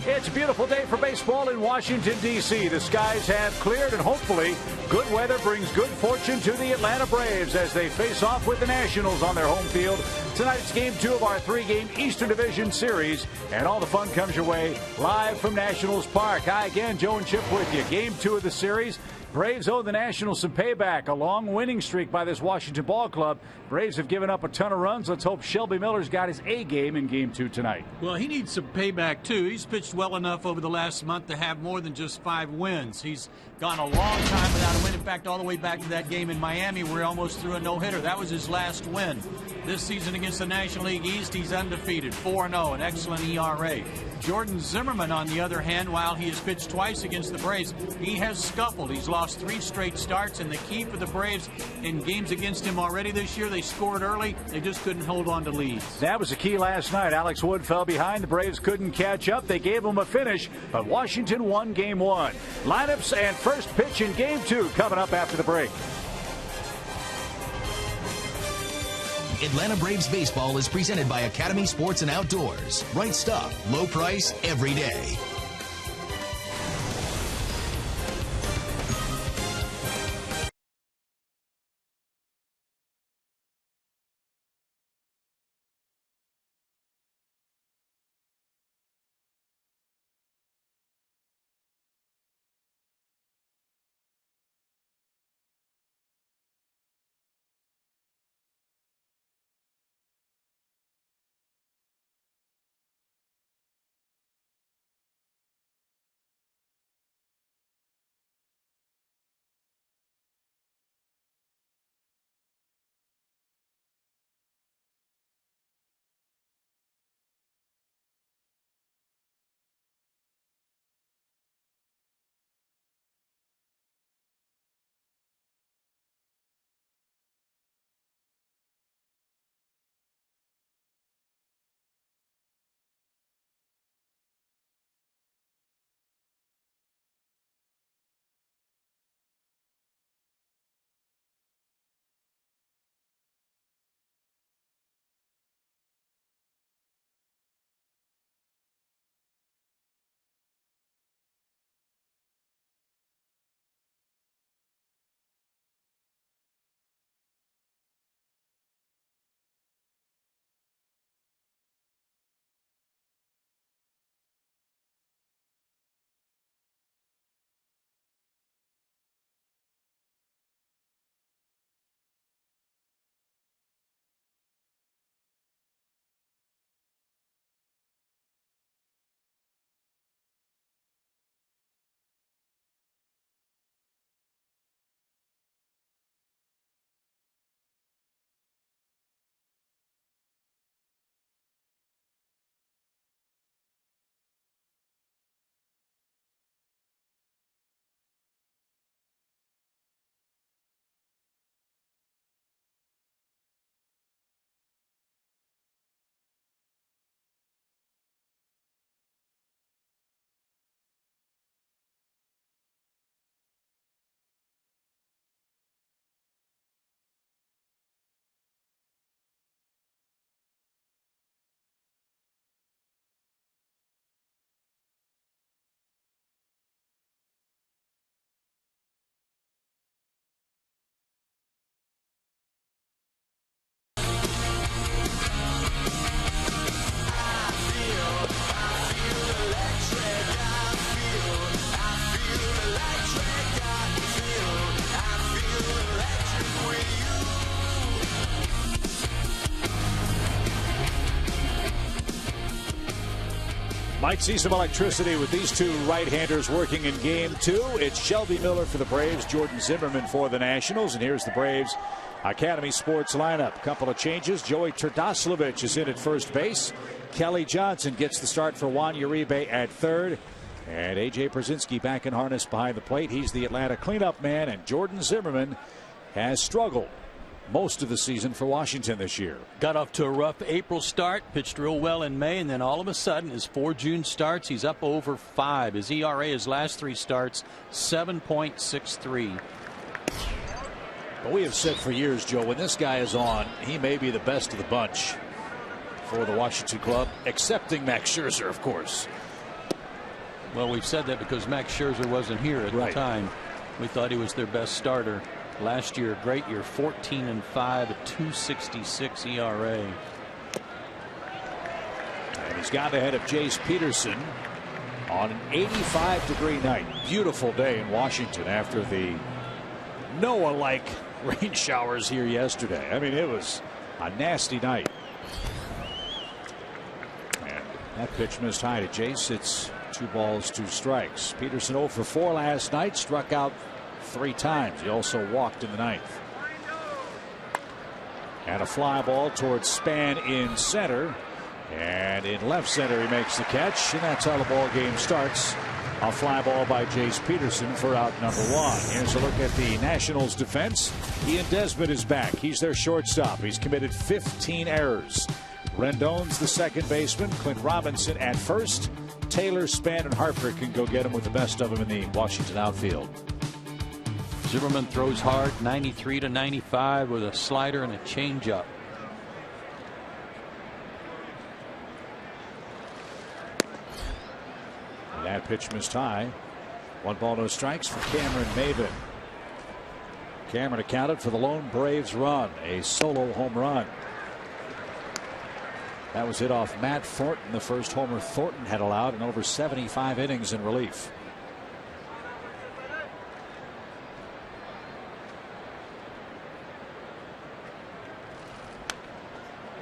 It's a beautiful day for baseball in Washington, D.C. The skies have cleared, and hopefully good weather brings good fortune to the Atlanta Braves as they face off with the Nationals on their home field. Tonight's Game 2 of our 3-game Eastern Division Series, and all the fun comes your way live from Nationals Park. Hi again, Joe and Chip with you. Game 2 of the series. Braves owe the Nationals some payback. A long winning streak by this Washington ball club. Braves have given up a ton of runs. Let's hope Shelby Miller's got his A game in Game 2 tonight. Well, he needs some payback, too. He's pitched well enough over the last month to have more than just 5 wins. He's gone a long time without a win. In fact, all the way back to that game in Miami where he almost threw a no-hitter. That was his last win. This season against the National League East, he's undefeated, 4-0, an excellent ERA. Jordan Zimmermann, on the other hand, while he has pitched twice against the Braves, he has scuffled. He's lost 3 straight starts, and the key for the Braves in games against him already this year, they scored early. They just couldn't hold on to leads. That was the key last night. Alex Wood fell behind. The Braves couldn't catch up. They gave him a finish, but Washington won Game 1. Lineups and first pitch in Game 2 coming up after the break. Atlanta Braves baseball is presented by Academy Sports and Outdoors. Right stuff, low price, every day. Might see some electricity with these two right-handers working in Game 2. It's Shelby Miller for the Braves, Jordan Zimmermann for the Nationals. And here's the Braves Academy Sports lineup. Couple of changes. Joey Turdoslavich is in at first base. Kelly Johnson gets the start for Juan Uribe at third. And A.J. Brzezinski back in harness behind the plate. He's the Atlanta cleanup man. And Jordan Zimmermann has struggled most of the season for Washington this year. Got off to a rough April start, pitched real well in May, and then all of a sudden his 4 June starts, he's up over 5. His ERA his last 3 starts 7.63. But we have said for years, Joe, when this guy is on, he may be the best of the bunch for the Washington club, excepting Max Scherzer, of course. Well, we've said that because Max Scherzer wasn't here at the time. We thought he was their best starter. Last year, great year, 14-5, a 2.66 ERA. And he's got ahead of Jace Peterson on an 85-degree night. Beautiful day in Washington after the Noah-like rain showers here yesterday. I mean, it was a nasty night. And that pitch missed high to Jace. It's 2 balls, 2 strikes. Peterson 0 for 4 last night, struck out 3 times. He also walked in the 9th. And a fly ball towards Span in center. And in left center, he makes the catch, and that's how the ball game starts. A fly ball by Jace Peterson for out number 1. Here's a look at the Nationals defense. Ian Desmond is back. He's their shortstop. He's committed 15 errors. Rendon's the second baseman. Clint Robinson at first. Taylor, Span, and Harper can go get him with the best of them in the Washington outfield. Zimmerman throws hard, 93-95 with a slider and a changeup. That pitch missed high. 1 ball, no strikes for Cameron Maybin. Cameron accounted for the lone Braves run, a solo home run. That was hit off Matt Thornton, the first homer Thornton had allowed in over 75 innings in relief.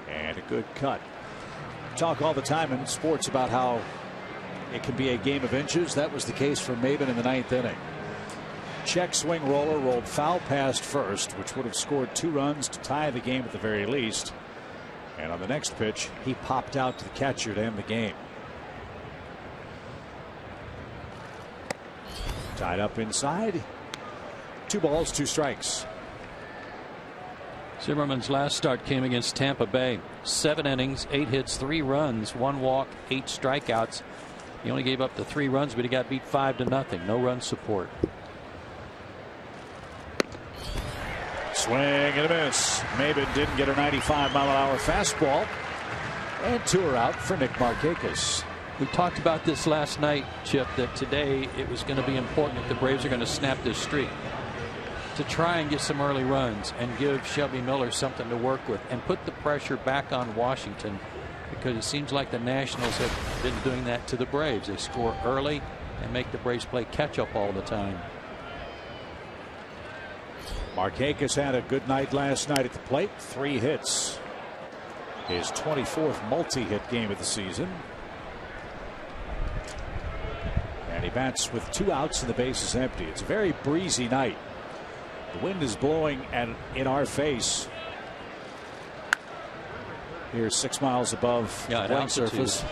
And a good cut. Talk all the time in sports about how it can be a game of inches. That was the case for Maybin in the 9th inning. Check swing roller rolled foul past first, which would have scored 2 runs to tie the game at the very least. And on the next pitch, he popped out to the catcher to end the game. Tied up inside. 2 balls, 2 strikes. Zimmerman's last start came against Tampa Bay. 7 innings, 8 hits, 3 runs, 1 walk, 8 strikeouts. He only gave up the 3 runs, but he got beat 5-0. No run support. Swing and a miss. Maybin didn't get a 95-mile-an-hour fastball. And 2 are out for Nick Markakis. We talked about this last night, Chip, that today it was going to be important if the Braves are going to snap this streak, to try and get some early runs and give Shelby Miller something to work with and put the pressure back on Washington, because it seems like the Nationals have been doing that to the Braves. They score early and make the Braves play catch up all the time. Markakis had a good night last night at the plate. 3 hits. His 24th multi-hit game of the season. And he bats with 2 outs and the base is empty. It's a very breezy night. The wind is blowing in our face. Here's 6 miles above the playing surface.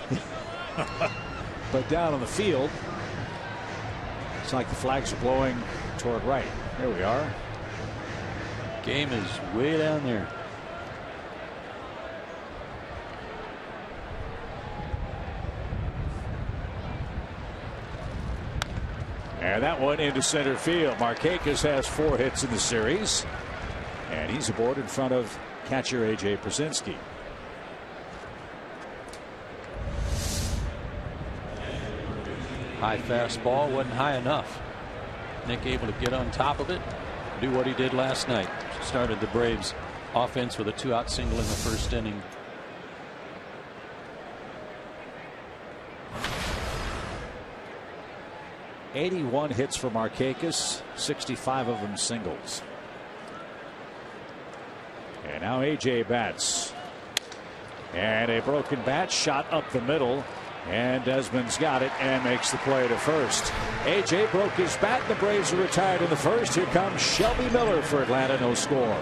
But down on the field, it's like the flags are blowing toward right. There we are. Game is way down there. And that one into center field. Markakis has 4 hits in the series, and he's aboard in front of catcher A.J. Pierzynski. High fastball wasn't high enough. Nick able to get on top of it, do what he did last night. Started the Braves offense with a 2-out single in the first inning. '81 hits for Markakis, 65 of them singles. And now A.J. bats. And a broken bat shot up the middle. And Desmond's got it and makes the play to first. A.J. broke his bat. The Braves are retired in the first. Here comes Shelby Miller for Atlanta. No score.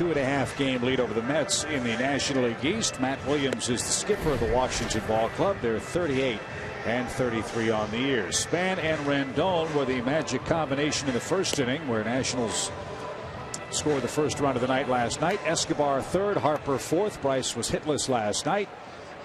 2.5 game lead over the Mets in the National League East. Matt Williams is the skipper of the Washington Ball Club. They're 38 and 33 on the year. Span and Rendon were the magic combination in the first inning, where Nationals scored the first run of the night last night. Escobar third, Harper fourth. Bryce was hitless last night.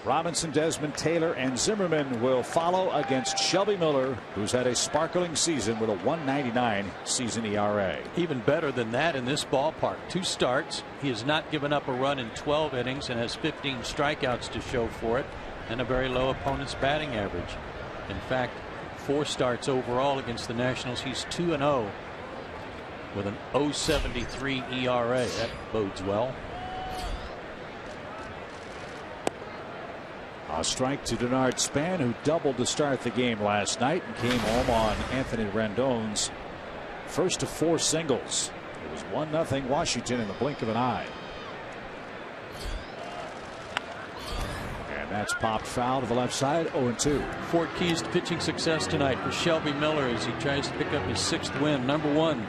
Robinson, Desmond, Taylor, and Zimmerman will follow against Shelby Miller, who's had a sparkling season with a 1.99 season ERA. Even better than that in this ballpark. 2 starts. He has not given up a run in 12 innings and has 15 strikeouts to show for it, and a very low opponent's batting average. In fact, 4 starts overall against the Nationals. He's 2-0 with an 0.73 ERA. That bodes well. A strike to Denard Span, who doubled to start the game last night and came home on Anthony Rendon's first of 4 singles. It was 1-0 Washington in the blink of an eye. And that's popped foul to the left side. 0-2. 4 keys to pitching success tonight for Shelby Miller as he tries to pick up his 6th win. Number 1,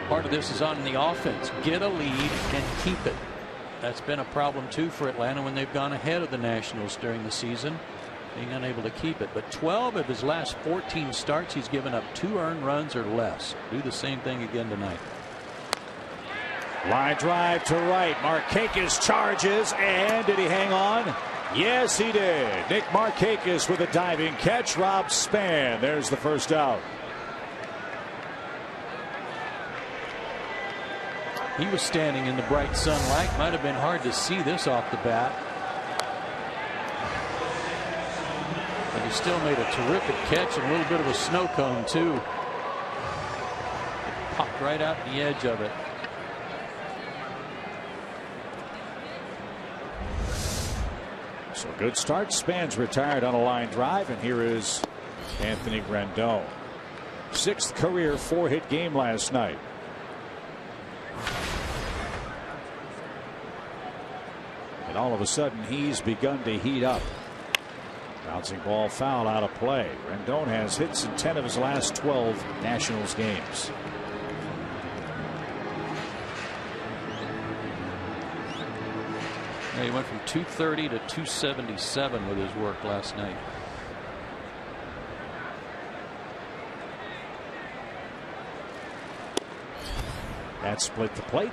part of this is on the offense. Get a lead and keep it. That's been a problem too for Atlanta when they've gone ahead of the Nationals during the season, being unable to keep it. But 12 of his last 14 starts, he's given up 2 earned runs or less. Do the same thing again tonight. Line drive to right. Markakis charges, and did he hang on? Yes, he did. Nick Markakis with a diving catch. Rob Span. There's the first out. He was standing in the bright sunlight. Might have been hard to see this off the bat. But he still made a terrific catch and a little bit of a snow cone too. It popped right out the edge of it. So good start. Span's retired on a line drive, and here is Anthony Rendon. 6th career 4-hit game last night. And all of a sudden he's begun to heat up. Bouncing ball foul out of play. Rendon has hits in 10 of his last 12 Nationals games. He went from 230 to 277 with his work last night. That split the plate.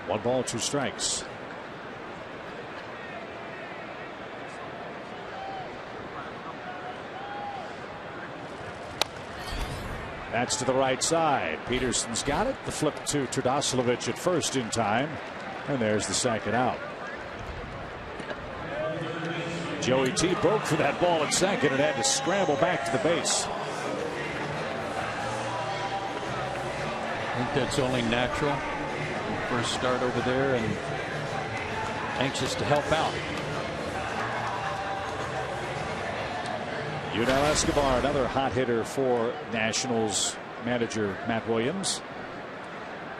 1 ball, 2 strikes. That's to the right side. Peterson's got it. The flip to Trdoslovic at first in time. And there's the second out. Joey T broke for that ball at second and had to scramble back to the base. I think that's only natural. First start over there and anxious to help out. Yunel Escobar, another hot hitter for Nationals manager Matt Williams.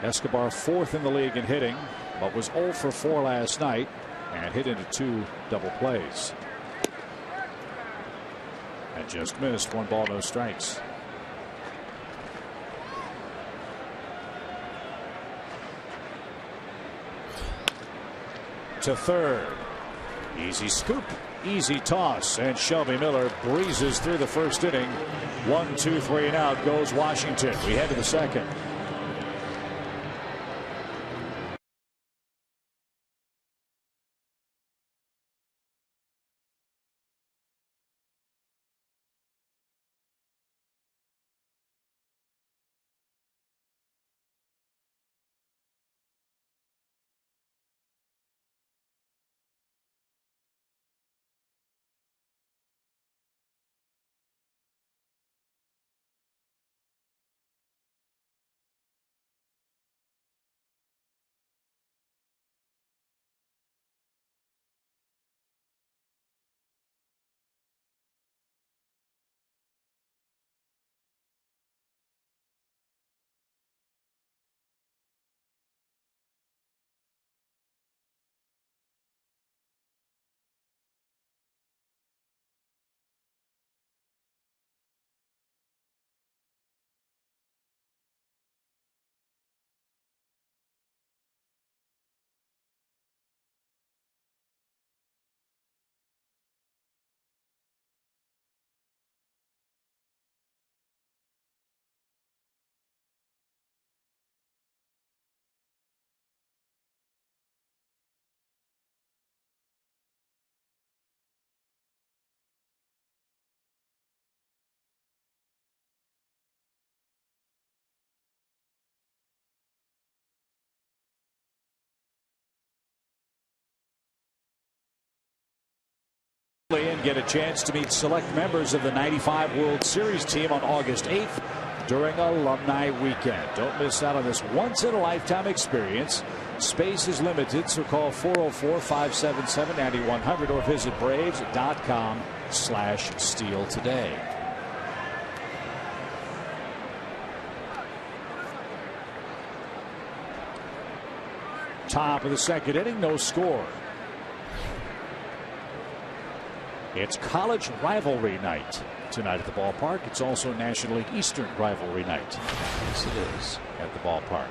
Escobar 4th in the league in hitting, but was 0 for 4 last night and hit into 2 double plays. And just missed. 1 ball, no strikes. To third. Easy scoop, easy toss, and Shelby Miller breezes through the first inning. 1, 2, 3 and out goes Washington. We head to the second. And get a chance to meet select members of the '95 World Series team on August 8th during Alumni Weekend. Don't miss out on this once-in-a-lifetime experience. Space is limited, so call 404-577-9100 or visit Braves.com/steal today. Top of the second inning, no score. It's college rivalry night tonight at the ballpark. It's also National League Eastern rivalry night. Yes, it is. At the ballpark.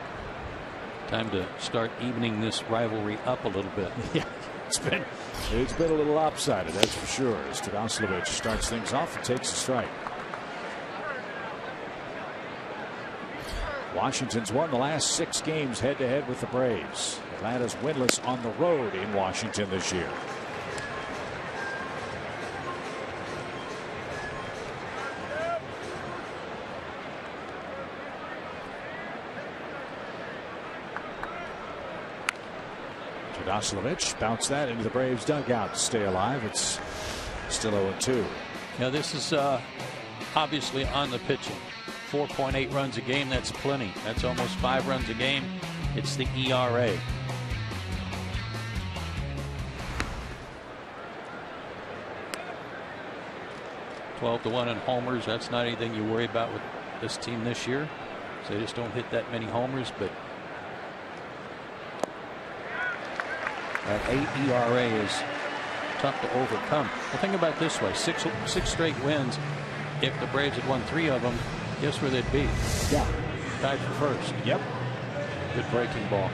Time to start evening this rivalry up a little bit. Yeah, it's been a little lopsided, that's for sure. As Tadaslovich starts things off and takes a strike. Washington's won the last 6 games head-to-head with the Braves. Atlanta's winless on the road in Washington this year. Tadaslovich bounced that into the Braves dugout to stay alive. It's still 0-2. Now this is obviously on the pitching. 4.8 runs a game, that's plenty. That's almost 5 runs a game. It's the ERA. $12-1 in homers. That's not anything you worry about with this team this year. So they just don't hit that many homers, but that 8 ERA is tough to overcome. Well, think about it this way: six straight wins. If the Braves had won 3 of them, guess where they'd be? Yeah, tied for first. Yep. Good breaking ball.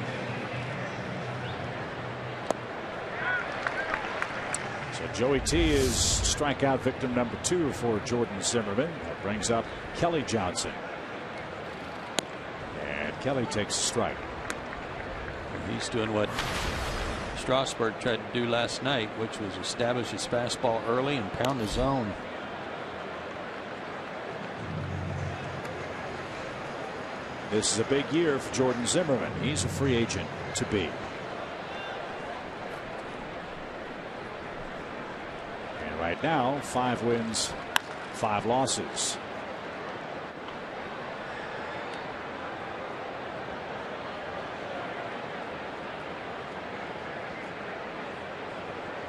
So Joey T is strikeout victim number 2 for Jordan Zimmerman. That brings up Kelly Johnson. And Kelly takes a strike. And he's doing what Strasburg tried to do last night, which was establish his fastball early and pound the zone. This is a big year for Jordan Zimmerman. He's a free agent to be. And right now, 5 wins, 5 losses.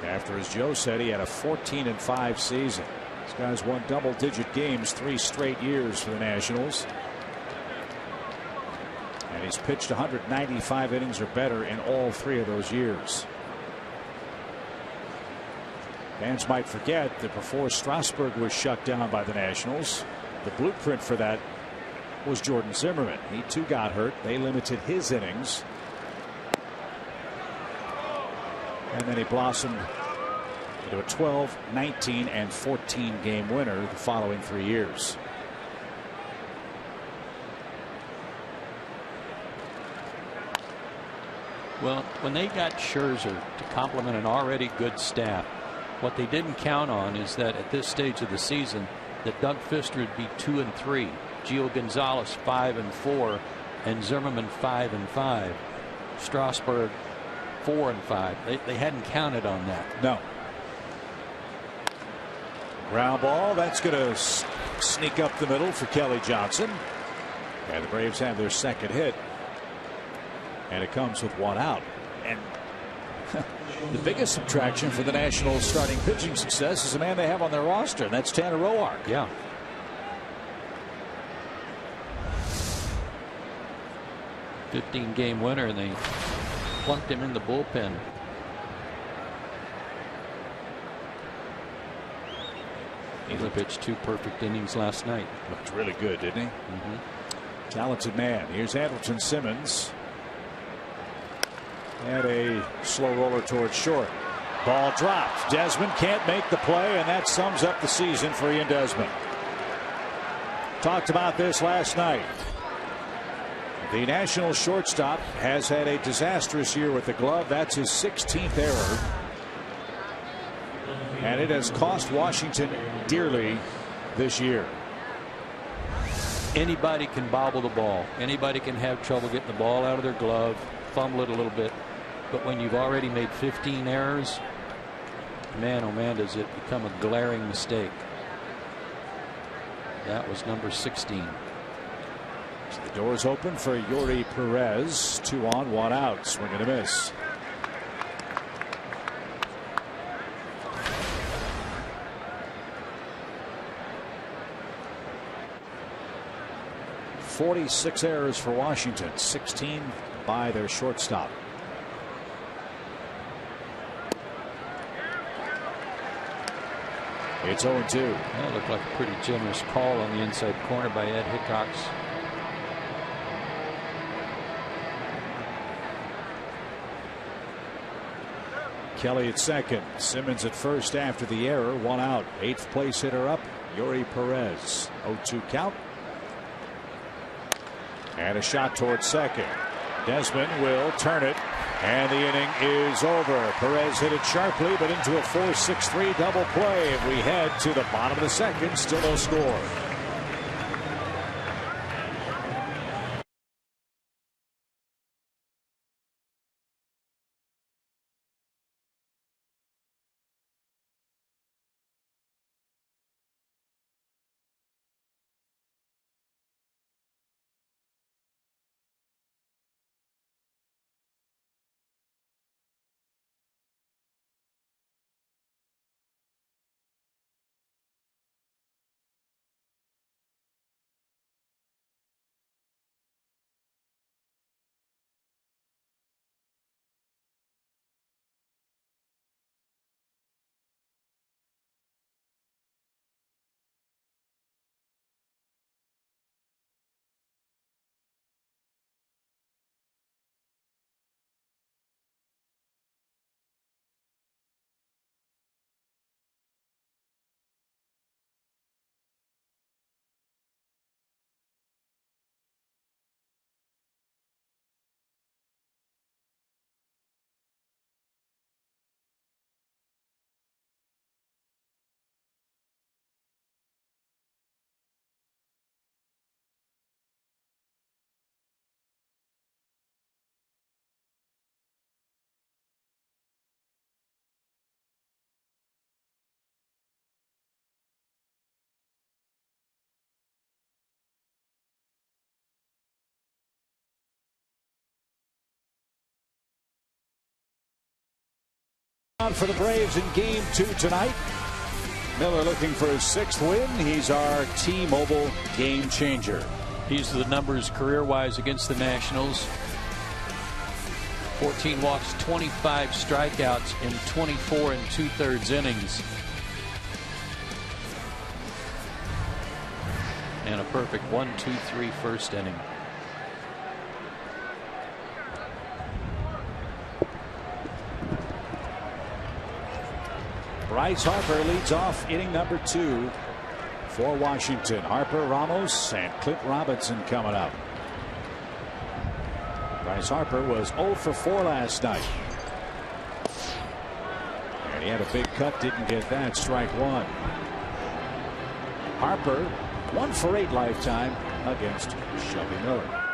After, as Joe said, he had a 14-5 season. This guy's won double-digit games 3 straight years for the Nationals. And he's pitched 195 innings or better in all 3 of those years. Fans might forget that before Strasburg was shut down by the Nationals, the blueprint for that was Jordan Zimmerman. He too got hurt. They limited his innings. And then he blossomed into a 12, 19, and 14 game winner the following 3 years. Well, when they got Scherzer to complement an already good staff, what they didn't count on is that at this stage of the season that Doug Fister would be 2-3, Gio Gonzalez 5-4, and Zimmerman 5-5. Strasburg 4-5. They hadn't counted on that. No. Ground ball, that's going to sneak up the middle for Kelly Johnson. And the Braves have their second hit. And it comes with 1 out. And the biggest subtraction for the Nationals' starting pitching success is the man they have on their roster, and that's Tanner Roark. Yeah. $15-game winner, and they plunked him in the bullpen. He pitched 2 perfect innings last night. Looked really good, didn't he? Talented man. Here's Andrelton Simmons. And a slow roller towards short. Ball dropped. Desmond can't make the play, and that sums up the season for Ian Desmond. Talked about this last night. The National shortstop has had a disastrous year with the glove. That's his 16th error. And it has cost Washington dearly this year. Anybody can bobble the ball. Anybody can have trouble getting the ball out of their glove, fumble it a little bit. But when you've already made 15 errors, man, oh man, does it become a glaring mistake. That was number 16. So the doors open for Yuri Perez. 2 on, 1 out. Swing and a miss. .46 errors for Washington, 16 by their shortstop. It's 0-2. That looked like a pretty generous call on the inside corner by Ed Hickox. Kelly at second, Simmons at first after the error, 1 out. 8th place hitter up, Yuri Perez. 0-2 count. And a shot towards second. Desmond will turn it, and the inning is over. Perez hit it sharply, but into a 4-6-3 double play. And we head to the bottom of the second, still no score. For the Braves in game 2 tonight. Miller looking for his 6th win. He's our T-Mobile game changer. These are the numbers career-wise against the Nationals. 14 walks, 25 strikeouts in 24 2/3 innings. And a perfect 1-2-3 first inning. Bryce Harper leads off inning number 2 for Washington. Harper, Ramos, and Clint Robinson coming up. Bryce Harper was 0 for 4 last night. And he had a big cut, didn't get that. Strike 1. Harper 1 for 8 lifetime against Shelby Miller.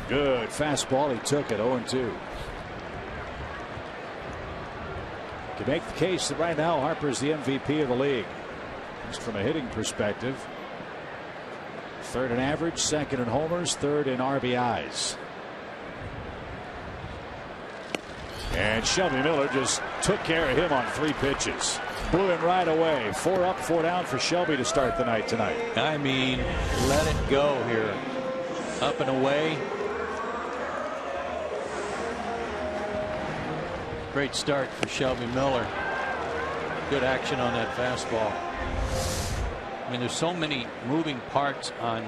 Good fastball. He took it. 0-2. Can make the case that right now Harper's the MVP of the league. Just from a hitting perspective. 3rd in average, 2nd in homers, 3rd in RBIs. And Shelby Miller just took care of him on 3 pitches. Blew him right away. 4 up, 4 down for Shelby to start the night tonight. I mean, let it go here. Up and away. Great start for Shelby Miller. Good action on that fastball. I mean, there's so many moving parts on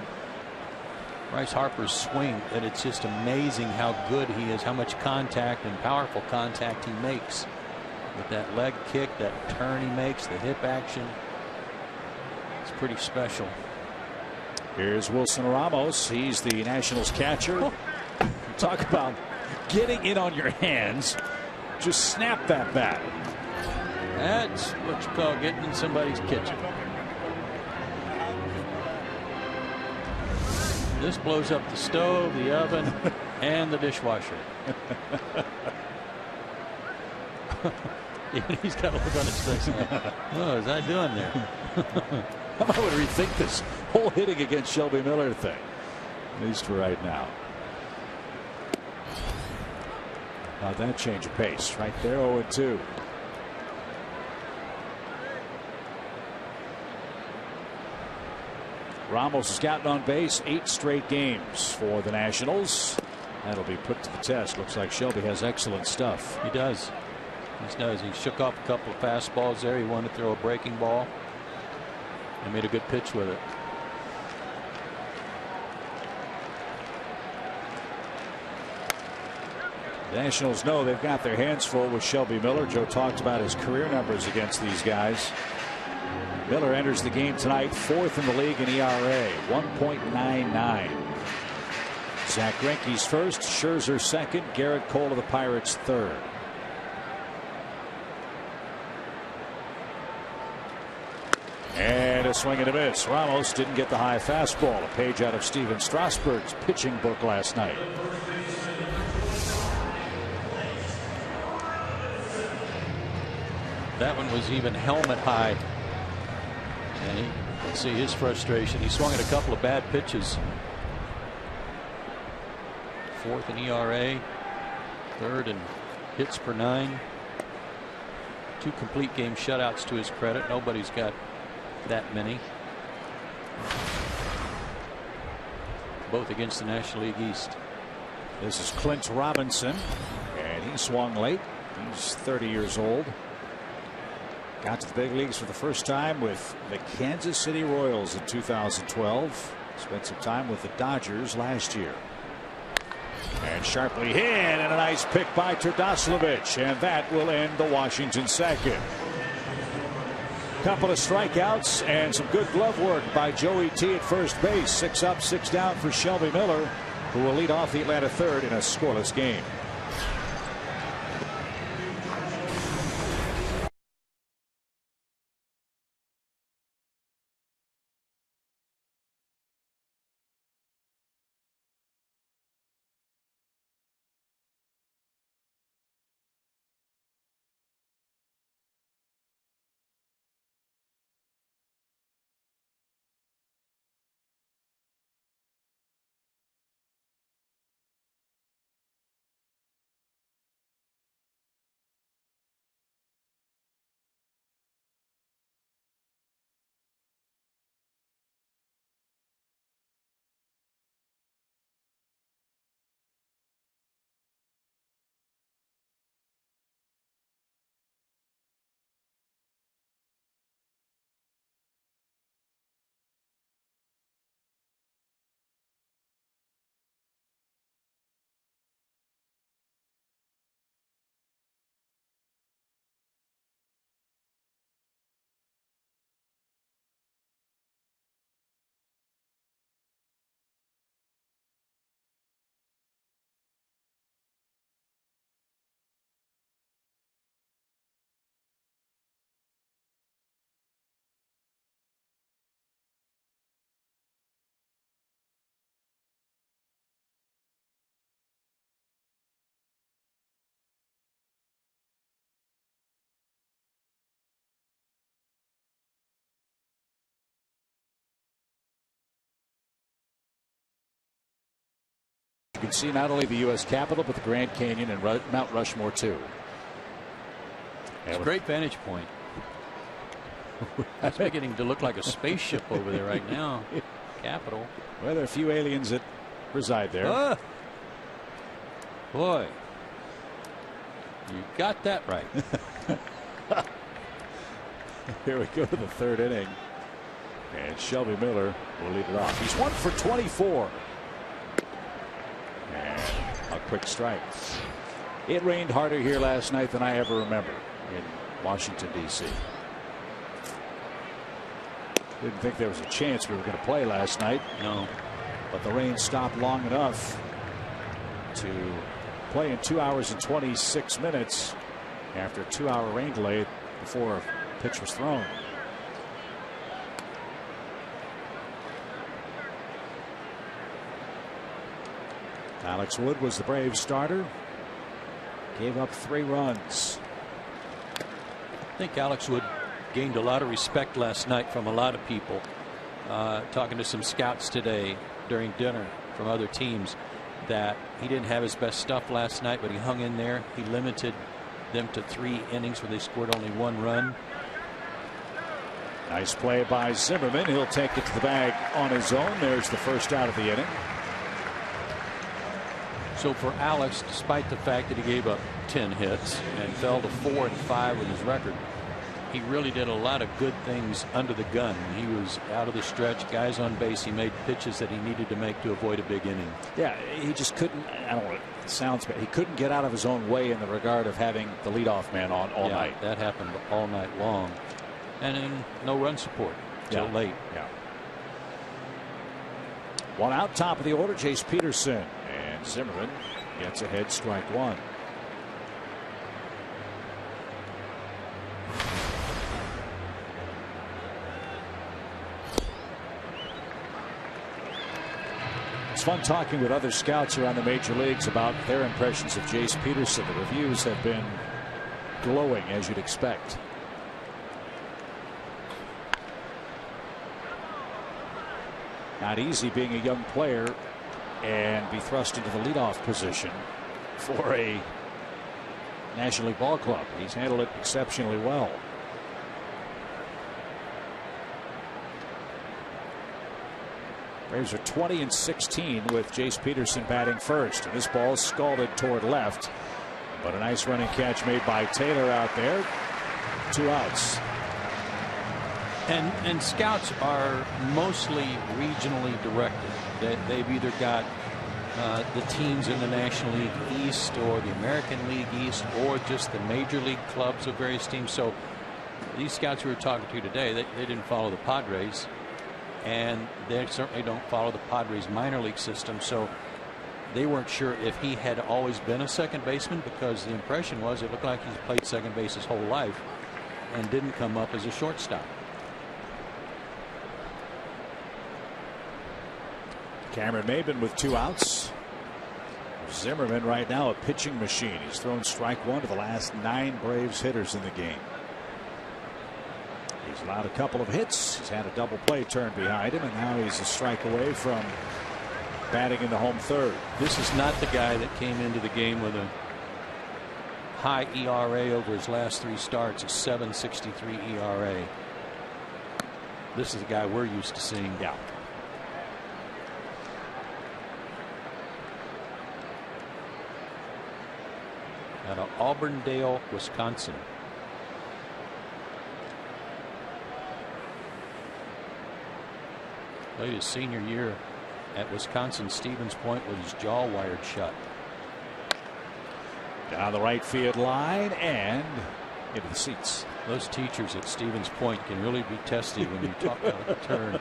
Bryce Harper's swing that it's just amazing how good he is, how much contact and powerful contact he makes with that leg kick, that turn he makes, the hip action. It's pretty special. Here's Wilson Ramos. He's the Nationals catcher. Talk about getting in on your hands. Just snap that bat. That's what you call getting in somebody's kitchen. This blows up the stove, the oven, and the dishwasher. He's got a look on his face. Oh, is that doing there? I might want to rethink this whole hitting against Shelby Miller thing, at least for right now. Now that change of pace right there. 0-2. Ramos has gotten on base 8 straight games for the Nationals. That'll be put to the test. Looks like Shelby has excellent stuff. He does. He does. He shook off a couple of fastballs there. He wanted to throw a breaking ball and made a good pitch with it. The Nationals know they've got their hands full with Shelby Miller. Joe talked about his career numbers against these guys. Miller enters the game tonight 4th in the league in ERA, 1.99. Zach Greinke's first, Scherzer second, Garrett Cole of the Pirates third. And a swing and a miss. Ramos didn't get the high fastball. A page out of Steven Strasburg's pitching book last night. That one was even helmet high. And you can see his frustration. He swung at a couple of bad pitches. 4th in ERA, 3rd in hits per 9. 2 complete game shutouts to his credit. Nobody's got that many. Both against the National League East. This is Clint Robinson, and he swung late. He's 30 years old. Got to the big leagues for the first time with the Kansas City Royals in 2012. Spent some time with the Dodgers last year. And sharply hit, and a nice pick by Turdoslavich, and that will end the Washington second. Couple of strikeouts and some good glove work by Joey T at first base. 6 up, 6 down for Shelby Miller, who will lead off the Atlanta third in a scoreless game. You can see not only the U.S. Capitol, but the Grand Canyon and Mount Rushmore, too. It's a great vantage point. It's beginning to look like a spaceship over there right now. Capitol. Well, there are a few aliens that reside there. Boy, you got that right. Here we go to the third inning. And Shelby Miller will lead it off. He's 1 for 24. And a quick strike. It rained harder here last night than I ever remember in Washington, D.C. Didn't think there was a chance we were going to play last night. No. But the rain stopped long enough to play in 2 hours and 26 minutes after a 2-hour rain delay before a pitch was thrown. Alex Wood was the Braves starter. Gave up 3 runs. I think Alex Wood gained a lot of respect last night from a lot of people. Talking to some scouts today during dinner from other teams, that he didn't have his best stuff last night, but he hung in there. He limited them to 3 innings where they scored only 1 run. Nice play by Zimmerman. He'll take it to the bag on his own. There's the first out of the inning. So for Alex, despite the fact that he gave up 10 hits and fell to 4-5 with his record, he really did a lot of good things under the gun. He was out of the stretch, guys on base. He made pitches that he needed to make to avoid a big inning. Yeah, he just couldn't. I don't know. It sounds bad. He couldn't get out of his own way in the regard of having the leadoff man on all night. That happened all night long, and then no run support till late. Yeah. 1 out, top of the order, Jace Peterson, and Zimmerman gets ahead, strike 1. It's fun talking with other scouts around the major leagues about their impressions of Jace Peterson. The reviews have been glowing, as you'd expect. Not easy being a young player and be thrust into the leadoff position for a National League ball club. He's handled it exceptionally well. Braves are 20-16 with Jace Peterson batting first. And this ball is scalded toward left. But a nice running catch made by Taylor out there. 2 outs. And scouts are mostly regionally directed. They've either got the teams in the National League East or the American League East or just the major league clubs of various teams. So these scouts we were talking to today, they didn't follow the Padres. And they certainly don't follow the Padres minor league system. So they weren't sure if he had always been a second baseman, because the impression was it looked like he's played second base his whole life and didn't come up as a shortstop. Cameron Maybin with 2 outs. Zimmerman right now a pitching machine. He's thrown strike 1 to the last 9 Braves hitters in the game. He's allowed a couple of hits. He's had a double play turned behind him, and now he's a strike away from batting in the home third. This is not the guy that came into the game with a high ERA over his last 3 starts, a 7.63 ERA. This is the guy we're used to seeing. Yeah. Out of Auburndale, Wisconsin. Played his senior year at Wisconsin Stevens Point with his jaw wired shut. Down the right field line and into the seats. Those teachers at Stevens Point can really be testy when you talk about a turn.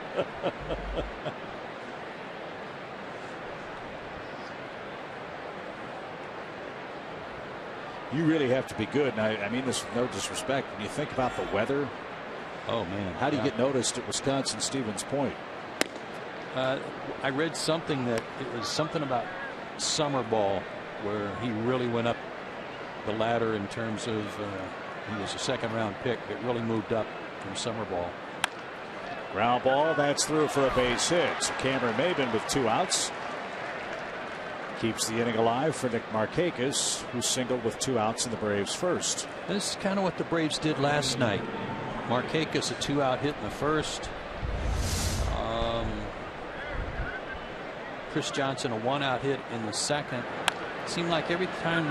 You really have to be good. And I mean this with no disrespect. When you think about the weather. Oh, man. How do you get noticed at Wisconsin Stevens Point? I read something that it was something about summer ball where he really went up the ladder in terms of he was a second-round pick. It really moved up from summer ball. Ground ball, that's through for a base hit. So Cameron Maybin with 2 outs. Keeps the inning alive for Nick Markakis, who singled with 2 outs in the Braves' first. This is kind of what the Braves did last night. Markakis a 2-out hit in the first. Chris Johnson a 1-out hit in the second. It seemed like every time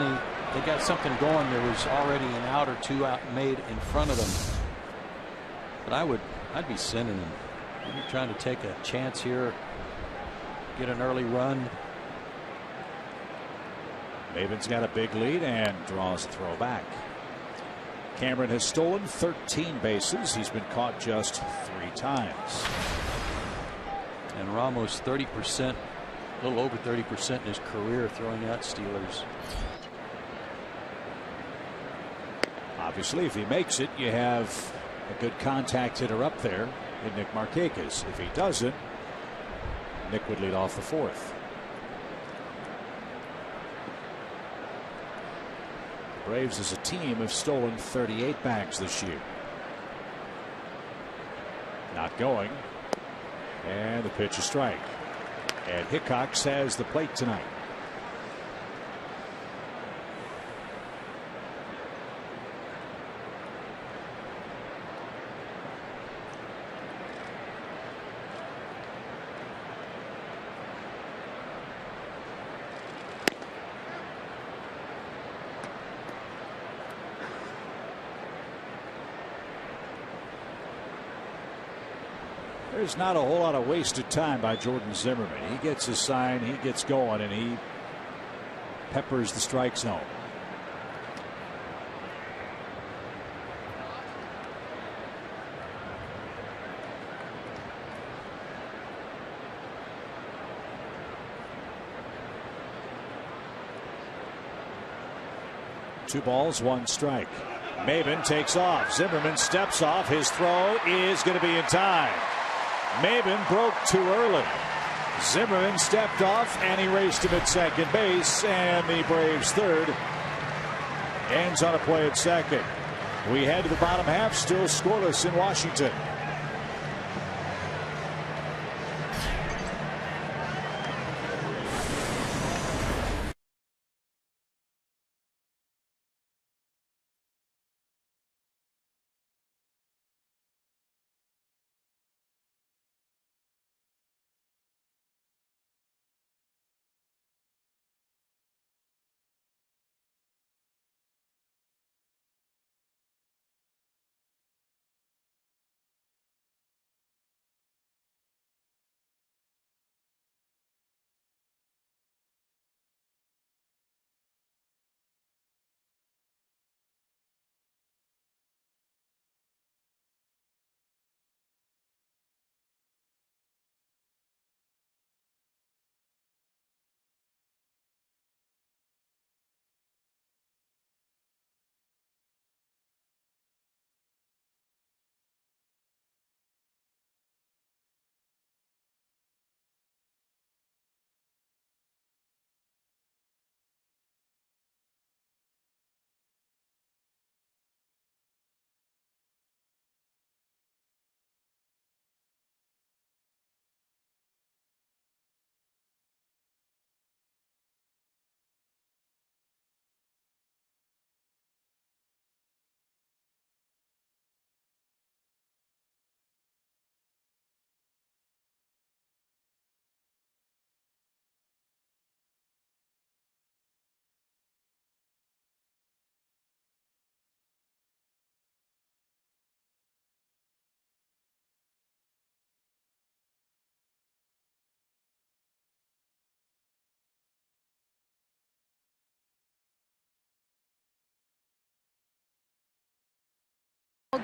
they got something going, there was already an out or 2 out made in front of them. But I'd be sending him. Maybe trying to take a chance here, get an early run. Maybin's got a big lead and draws a throw back. Cameron has stolen 13 bases. He's been caught just 3 times. And Ramos 30%, a little over 30% in his career throwing out stealers. Obviously, if he makes it, you have a good contact hitter up there in Nick Markakis. If he doesn't, Nick would lead off the 4th. Braves as a team have stolen 38 bags this year. Not going. And the pitch, a strike. And Hickox has the plate tonight. There's not a whole lot of wasted time by Jordan Zimmerman. He gets his sign, he gets going, and he peppers the strike zone. Two balls, one strike. Maben takes off. Zimmerman steps off. His throw is going to be in time. Maben broke too early. Zimmerman stepped off and he raced him at second base, and the Braves third ends on a play at second. We head to the bottom half, still scoreless in Washington.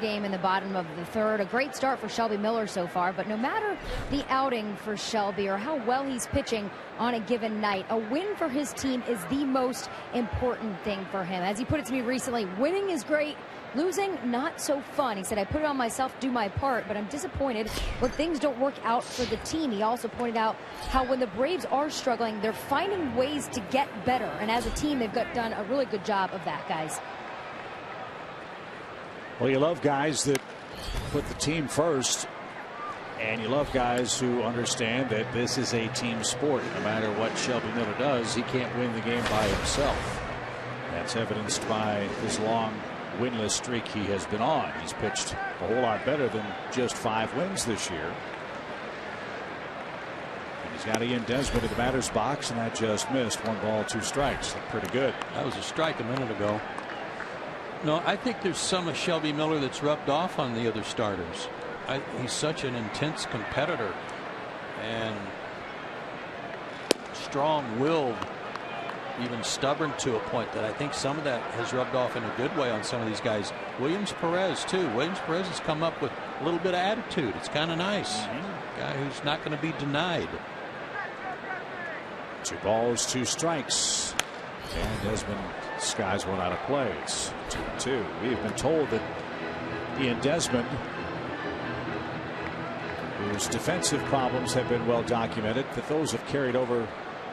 Game in the bottom of the third. A great start for Shelby Miller so far, but no matter the outing for Shelby or how well he's pitching on a given night, a win for his team is the most important thing for him. As he put it to me recently, winning is great, losing not so fun. He said, I put it on myself to do my part, but I'm disappointed when things don't work out for the team. He also pointed out how when the Braves are struggling, they're finding ways to get better, and as a team they've done a really good job of that, guys. Well, you love guys that put the team first, and you love guys who understand that this is a team sport. No matter what Shelby Miller does, he can't win the game by himself. That's evidenced by this long winless streak he has been on. He's pitched a whole lot better than just 5 wins this year. And he's got Ian Desmond in the batter's box, and that just missed. 1 ball, 2 strikes. Looked pretty good. That was a strike a minute ago. No, I think there's some of Shelby Miller that's rubbed off on the other starters. He's such an intense competitor and strong-willed, even stubborn to a point, that I think some of that has rubbed off in a good way on some of these guys. Williams Perez too. Williams Perez has come up with a little bit of attitude. It's kind of nice. Guy who's not going to be denied. 2 balls, 2 strikes. And Desmond skies one out of play. It's 2-2. We've been told that Ian Desmond, whose defensive problems have been well documented, that those have carried over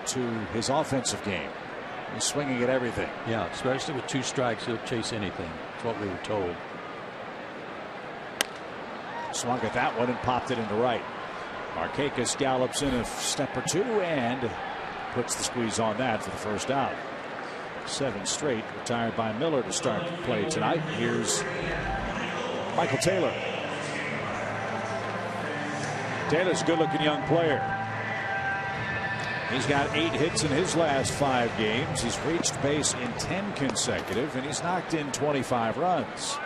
to his offensive game. He's swinging at everything. Yeah, especially with 2 strikes, he'll chase anything. That's what we were told. Swung at that one and popped it into right. Markakis gallops in a step or 2 and puts the squeeze on that for the first out. 7 straight retired by Miller to start play tonight. Here's Michael Taylor. Taylor's a good-looking young player. He's got 8 hits in his last 5 games. He's reached base in 10 consecutive, and he's knocked in 25 runs.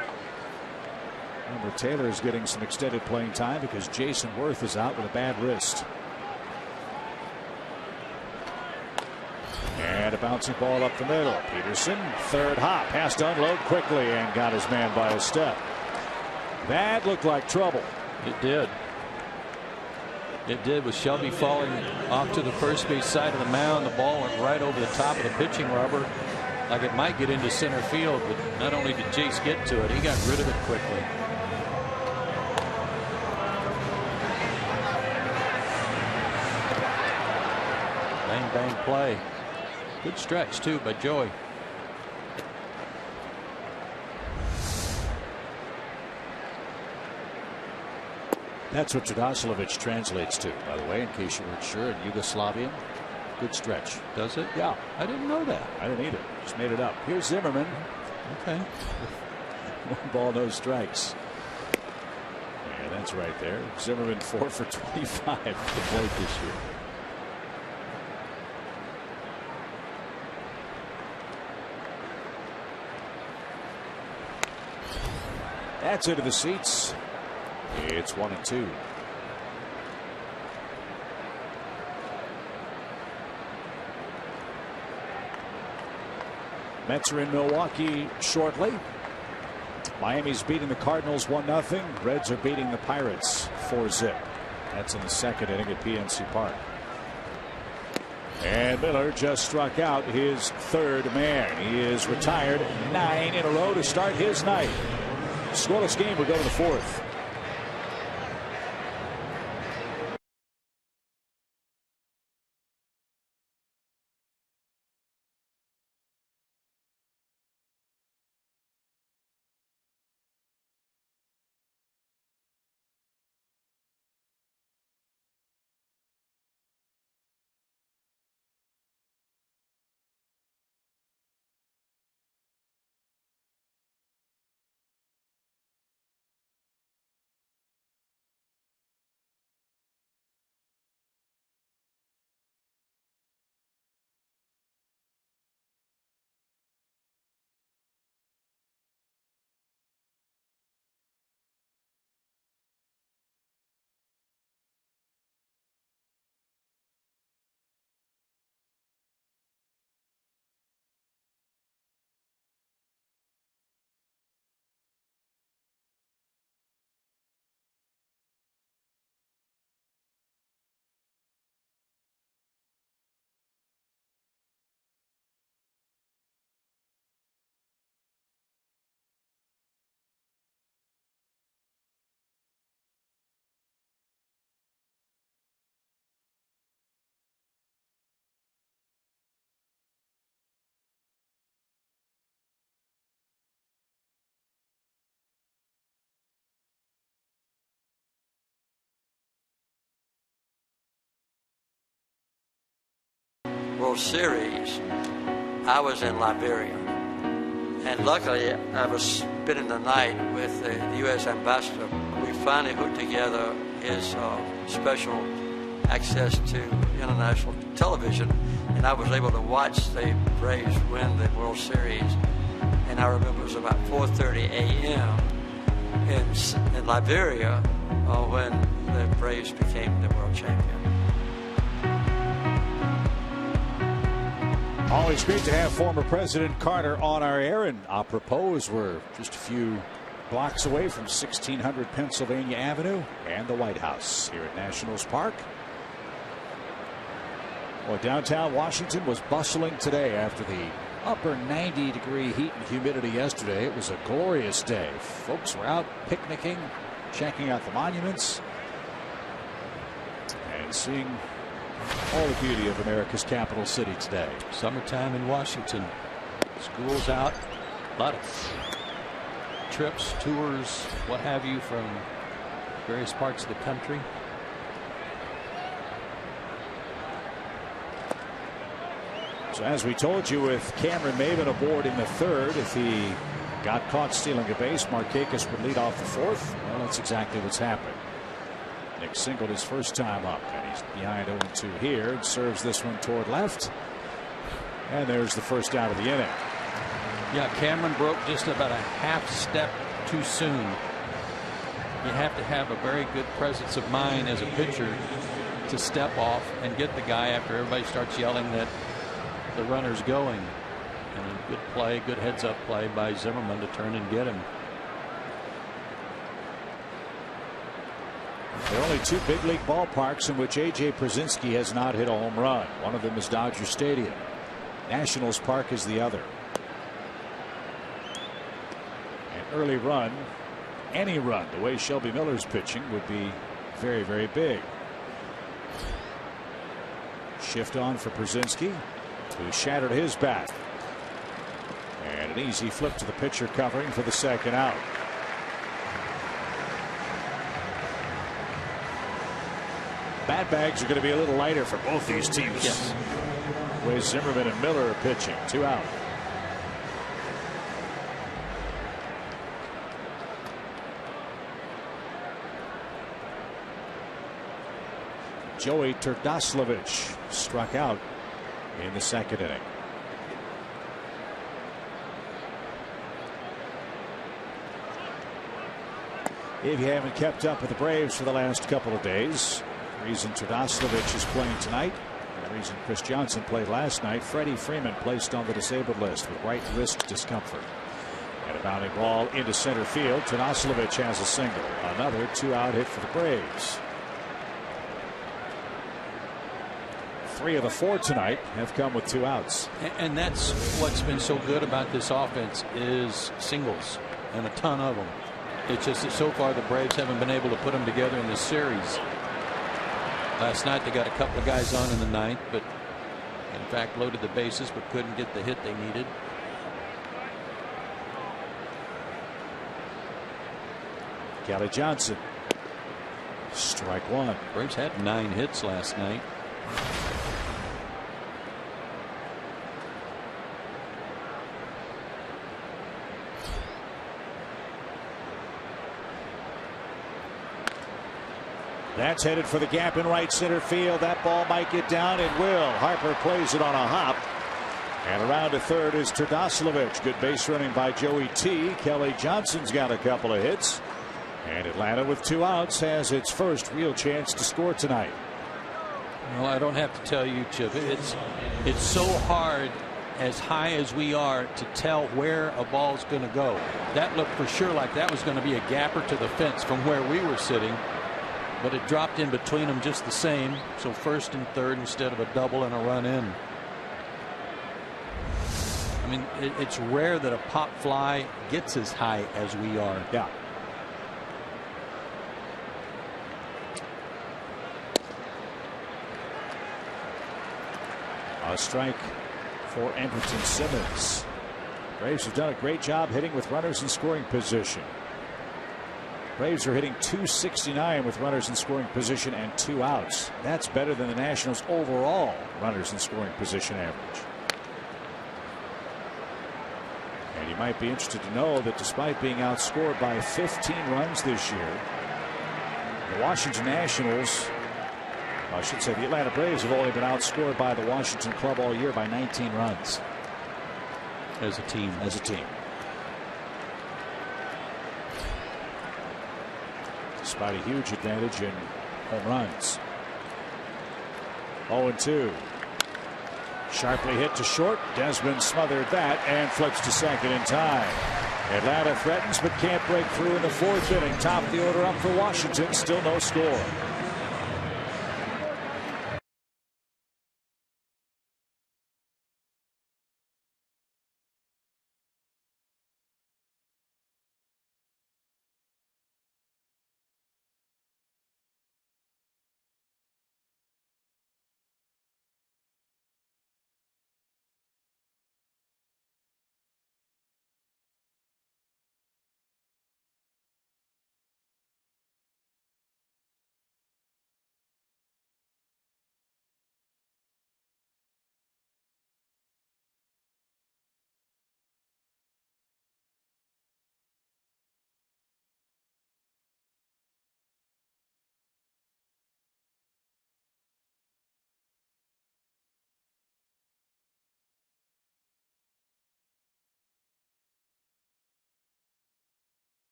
Remember, Taylor is getting some extended playing time because Jason Worth is out with a bad wrist. And a bouncing ball up the middle. Peterson, third hop, has to unload quickly and got his man by a step. That looked like trouble. It did. It did, with Shelby falling off to the first base side of the mound. The ball went right over the top of the pitching rubber, like it might get into center field, but not only did Jace get to it, he got rid of it quickly. Bang, bang play. Good stretch, too, by Joey. That's what Tadasilovic translates to, by the way, in case you weren't sure, in Yugoslavian. Good stretch. Does it? Yeah. I didn't know that. I didn't either. Just made it up. Here's Zimmerman. Okay. 1 ball, no strikes. Yeah, that's right there. Zimmerman 4 for 25 to the plate this year. That's into the seats. It's 1-2. Mets are in Milwaukee shortly. Miami's beating the Cardinals 1-0. Reds are beating the Pirates 4-0. That's in the 2nd inning at PNC Park. And Miller just struck out his 3rd man. He is retired 9 in a row to start his night. Scoreless game. We'll go to the 4th. World Series, I was in Liberia, and luckily I was spending the night with the U.S. ambassador. We finally hooked together his special access to international television, and I was able to watch the Braves win the World Series. And I remember it was about 4:30 a.m. in Liberia when the Braves became the world champion. Always great to have former President Carter on our air, and apropos, we're just a few blocks away from 1600 Pennsylvania Avenue and the White House here at Nationals Park. Well, downtown Washington was bustling today after the upper 90-degree heat and humidity yesterday. It was a glorious day. Folks were out picnicking, checking out the monuments, and seeing All the beauty of America's capital city today. Summertime in Washington. School's out. A lot of trips, tours, what have you, from various parts of the country. So as we told you, with Cameron Maven aboard in the third, if he got caught stealing a base, Markakis would lead off the fourth. Well, that's exactly what's happened. Nick singled his first time up, and he's behind 0-2 here, and serves this one toward left. And there's the first out of the inning. Yeah, Cameron broke just about a half step too soon. You have to have a very good presence of mind as a pitcher to step off and get the guy after everybody starts yelling that the runner's going. And a good play, good heads up play by Zimmerman to turn and get him. There are only two big league ballparks in which A.J. Przinsky has not hit a home run. One of them is Dodger Stadium. Nationals Park is the other. An early run, any run, the way Shelby Miller's pitching, would be very, very big. Shift on for Przinsky, who shattered his bat. And an easy flip to the pitcher covering for the second out. Bat bags are going to be a little lighter for both these teams. Yes. The way Zimmerman and Miller are pitching. 2 out. Joey Turdoslavich struck out in the second inning. If you haven't kept up with the Braves for the last couple of days, the reason Turdoslavich is playing tonight, and the reason Chris Johnson played last night, Freddie Freeman placed on the disabled list with right wrist discomfort. And a bounding ball into center field. Turdoslavich has a single. Another 2-out hit for the Braves. 3 of the 4 tonight have come with 2 outs. And that's what's been so good about this offense is singles, and a ton of them. It's just that so far the Braves haven't been able to put them together in this series. Last night they got a couple of guys on in the ninth, but in fact loaded the bases but couldn't get the hit they needed. Kelly Johnson, strike one. Braves had 9 hits last night. That's headed for the gap in right center field. That ball might get down. It will. Harper plays it on a hop. And around to third is Turdoslavich. Good base running by Joey T. Kelly Johnson's got a couple of hits. And Atlanta, with 2 outs, has its first real chance to score tonight. Well, I don't have to tell you, Chip. It's so hard as high as we are to tell where a ball's going to go. That looked for sure like that was going to be a gapper to the fence from where we were sitting. But it dropped in between them just the same. So first and third instead of a double and a run in. I mean, it's rare that a pop fly gets as high as we are. Yeah. A strike for Anderson Simmons. Braves have done a great job hitting with runners in scoring position. Braves are hitting .269 with runners in scoring position and 2 outs. That's better than the Nationals' overall runners in scoring position average. And you might be interested to know that despite being outscored by 15 runs this year, the Washington Nationals, I should say the Atlanta Braves, have only been outscored by the Washington club all year by 19 runs. As a team. As a team. Despite a huge advantage in home runs. 0-2. Sharply hit to short. Desmond smothered that and flips to second in time. Atlanta threatens but can't break through in the 4th inning. Top of the order up for Washington. Still no score.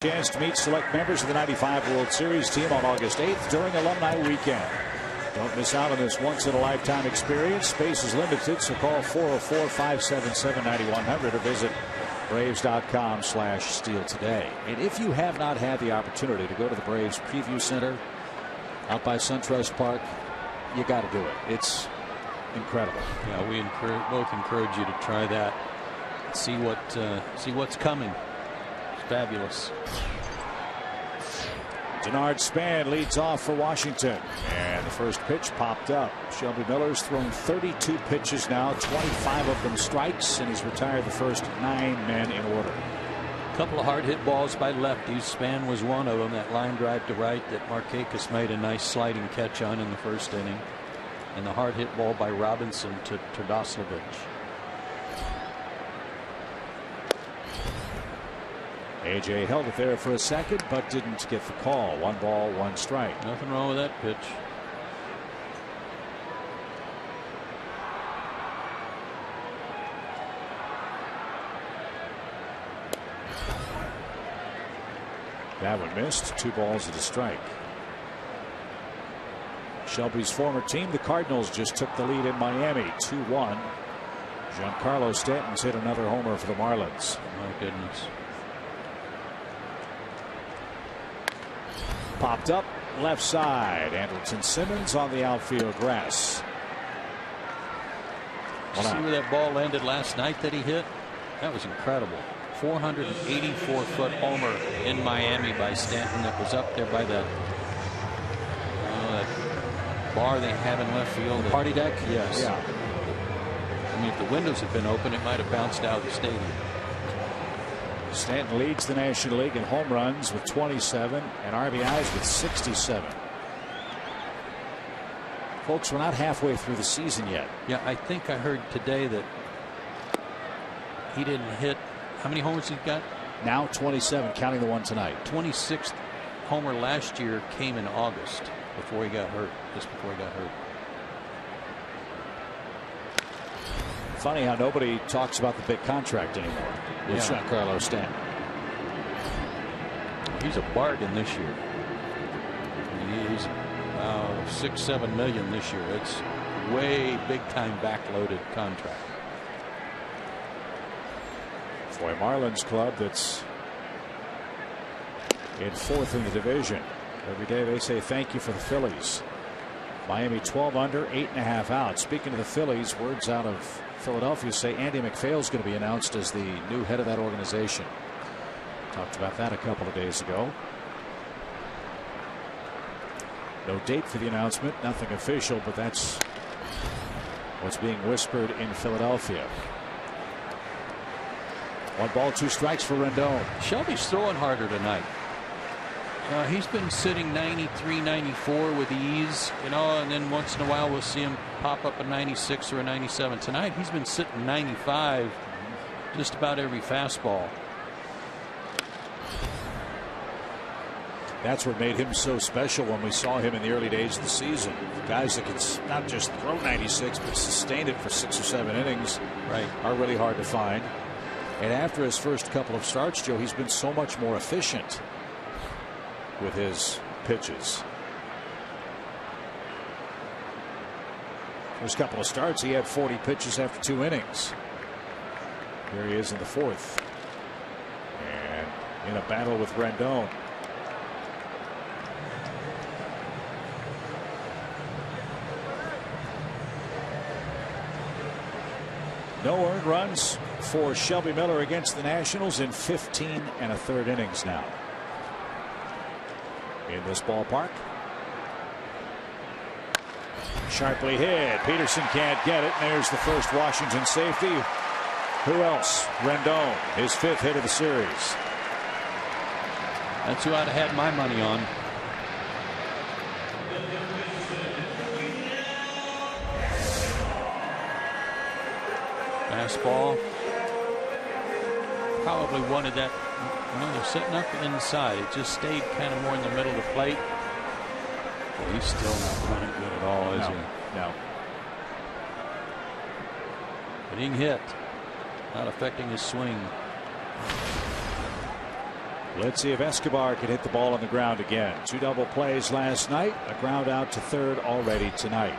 Chance to meet select members of the '95 World Series team on August 8th during Alumni Weekend. Don't miss out on this once-in-a-lifetime experience. Space is limited, so call 404-577-9100 or visit Braves.com/steal today. And if you have not had the opportunity to go to the Braves Preview Center out by SunTrust Park, you got to do it. It's incredible. Yeah, we both encourage you to try that. See what's coming. Fabulous. Denard Span leads off for Washington, and the first pitch popped up. Shelby Miller's thrown 32 pitches now, 25 of them strikes, and he's retired the first 9 men in order. A couple of hard hit balls by lefties. Span was one of them. That line drive to right that Markakis made a nice sliding catch on in the first inning, and the hard hit ball by Robinson to Todoslavich. AJ held it there for a second, but didn't get the call. 1 ball, 1 strike. Nothing wrong with that pitch. That one missed. 2 balls and a strike. Shelby's former team, the Cardinals, just took the lead in Miami, 2-1. Giancarlo Stanton's hit another homer for the Marlins. My goodness. Popped up left side. Andrelton Simmons on the outfield grass. Did you see where that ball landed last night that he hit? That was incredible. 484-foot homer in Miami by Stanton that was up there by that bar they have in left field. The party deck? Yes. Yeah. I mean, if the windows had been open, it might have bounced out of the stadium. Stanton leads the National League in home runs with 27 and RBIs with 67. Folks, we're not halfway through the season yet. Yeah, I think I heard today that he didn't hit. How many homers he got? Now 27, counting the one tonight. 26th homer last year came in August before he got hurt. Just before he got hurt. Funny how nobody talks about the big contract anymore with Giancarlo Stanton. He's a bargain this year. He's $6-7 million this year. It's way big time backloaded contract for a Marlins club that's in 4th in the division. Every day they say thank you for the Phillies. Miami 12 under, 8.5 out. Speaking of the Phillies, words out of Philadelphia say Andy McPhail's going to be announced as the new head of that organization. Talked about that a couple of days ago. No date for the announcement, nothing official, but that's what's being whispered in Philadelphia. 1 ball, 2 strikes for Rendon. Shelby's throwing harder tonight. He's been sitting 93, 94 with ease, and then once in a while we'll see him pop up a 96 or a 97. Tonight he's been sitting 95 just about every fastball. That's what made him so special when we saw him in the early days of the season. Guys that can not just throw 96 but sustain it for 6 or 7 innings are really hard to find. And after his first couple of starts, Joe, he's been so much more efficient with his pitches. First couple of starts, he had 40 pitches after 2 innings. Here he is in the 4th. And in a battle with Rendon. No earned runs for Shelby Miller against the Nationals in 15 1/3 innings now. In this ballpark. Sharply hit. Peterson can't get it. And there's the first Washington safety. Who else? Rendon, his 5th hit of the series. That's who I'd have had my money on. Fastball. Probably wanted that. They're sitting up inside. It just stayed kind of more in the middle of the plate. Well, he's still not running good at all, is he? No. Getting hit. Not affecting his swing. Let's see if Escobar can hit the ball on the ground again. 2 double plays last night. A ground out to third already tonight.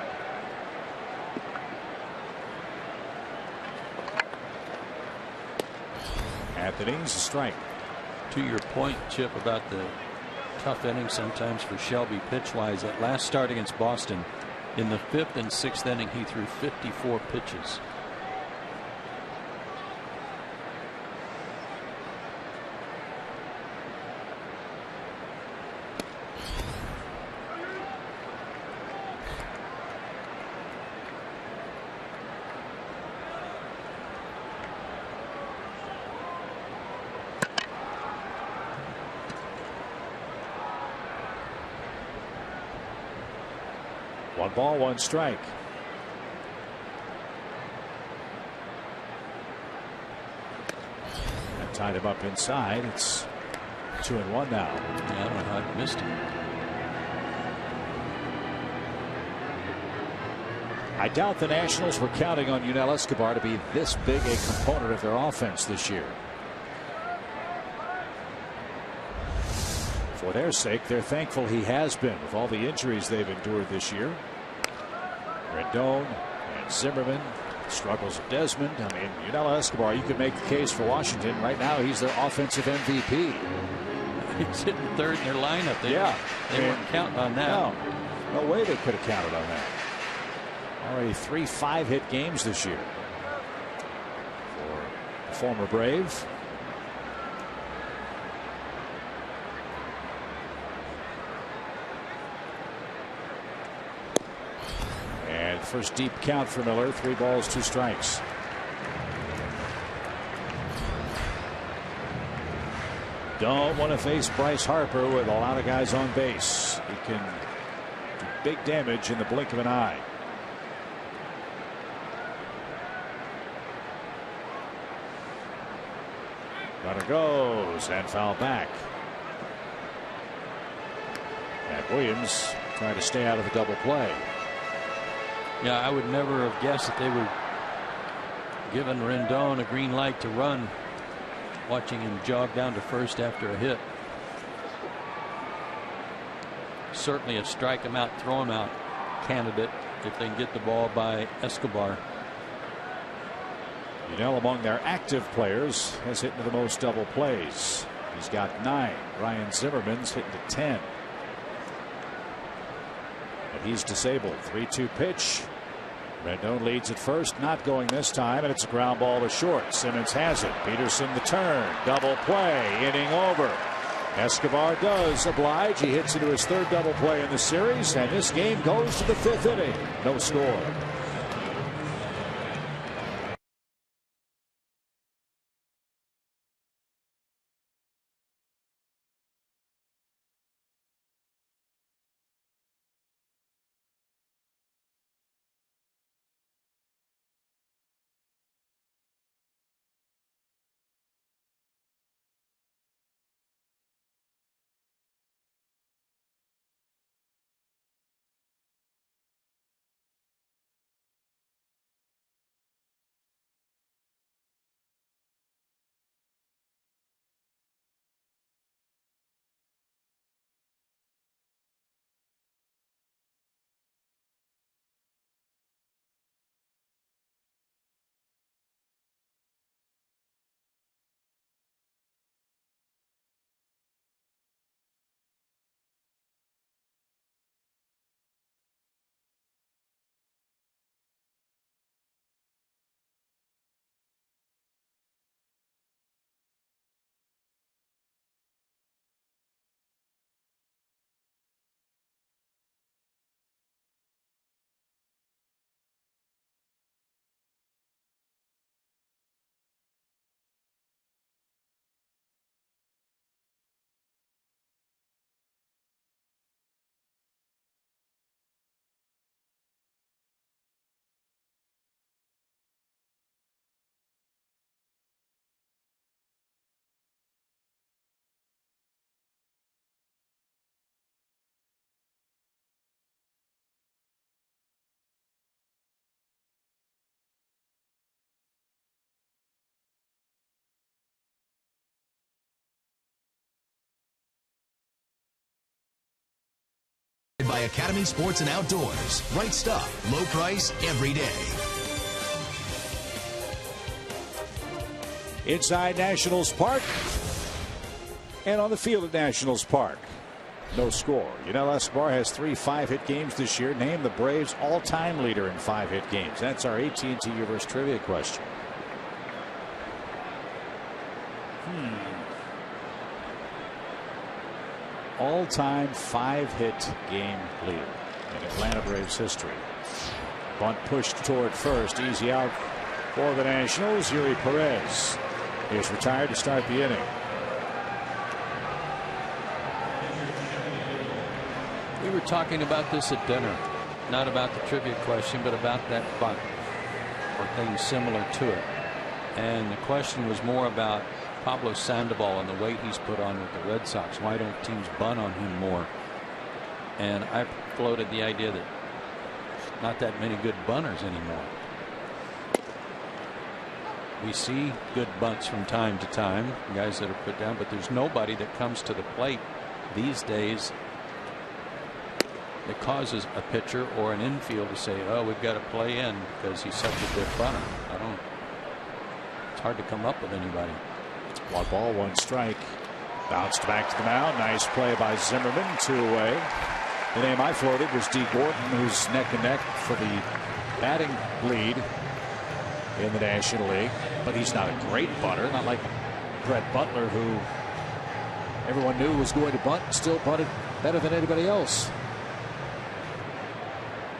Anthony's a strike. To your point, Chip, about the tough inning sometimes for Shelby pitch-wise, that last start against Boston, in the 5th and 6th inning, he threw 54 pitches. One ball, one strike. That tied him up inside. It's 2-1 now. Yeah, I don't know how I missed him. I doubt the Nationals were counting on Yunel Escobar to be this big a component of their offense this year. For their sake, they're thankful he has been with all the injuries they've endured this year. Rendon and Zimmerman, struggles of Desmond. I mean, Yunel Escobar, you could make the case for Washington. Right now, he's their offensive MVP. He's hitting third in their lineup. They weren't counting on that. No way they could have counted on that. Already 3 5-hit games this year for the former Brave. First deep count for Miller. 3 balls, 2 strikes. Don't want to face Bryce Harper with a lot of guys on base. He can do big damage in the blink of an eye. Runner goes and foul back. And Williams trying to stay out of the double play. Yeah, I would never have guessed that they would given Rendon a green light to run, watching him jog down to first after a hit. Certainly a strike him out, throw him out candidate if they can get the ball by Escobar. Yunel, among their active players, has hit into the most double plays. He's got 9. Ryan Zimmerman's hitting to 10. But he's disabled. 3-2 pitch. Rendon leads at first, not going this time, and it's a ground ball to short. Simmons has it. Peterson the turn. Double play. Inning over. Escobar does oblige. He hits into his 3rd double play in the series, and this game goes to the 5th inning. No score. by Academy Sports and Outdoors. Right stuff, low price, every day. Inside Nationals Park and on the field at Nationals Park. No score. Yanel Escobar has 3 5-hit games this year. Named the Braves all-time leader in 5-hit games. That's our AT&T Universe trivia question. All-time 5-hit game leader in Atlanta Braves history. Bunt pushed toward first. Easy out for the Nationals. Yuri Perez is retired to start the inning. We were talking about this at dinner, not about the trivia question, but about that bunt or things similar to it. And the question was more about Pablo Sandoval and the weight he's put on with the Red Sox. Why don't teams bunt on him more? And I floated the idea that not that many good bunters anymore. We see good bunts from time to time, guys that are put down, but there's nobody that comes to the plate these days that causes a pitcher or an infield to say, oh, we've got to play in because he's such a good bunter. It's hard to come up with anybody. 1 ball, 1 strike. Bounced back to the mound. Nice play by Zimmerman. 2 away. The name I floated was D. Gordon, who's neck and neck for the batting lead in the National League. But he's not a great bunter, not like Brett Butler, who everyone knew was going to bunt and still bunted better than anybody else.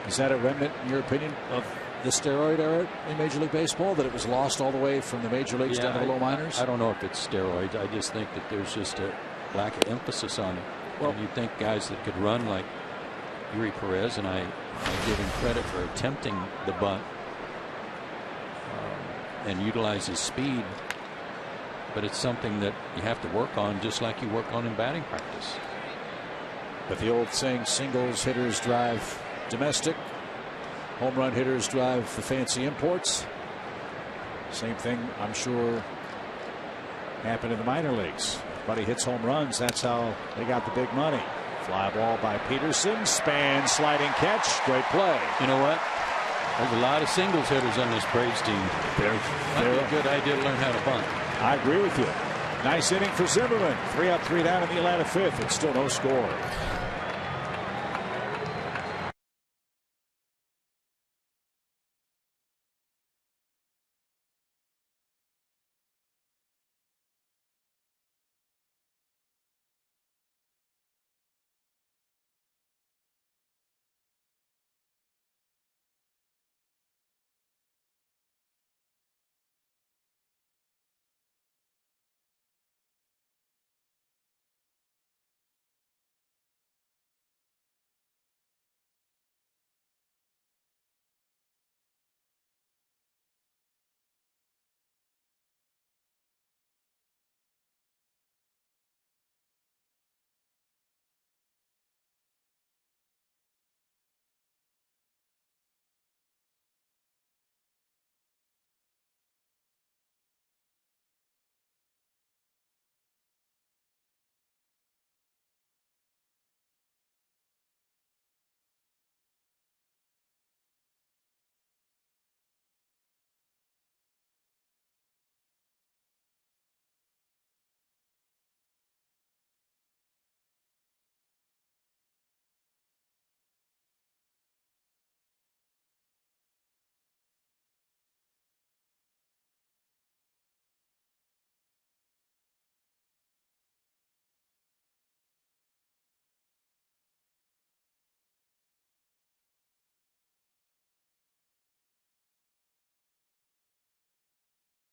Is that a remnant, in your opinion, of the steroid era in Major League Baseball, that it was lost all the way from the major leagues down to the low minors? I don't know if it's steroids. I just think that there's just a lack of emphasis on it. Well, you think guys that could run like Yuri Perez, and I give him credit for attempting the bunt and utilize his speed, but it's something that you have to work on, just like you work on in batting practice. But the old saying, singles hitters drive domestic, home run hitters drive the fancy imports. Same thing, I'm sure, happened in the minor leagues. Everybody hits home runs. That's how they got the big money. Fly ball by Peterson. Span sliding catch. Great play. You know what? There's a lot of singles hitters on this Braves team. Might be a good idea to learn how to bunt. I agree with you. Nice inning for Zimmerman. 3 up, 3 down in the Atlanta 5th. It's still no score.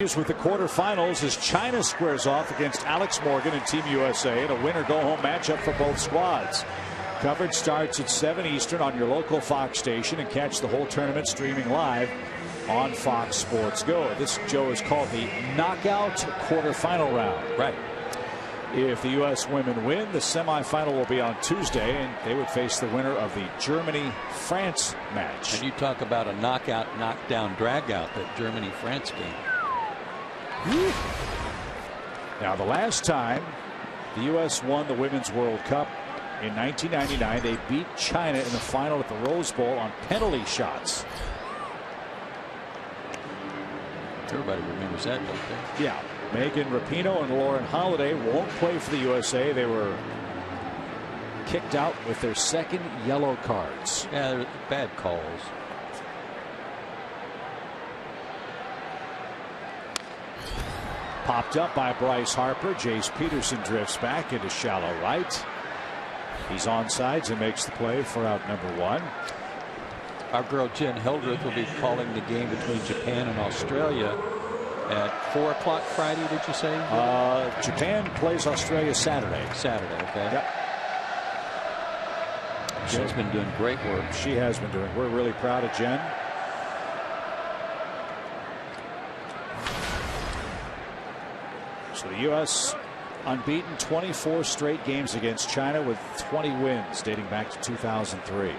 With the quarterfinals as China squares off against Alex Morgan and Team USA in a winner-go-home matchup for both squads. Coverage starts at 7 Eastern on your local Fox station, and catch the whole tournament streaming live on Fox Sports Go. This, Joe, is called the knockout quarterfinal round. Right. If the U.S. women win, the semifinal will be on Tuesday, and they would face the winner of the Germany-France match. And you talk about a knockout, knockdown, drag-out, that Germany-France game. Now, the last time the U.S. won the Women's World Cup In 1999, they beat China in the final at the Rose Bowl on penalty shots. Everybody remembers that, don't they? Yeah. Megan Rapinoe and Lauren Holiday won't play for the USA. They were kicked out with their second yellow cards. Yeah, they're bad calls. Popped up by Bryce Harper. Jace Peterson drifts back into shallow right. He's onsides and makes the play for out number 1. Our girl Jen Hildreth will be calling the game between Japan and Australia at 4 o'clock Friday, did you say? Japan plays Australia Saturday. Saturday, okay. Yep. Jen's been doing great work. She has been doing. We're really proud of Jen. So the U.S. unbeaten 24 straight games against China with 20 wins dating back to 2003.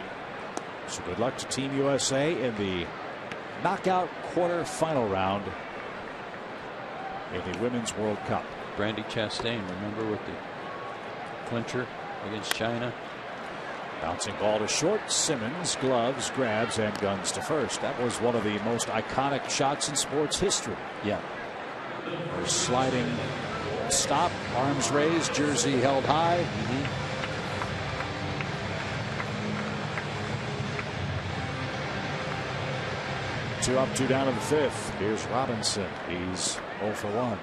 So good luck to Team USA in the knockout quarterfinal round in the Women's World Cup. Brandy Chastain, remember, with the clincher against China. Bouncing ball to short. Simmons, gloves, grabs, and guns to first. That was one of the most iconic shots in sports history. Yeah. Sliding stop, arms raised, jersey held high. Two up, two down in the 5th. Here's Robinson. He's 0 for 1.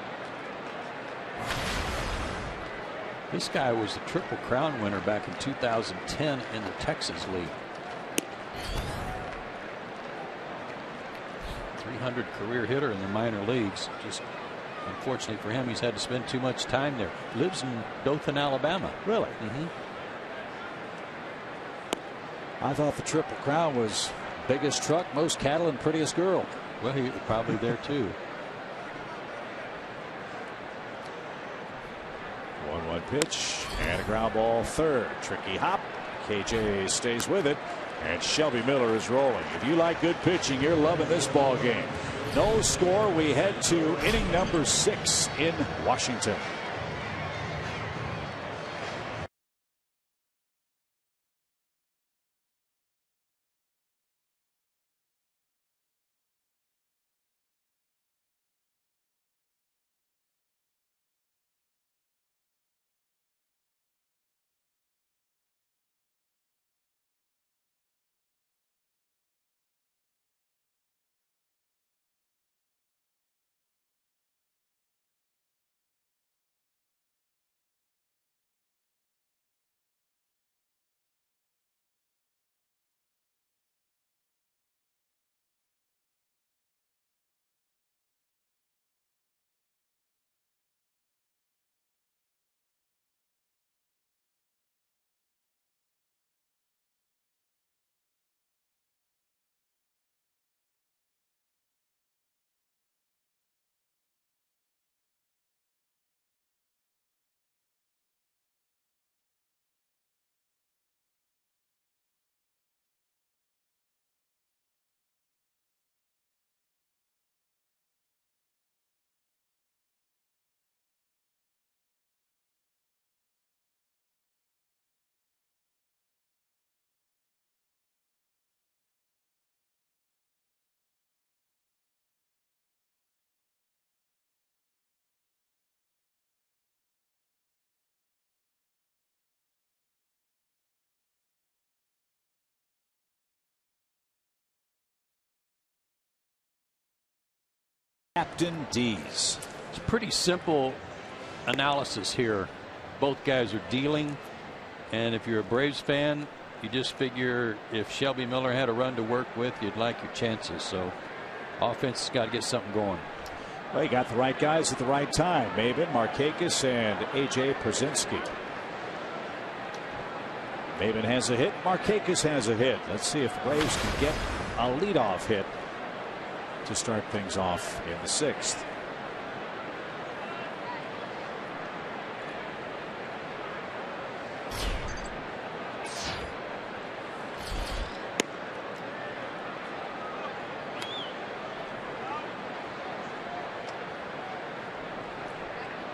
This guy was the Triple Crown winner back in 2010 in the Texas League. 300 career hitter in the minor leagues. Just unfortunately for him, he's had to spend too much time there. Lives in Dothan, Alabama. Really? I thought the Triple Crown was biggest truck, most cattle, and prettiest girl. Well, he probably there too. 1-1 pitch and a ground ball third. Tricky hop. KJ stays with it, and Shelby Miller is rolling. If you like good pitching, you're loving this ball game. No score. We head to inning number 6 in Washington. Captain D's. It's pretty simple analysis here. Both guys are dealing, and if you're a Braves fan, you just figure if Shelby Miller had a run to work with, you'd like your chances. So offense has got to get something going. Well, he got the right guys at the right time. Maben, Markakis, and A.J. Pierzynski. Maben has a hit. Markakis has a hit. Let's see if the Braves can get a leadoff hit to start things off in the 6th.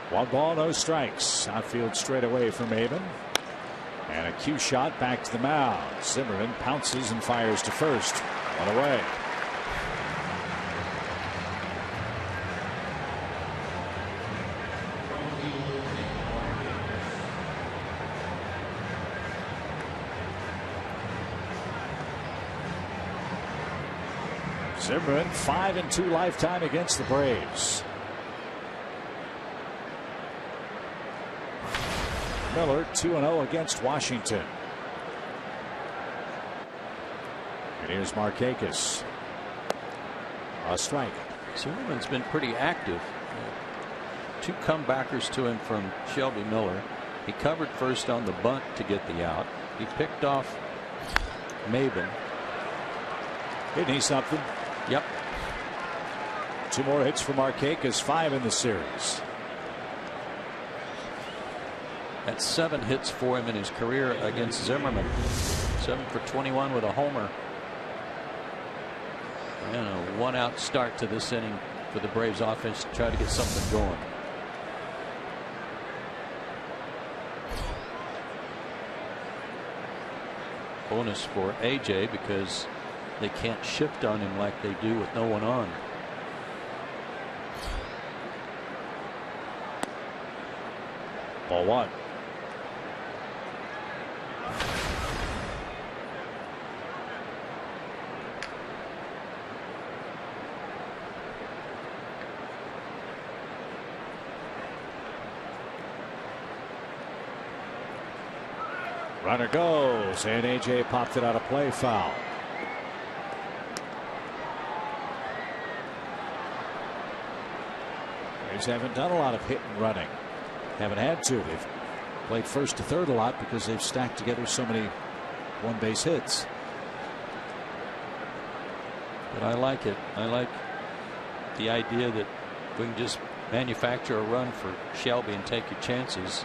One ball, no strikes. Outfield straight away for Maben. And a cue shot back to the mound. Zimmerman pounces and fires to first. One away. Zimmerman 5-2 lifetime against the Braves. Miller 2-0 against Washington. And here's Markakis. A strike. Zimmerman's been pretty active. Two comebackers to him from Shelby Miller. He covered first on the bunt to get the out. He picked off Maben. Isn't he something? Yep. 2 more hits for Markakis, 5 in the series. That's 7 hits for him in his career against Zimmerman. 7 for 21 with a homer. And a 1-out start to this inning for the Braves offense to try to get something going. Bonus for AJ because they can't shift on him like they do with no one on. Ball 1. Runner goes, and AJ popped it out of play. Foul. Braves haven't done a lot of hit and running. Haven't had to. They've played first to third a lot because they've stacked together so many one-base hits. But I like it. I like the idea that we can just manufacture a run for Shelby and take your chances.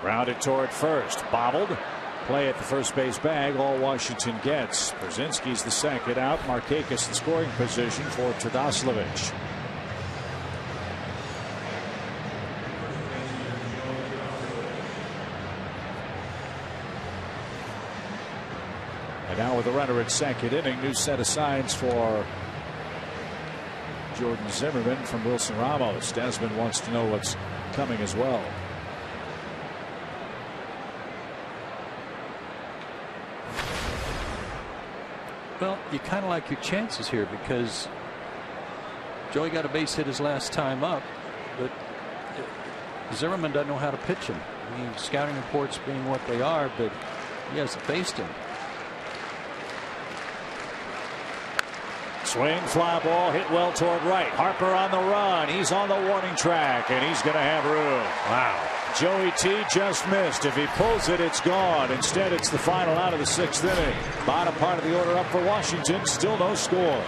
Grounded toward first. Bobbled. Play at the first base bag. All Washington gets. Brzezinski's the second out. Markakis the scoring position for Tadaslovich. And now with a runner at second inning, new set of signs for Jordan Zimmerman from Wilson Ramos. Desmond wants to know what's coming as well. Well, you kind of like your chances here because Joey got a base hit his last time up, but Zimmerman doesn't know how to pitch him. I mean, scouting reports being what they are, but he hasn't faced him. Swing, fly ball, hit well toward right. Harper on the run. He's on the warning track, and he's going to have room. Wow. Joey T just missed. If he pulls it, it's gone. Instead, it's the final out of the 6th inning. Bottom part of the order up for Washington. Still no score.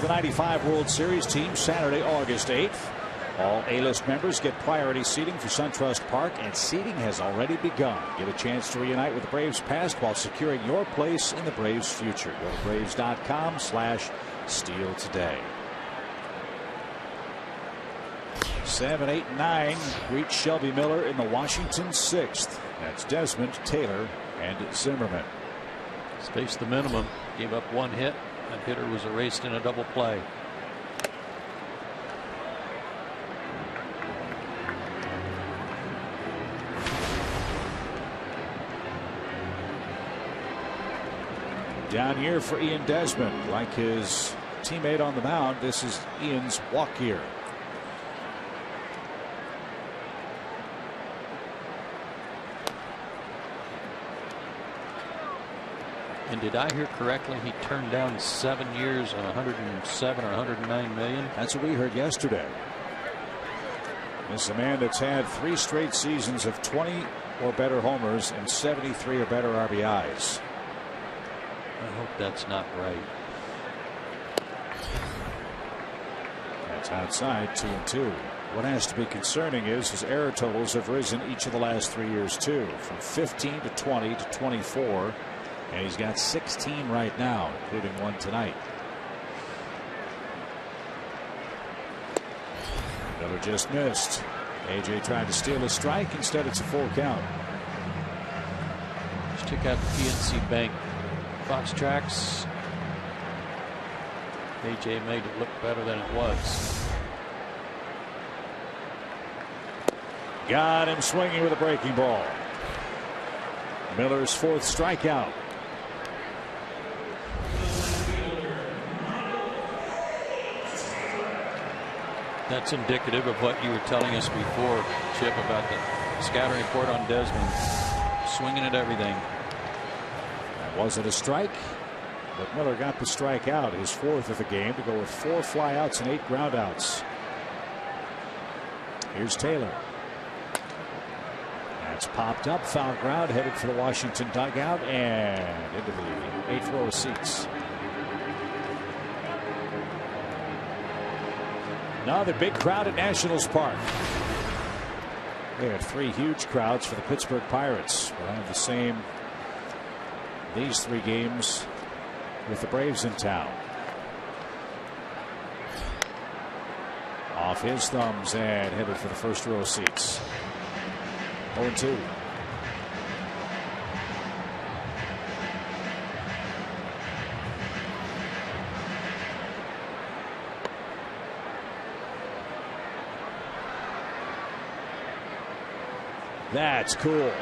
the '95 World Series team Saturday, August 8th. All A-list members get priority seating for SunTrust Park, and seating has already begun. Get a chance to reunite with the Braves past while securing your place in the Braves future. Go to Braves.com/steal today. 7, 8, 9 reach Shelby Miller in the Washington 6th. That's Desmond, Taylor, and Zimmerman. Spaced the minimum, gave up one hit. That hitter was erased in a double play. Down year for Ian Desmond. Like his teammate on the mound, this is Ian's walk year. And did I hear correctly? He turned down 7 years on 107 or 109 million. That's what we heard yesterday. This is a man that's had 3 straight seasons of 20 or better homers and 73 or better RBIs. I hope that's not right. That's outside, 2-2. What has to be concerning is his error totals have risen each of the last 3 years too, from 15 to 20 to 24. And he's got 16 right now, including one tonight. Miller just missed. AJ tried to steal a strike. Instead, it's a full count. Let's check out the PNC Bank Fox tracks. AJ made it look better than it was. Got him swinging with a breaking ball. Miller's 4th strikeout. That's indicative of what you were telling us before, Chip, about the scouting report on Desmond. Swinging at everything. That wasn't a strike, but Miller got the strikeout, his 4th of the game, to go with 4 flyouts and 8 groundouts. Here's Taylor. That's popped up, foul ground, headed for the Washington dugout and into the 8th row of seats. Another big crowd at Nationals Park. They had 3 huge crowds for the Pittsburgh Pirates. We'll have the same these 3 games with the Braves in town. Off his thumbs and headed for the first row of seats. 0-2. That's cool.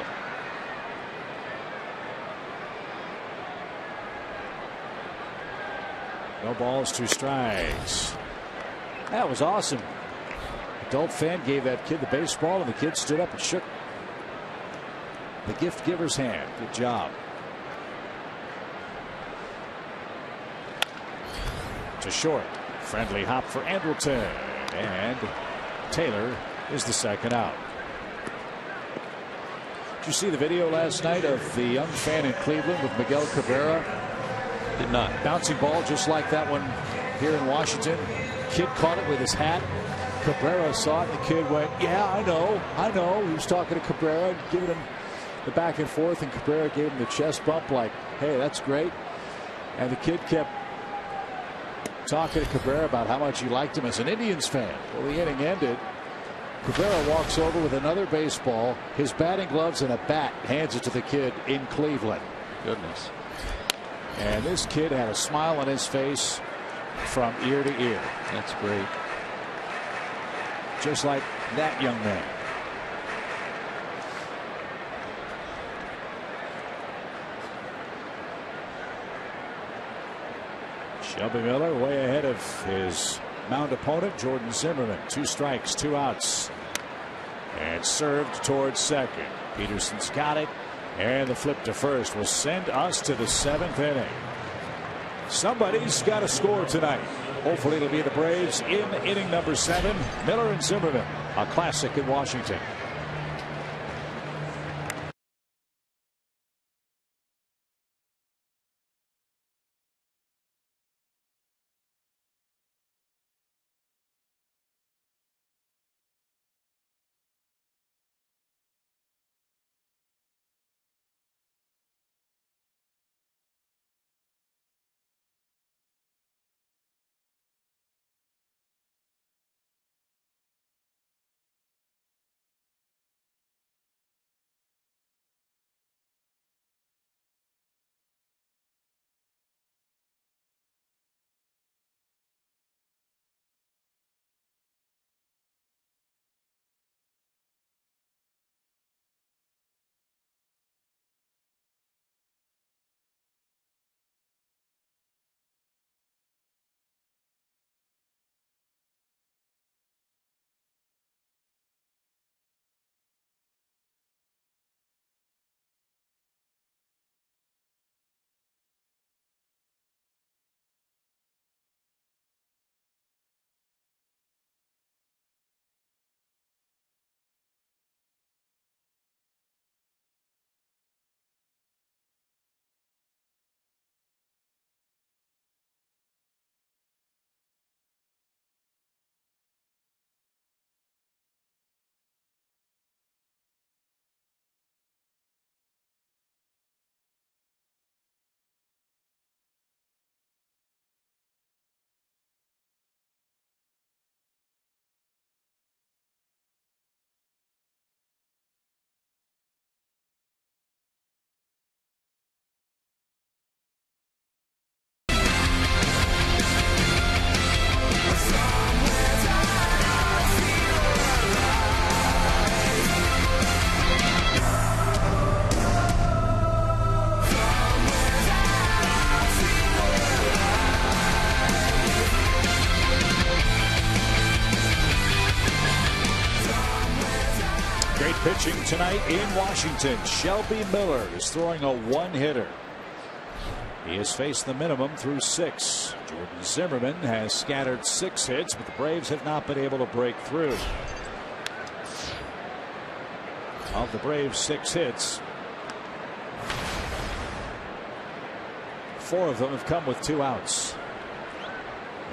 No balls, 2 strikes. That was awesome. Adult fan gave that kid the baseball, and the kid stood up and shook the gift giver's hand. Good job. To short. Friendly hop for Andrelton. And Taylor is the second out. Did you see the video last night of the young fan in Cleveland with Miguel Cabrera? Did not. Bouncing ball just like that one here in Washington. Kid caught it with his hat. Cabrera saw it. The kid went, yeah, I know. He was talking to Cabrera, giving him the back and forth, and Cabrera gave him the chest bump like, hey, that's great. And the kid kept talking to Cabrera about how much he liked him as an Indians fan. Well, the inning ended. Cabrera walks over with another baseball, his batting gloves, and a bat, hands it to the kid in Cleveland. Goodness. And this kid had a smile on his face from ear to ear. That's great. Just like that young man. Shelby Miller way ahead of his mound opponent, Jordan Zimmerman. 2 strikes, 2 outs. And served towards second. Peterson's got it. And the flip to first will send us to the 7th inning. Somebody's got to score tonight. Hopefully it'll be the Braves in inning number 7. Miller and Zimmerman, a classic in Washington. pitching tonight in Washington. Shelby Miller is throwing a one-hitter. He has faced the minimum through 6. Jordan Zimmerman has scattered 6 hits, but the Braves have not been able to break through. Of the Braves' 6 hits, 4 of them have come with 2 outs.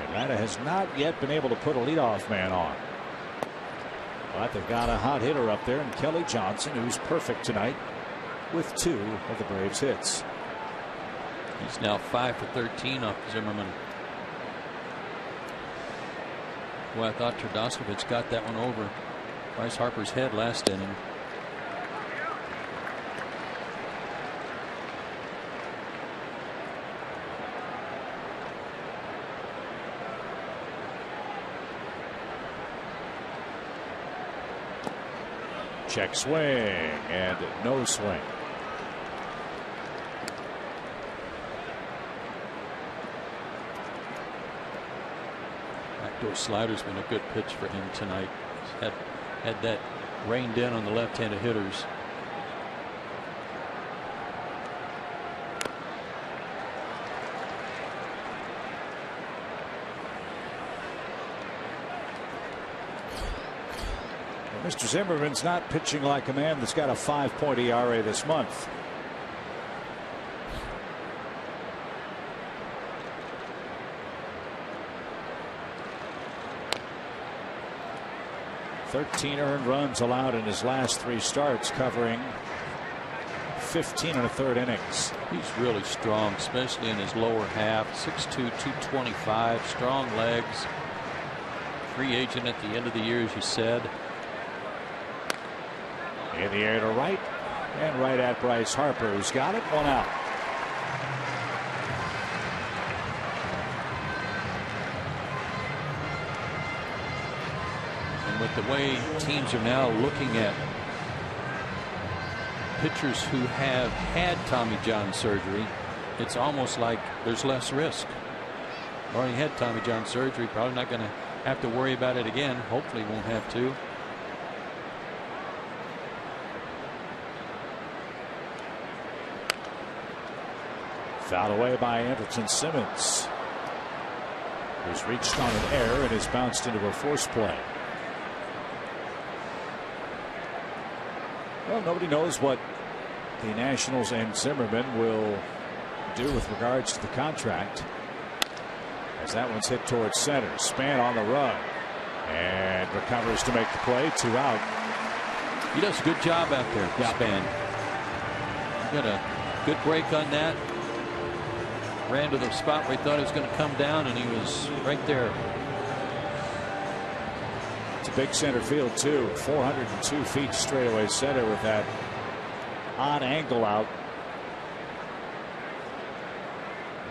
Atlanta has not yet been able to put a leadoff man on. But they've got a hot hitter up there in Kelly Johnson, who's perfect tonight with 2 of the Braves' hits. He's now 5 for 13 off Zimmerman. Well, I thought Tardoskovich got that one over Bryce Harper's head last inning. Check swing and no swing. Backdoor slider's been a good pitch for him tonight. He's had that reined in on the left-handed hitters. Mr. Zimmerman's not pitching like a man that's got a 5-point ERA this month. "13 earned runs allowed in his last 3 starts, covering 15 1/3 innings. He's really strong, especially in his lower half. 6'2", 225, strong legs. Free agent at the end of the year, as you said. In the air to right, and right at Bryce Harper, who's got it. 1 out. And with the way teams are now looking at pitchers who have had Tommy John surgery, it's almost like there's less risk. Already had Tommy John surgery, probably not going to have to worry about it again. Hopefully won't have to. Fouled away by Anderson Simmons, who's reached on an error and has bounced into a force play. Well, nobody knows what the Nationals and Zimmerman will do with regards to the contract, as that one's hit towards center. Span on the run and recovers to make the play. 2 out. He does a good job out there, Span. He got a good break on that. Ran to the spot where he thought he was going to come down, and he was right there. It's a big center field, too. 402 feet straightaway center with that odd angle out.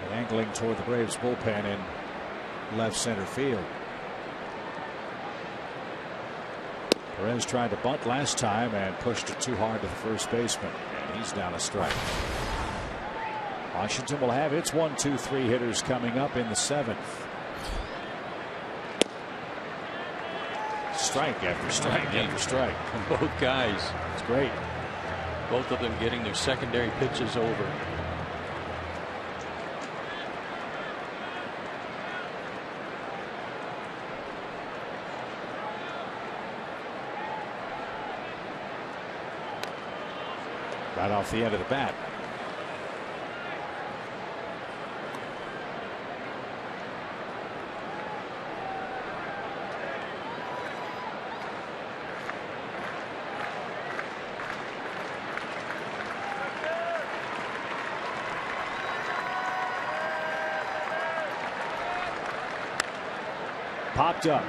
And angling toward the Braves bullpen in left center field. Perez tried to bunt last time and pushed it too hard to the first baseman, and he's down a strike. Washington will have its 1, 2, 3 hitters coming up in the 7th. Strike after strike after strike from both guys. It's great. Both of them getting their secondary pitches over. Right off the end of the bat. Popped up.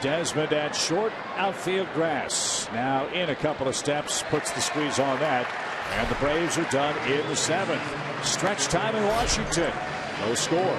Desmond at short, outfield grass. Now in a couple of steps, puts the squeeze on that, and the Braves are done in the 7th. Stretch time in Washington. No score.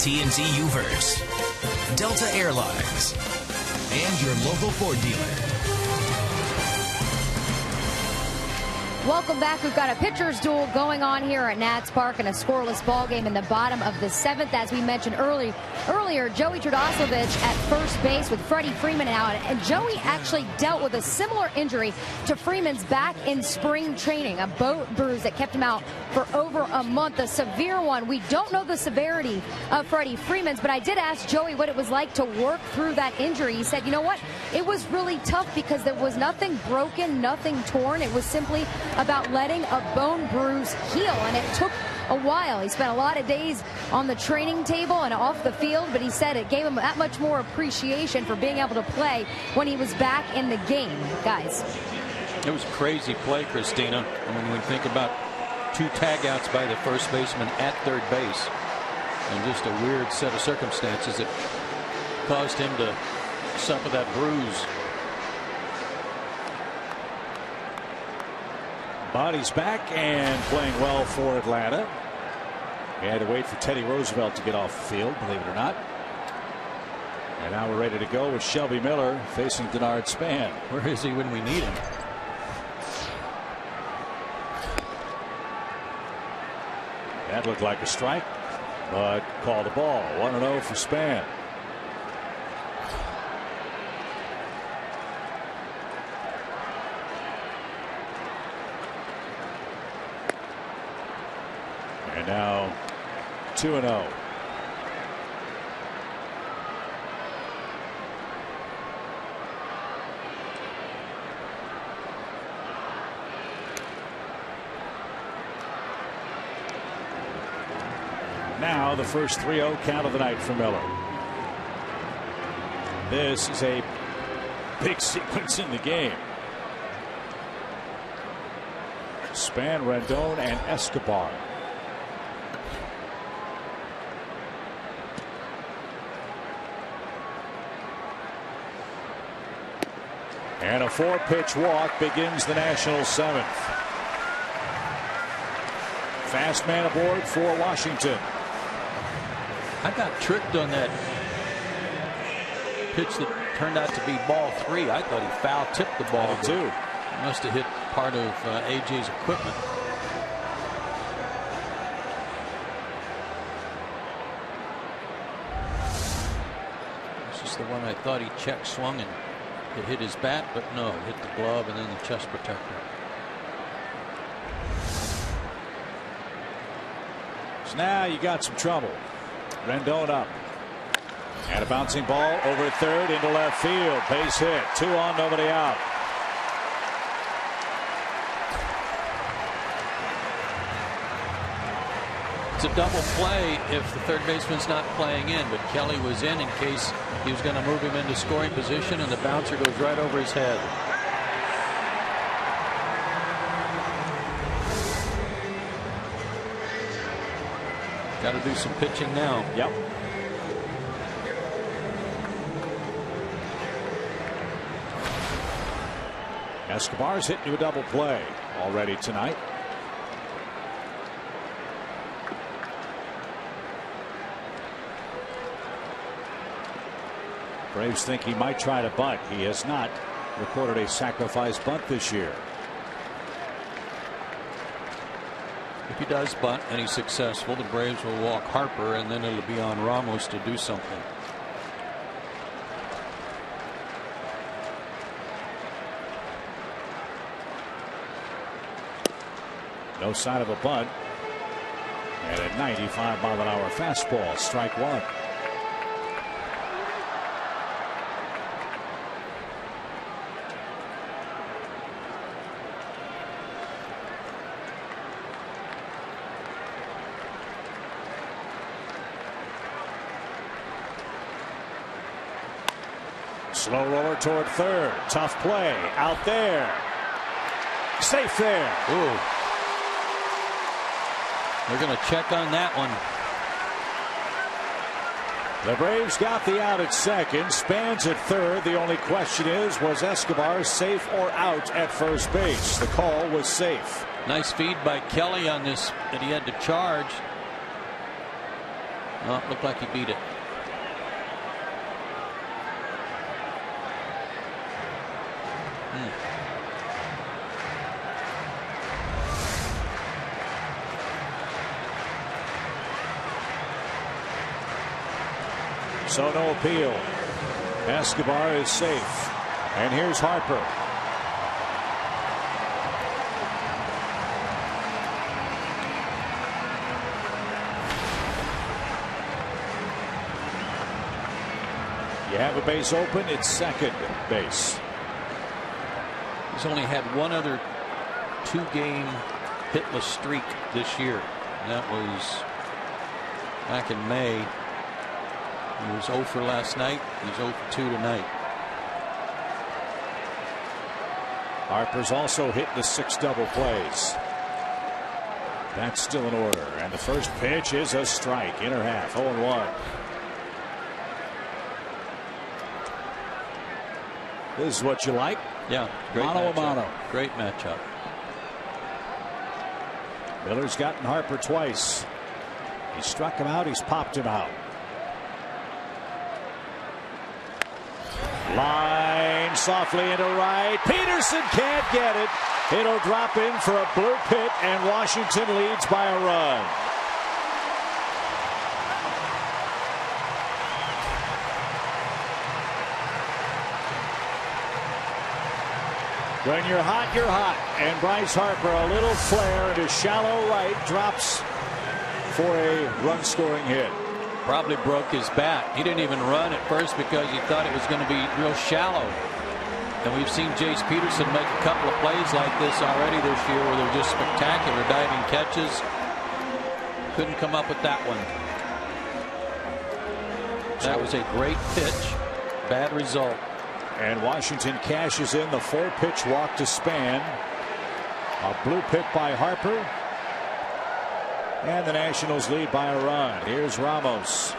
AT&T UVerse, Delta Airlines, and your local Ford dealer. Welcome back. We've got a pitcher's duel going on here at Nats Park in a scoreless ball game in the bottom of the 7th. As we mentioned earlier, Joey Tradosovich at first base with Freddie Freeman out. And Joey actually dealt with a similar injury to Freeman's back in spring training, a boat bruise that kept him out for over a month, a severe one. We don't know the severity of Freddie Freeman's, but I did ask Joey what it was like to work through that injury. He said, you know what? It was really tough because there was nothing broken, nothing torn. It was simply about letting a bone bruise heal, and it took a while. He spent a lot of days on the training table and off the field, but he said it gave him that much more appreciation for being able to play when he was back in the game. Guys, it was crazy play, Christina. I mean, when you think about 2 tagouts by the first baseman at third base, and just a weird set of circumstances that caused him to suffer that bruise. Body's back and playing well for Atlanta. He had to wait for Teddy Roosevelt to get off the field, believe it or not. And now we're ready to go with Shelby Miller facing Denard Span. Where is he when we need him? That looked like a strike, but called the ball. 1-0 for Span. And now 2-0. Now the first 3-0 count of the night for Miller. This is a big sequence in the game. Span, Rendon, and Escobar. And a 4-pitch walk begins the National 7th. Fast man aboard for Washington. I got tricked on that pitch that turned out to be ball 3. I thought he foul tipped the ball too. He must have hit part of AJ's equipment. This is the one I thought he check swung and it hit his bat, but no, it hit the glove and then the chest protector. So now you got some trouble. Rendon up. And a bouncing ball over third into left field. Base hit. 2 on, nobody out. It's a double play if the third baseman's not playing in, but Kelly was in case he was going to move him into scoring position, and the bouncer goes right over his head. Got to do some pitching now. Yep. Escobar's hit into a double play already tonight. Braves think he might try to bunt. He has not recorded a sacrifice bunt this year. If he does bunt and he's successful, the Braves will walk Harper, and then it'll be on Ramos to do something. No sign of a bunt. And a 95-mile-an-hour fastball, strike 1. Slow roller toward third. Tough play out there. Safe there. Ooh. They're going to check on that one. The Braves got the out at second. Span's at third. The only question is, was Escobar safe or out at first base? The call was safe. Nice feed by Kelly on this that he had to charge. Oh, looked like he beat it. So no appeal. Escobar is safe. And here's Harper. You have a base open. It's second base. He's only had one other 2-game hitless streak this year. And that was back in May. He was 0 for last night. He's 0 for 2 tonight. Harper's also hit the 6 double plays. That's still in order. And the first pitch is a strike. Inner half. 0-1. This is what you like. Yeah. Great mano a mano. Great matchup. Miller's gotten Harper twice. He struck him out. He's popped him out. Line softly into right. Peterson can't get it. It'll drop in for a blue pit, and Washington leads by a run. When you're hot, you're hot. And Bryce Harper, a little flare into shallow right, drops for a run-scoring hit. Probably broke his bat. He didn't even run at first because he thought it was going to be real shallow. And we've seen Jace Peterson make a couple of plays like this already this year where they're just spectacular diving catches. Couldn't come up with that one. That was a great pitch. Bad result. And Washington cashes in the 4-pitch walk to Span. A blue pit by Harper. And the Nationals lead by a run. Here's Ramos.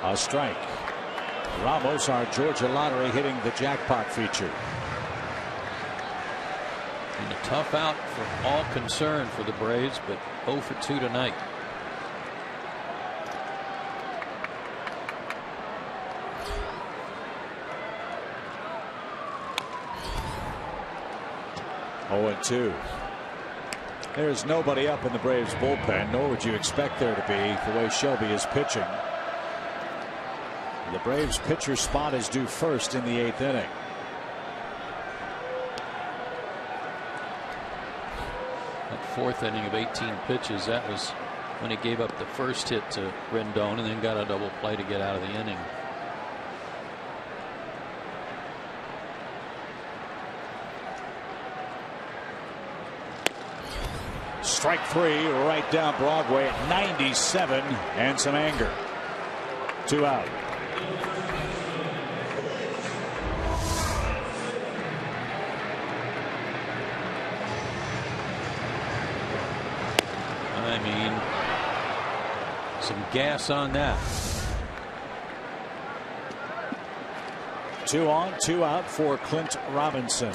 A strike. Ramos, our Georgia lottery, hitting the jackpot feature. And a tough out for all concerned for the Braves, but 0 for 2 tonight. Oh, 0-2. There's nobody up in the Braves bullpen, nor would you expect there to be the way Shelby is pitching. The Braves pitcher spot is due first in the 8th inning. That 4th inning of 18 pitches, that was when he gave up the first hit to Rendon and then got a double play to get out of the inning. Strike 3 right down Broadway at 97 and some anger. 2 out. I mean, some gas on that. 2 on, 2 out for Clint Robinson.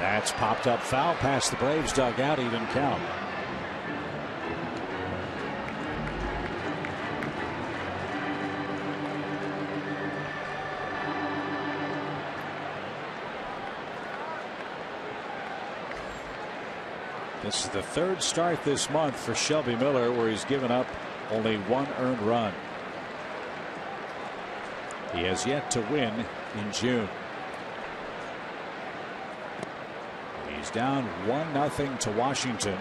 That's popped up foul past the Braves dugout, even count. This is the 3rd start this month for Shelby Miller, where he's given up only 1 earned run. He has yet to win in June. He's down 1-0 to Washington.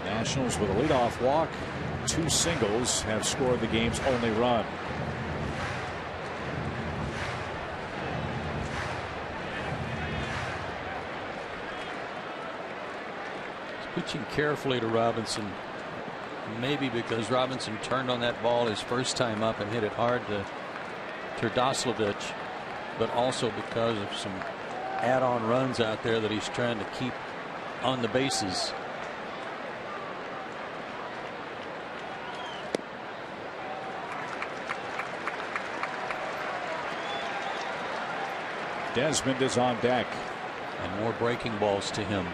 Nationals with a leadoff walk, 2 singles have scored the game's only run. Pitching carefully to Robinson. Maybe because Robinson turned on that ball his first time up and hit it hard to Terdoslavich, but also because of some add-on runs out there that he's trying to keep on the bases. Desmond is on deck. And more breaking balls to him.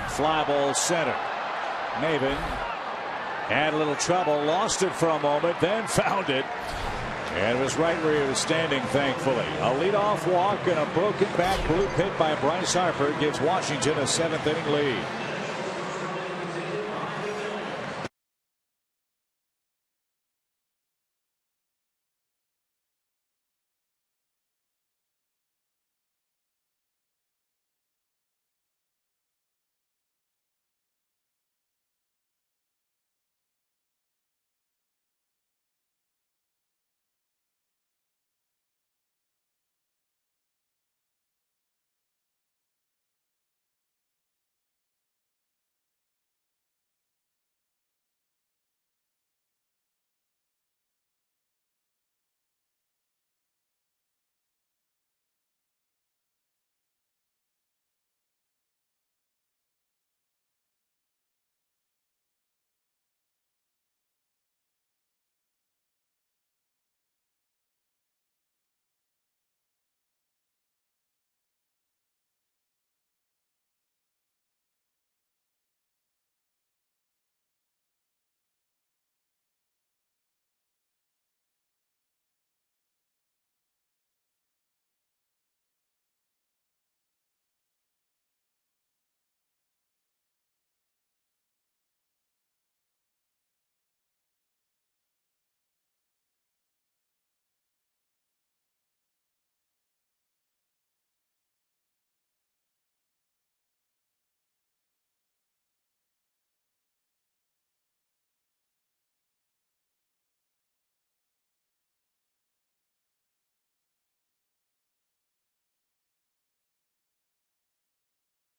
Fly ball center. Maven had a little trouble, lost it for a moment, then found it. And it was right where he was standing, thankfully. A leadoff walk and a broken back blue hit by Bryce Harper gives Washington a 7th inning lead.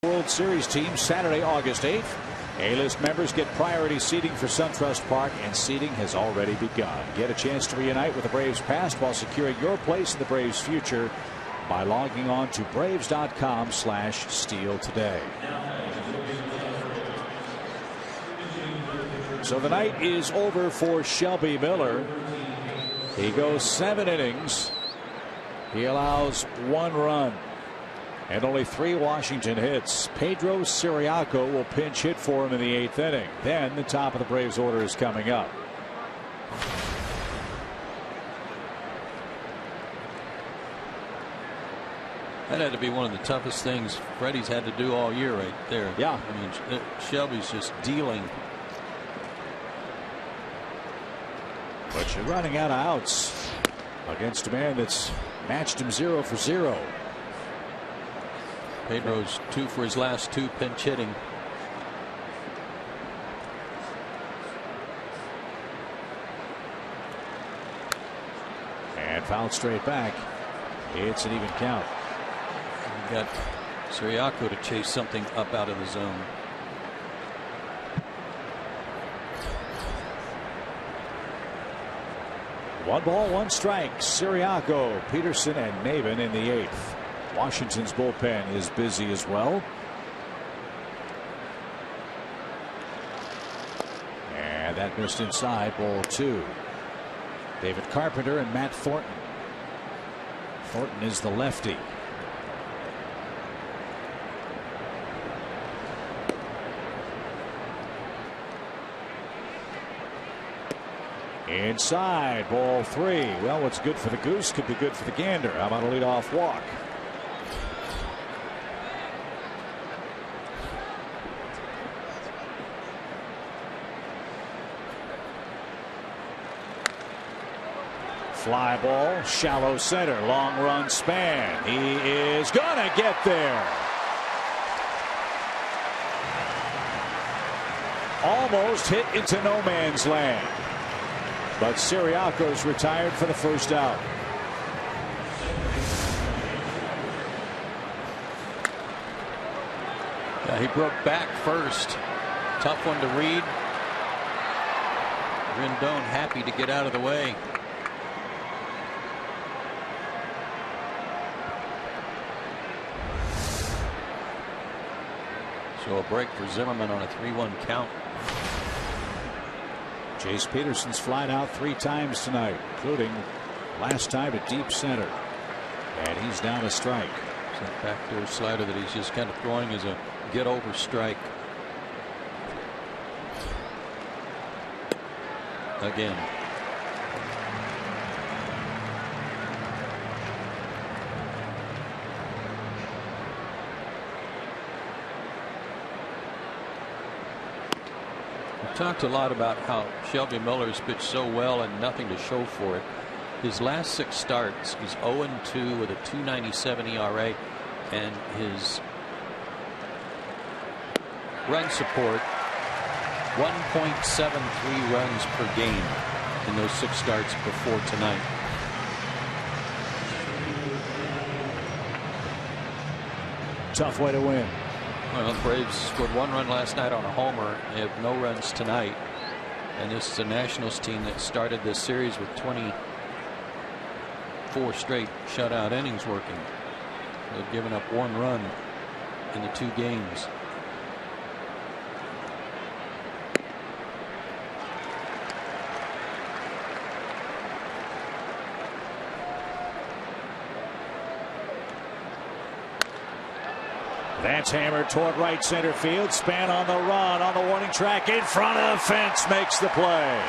World Series team Saturday, August 8th. A-list members get priority seating for SunTrust Park, and seating has already begun. Get a chance to reunite with the Braves past while securing your place in the Braves future by logging on to braves.com/steal today. So the night is over for Shelby Miller. He goes 7 innings. He allows 1 run and only 3 Washington hits. Pedro Ciriaco will pinch hit for him in the 8th inning. Then the top of the Braves order is coming up. That had to be one of the toughest things Freddie's had to do all year right there. Yeah. I mean, Shelby's just dealing. But you're running out of outs against a man that's matched him 0 for 0. Pedro's 2 for his last 2 pinch hitting. And fouled straight back. It's an even count. You got Ciriaco to chase something up out of the zone. One ball, 1 strike. Ciriaco, Peterson, and Maven in the 8th. Washington's bullpen is busy as well. And that missed inside, ball 2. David Carpenter and Matt Thornton. Thornton is the lefty. Inside, ball 3. Well, what's good for the goose could be good for the gander. How about a leadoff walk? Fly ball, shallow center, long run span. He is gonna get there. almost hit into no man's land. But Siriaco's retired for the first out. Yeah, he broke back first. Tough one to read. Rendon happy to get out of the way. So a break for Zimmerman on a 3-1 count. Chase Peterson's flied out 3 times tonight, including last time to deep center. And he's down a strike. It's that backdoor slider that he's just kind of throwing as a get over strike. Again. We talked a lot about how Shelby Miller's pitched so well and nothing to show for it. His last 6 starts, he's 0-2 with a 2.97 ERA, and his run support 1.73 runs per game in those 6 starts before tonight. Tough way to win. Well, the Braves scored 1 run last night on a homer. They have no runs tonight, and this is a Nationals team that started this series with 24 straight shutout innings working. They've given up 1 run in the 2 games. That's hammered toward right center field. Span on the run on the warning track in front of the fence makes the play.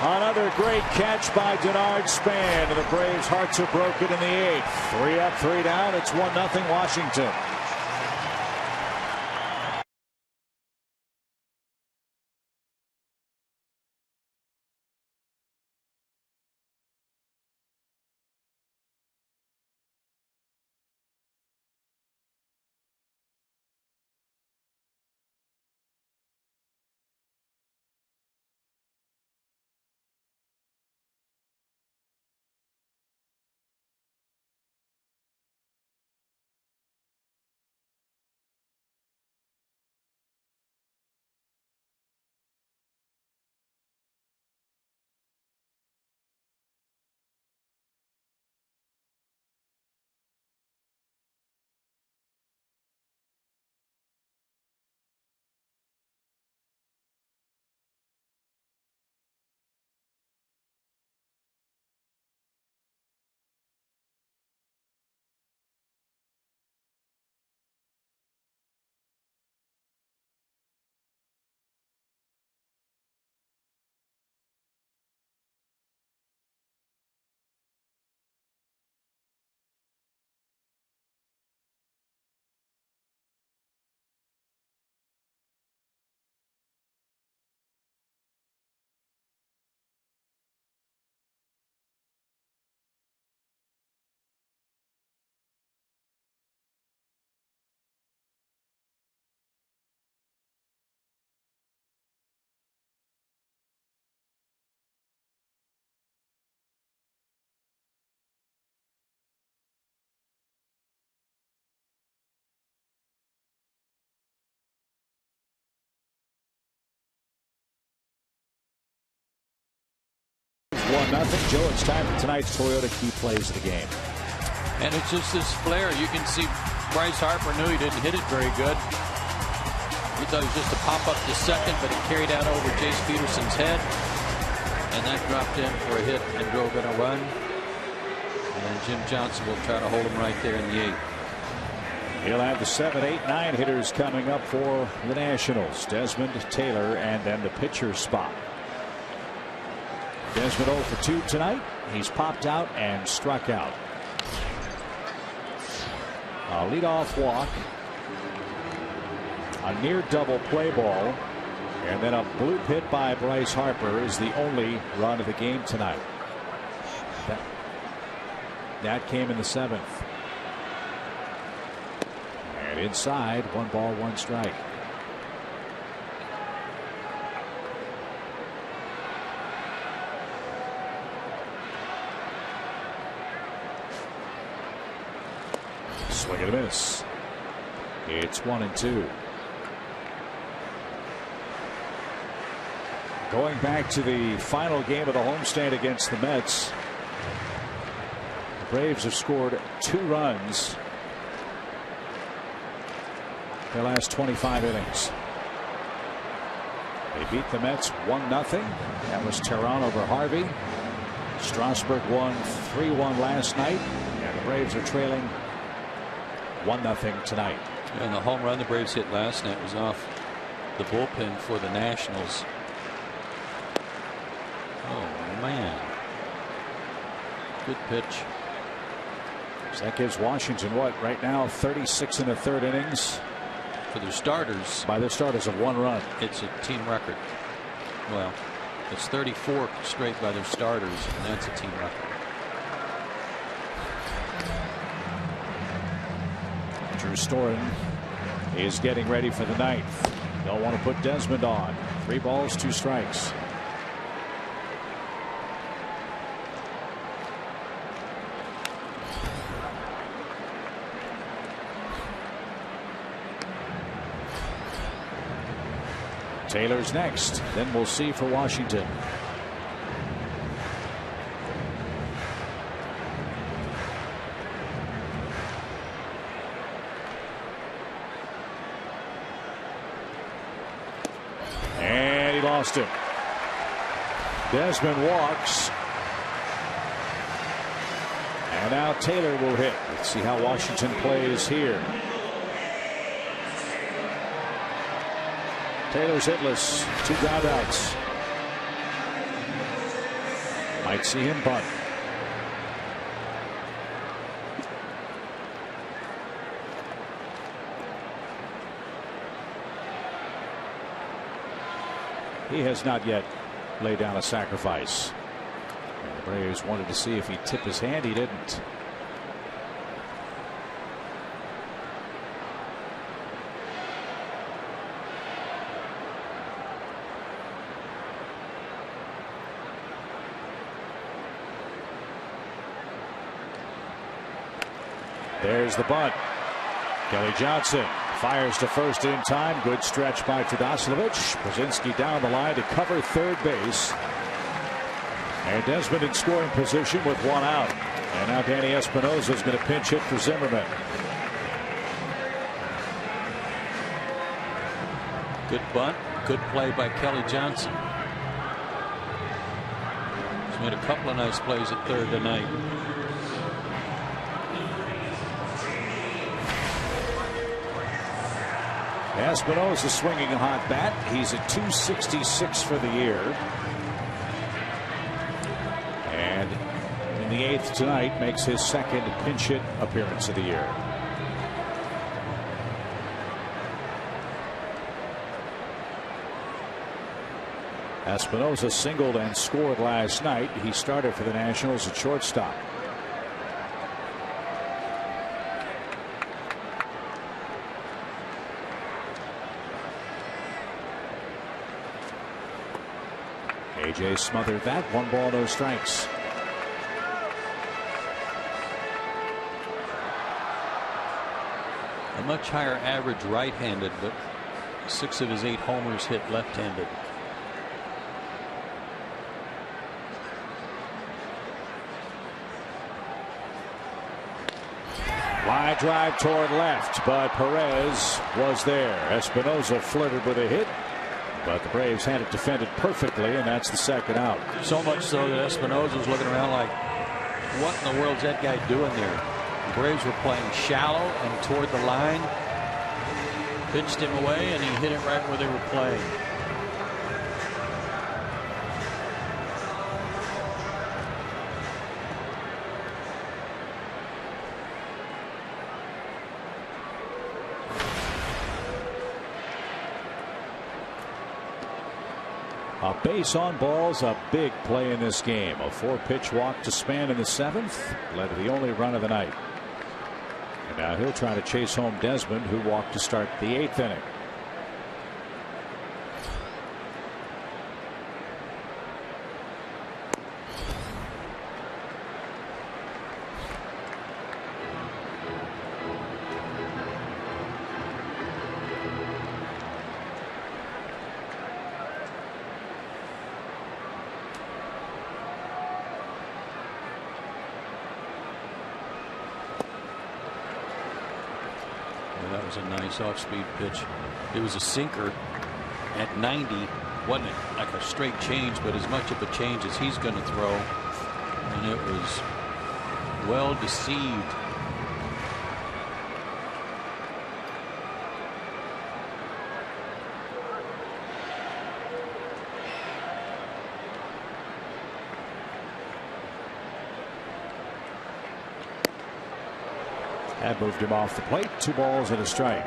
Another great catch by Denard Span, and the Braves' hearts are broken in the 8th. 3 up, 3 down. It's 1-0 Washington. It's 1-0. Joe, it's time for tonight's Toyota key plays of the game. And it's just this flare. You can see Bryce Harper knew he didn't hit it very good. He thought it was just a pop up to second, but it carried out over Chase Peterson's head. And that dropped in for a hit and drove in a run. And Jim Johnson will try to hold him right there in the 8th. He'll have the 7, 8, 9 hitters coming up for the Nationals. Desmond, Taylor, and then the pitcher spot. Desmond 0 for 2 tonight. He's popped out and struck out. A leadoff walk. A near double play ball. And then a bloop hit by Bryce Harper is the only run of the game tonight. That came in the 7th. And inside, 1 ball, 1 strike. Swing and a miss. It's 1-2. Going back to the final game of the homestand against the Mets, the Braves have scored 2 runs their last 25 innings. They beat the Mets 1-0. That was Tehran over Harvey. Strasburg won 3-1 last night, and the Braves are trailing 1-0 tonight. And the home run the Braves hit last night was off the bullpen for the Nationals. Oh man, good pitch. So that gives Washington what right now 36 in the 3rd innings. For their starters, by their starters of 1 run. It's a team record. Well, it's 34 straight by their starters, and that's a team record. Drew Storen is getting ready for the 9th. They'll want to put Desmond on. 3 balls, 2 strikes. Taylor's next. Then we'll see for Washington. And he lost it. Desmond walks. And now Taylor will hit. Let's see how Washington plays here. Taylor's hitless. 2 ground outs. Might see him bunt. He has not yet laid down a sacrifice. And the Braves wanted to see if he'd tip his hand. He didn't. There's the bunt. Kelly Johnson fires to first in time. Good stretch by Tadaslovich. Brzezinski down the line to cover 3rd base. And Desmond in scoring position with 1 out. And now Danny Espinosa is going to pinch hit for Zimmerman. Good bunt. Good play by Kelly Johnson. He's made a couple of nice plays at 3rd tonight. Espinosa swinging a hot bat. He's at 266 for the year. And in the 8th tonight makes his 2nd pinch hit appearance of the year. Espinosa singled and scored last night. He started for the Nationals at shortstop. AJ smothered that. 1 ball, no strikes. A much higher average right-handed, but 6 of his 8 homers hit left-handed. Line drive toward left, but Perez was there. Espinosa flirted with a hit, but the Braves had it defended perfectly, and that's the 2nd out. So much so that Espinosa was looking around like, what in the world's that guy doing there? The Braves were playing shallow and toward the line. Pitched him away, and he hit it right where they were playing. A base on balls, a big play in this game. A 4-pitch walk to Span in the 7th led to the only run of the night. And now he'll try to chase home Desmond, who walked to start the 8th inning. that was a nice off-speed pitch. It was a sinker at 90. Wasn't like a straight change, but as much of a change as he's going to throw. And it was well deceived. That moved him off the plate. 2 balls and a strike.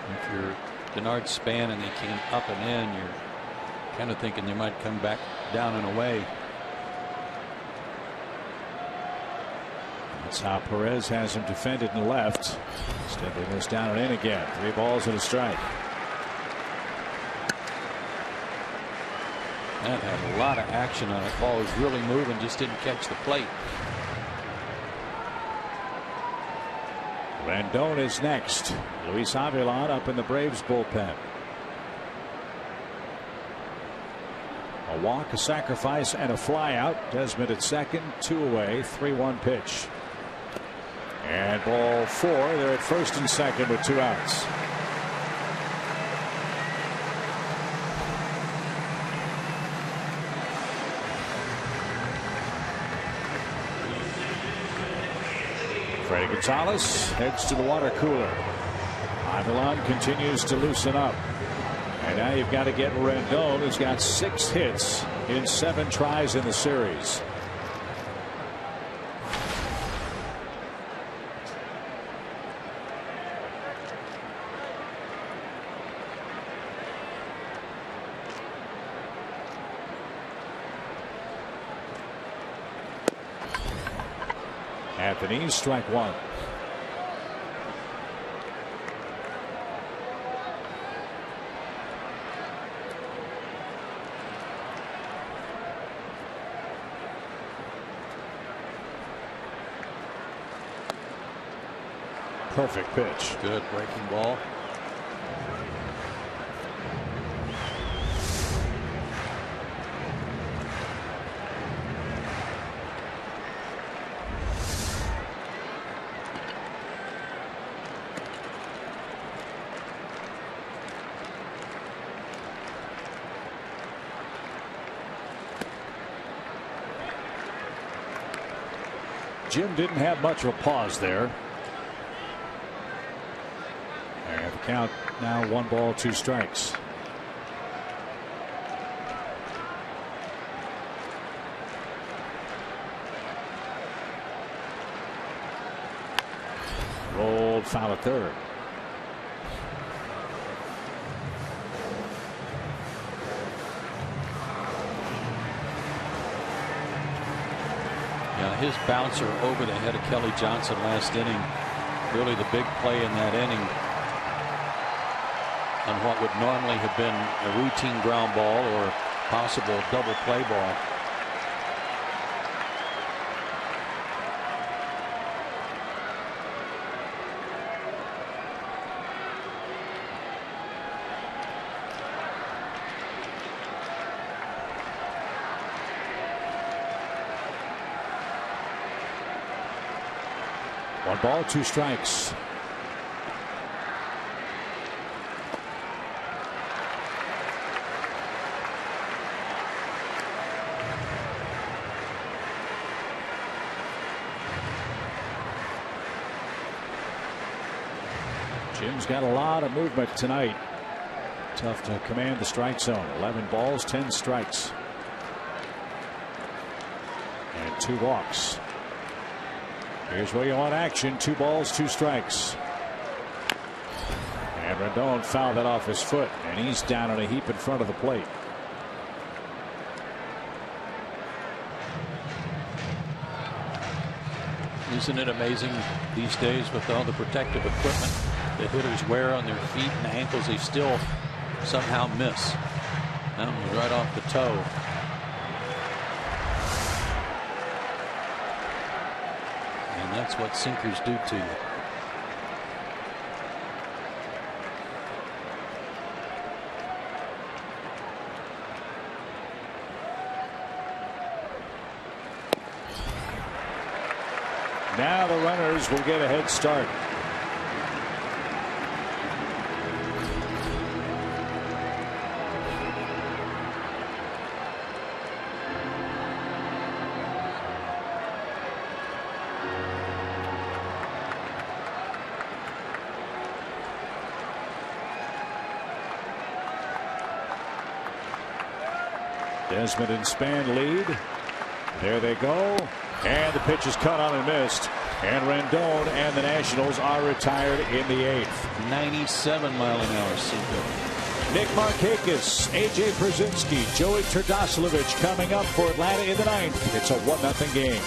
If you're Denard Span and they came up and in, you're kind of thinking they might come back down and away. That's how Perez has him defended in left. Instead they goes down and in again. 3 balls and a strike. That had a lot of action on it. Ball was really moving, just didn't catch the plate. Rendon is next. Luis Avilan up in the Braves bullpen. A walk, a sacrifice, and a flyout. Desmond at second, 2 away, 3-1 pitch. And ball 4. They're at first and second with 2 outs. Freddy Gonzalez heads to the water cooler. Avilan continues to loosen up. And now you've got to get Rendon, who's got 6 hits in 7 tries in the series. Anthony, strike 1. Perfect pitch. Good breaking ball. Jim didn't have much of a pause there. And the count now 1 ball, 2 strikes. Rolled foul at third. His bouncer over the head of Kelly Johnson last inning, really the big play in that inning on what would normally have been a routine ground ball or possible double play ball. One ball, 2 strikes. Jim's got a lot of movement tonight. Tough to command the strike zone. 11 balls, 10 strikes. And 2 walks. Here's where you want action. 2 balls, 2 strikes. And Rendon fouled that off his foot, and he's down in a heap in front of the plate. Isn't it amazing these days with all the protective equipment that hitters wear on their feet and ankles, they still somehow miss. That one was right off the toe. And that's what sinkers do to you. Now the runners will get a head start. Desmond and Span lead. There they go. And the pitch is cut on and missed. And Rendon and the Nationals are retired in the 8th. 97-mile-an-hour sinker. Nick Markakis, A.J. Przinsky, Joey Terdoslavich coming up for Atlanta in the 9th. It's a 1-0 game.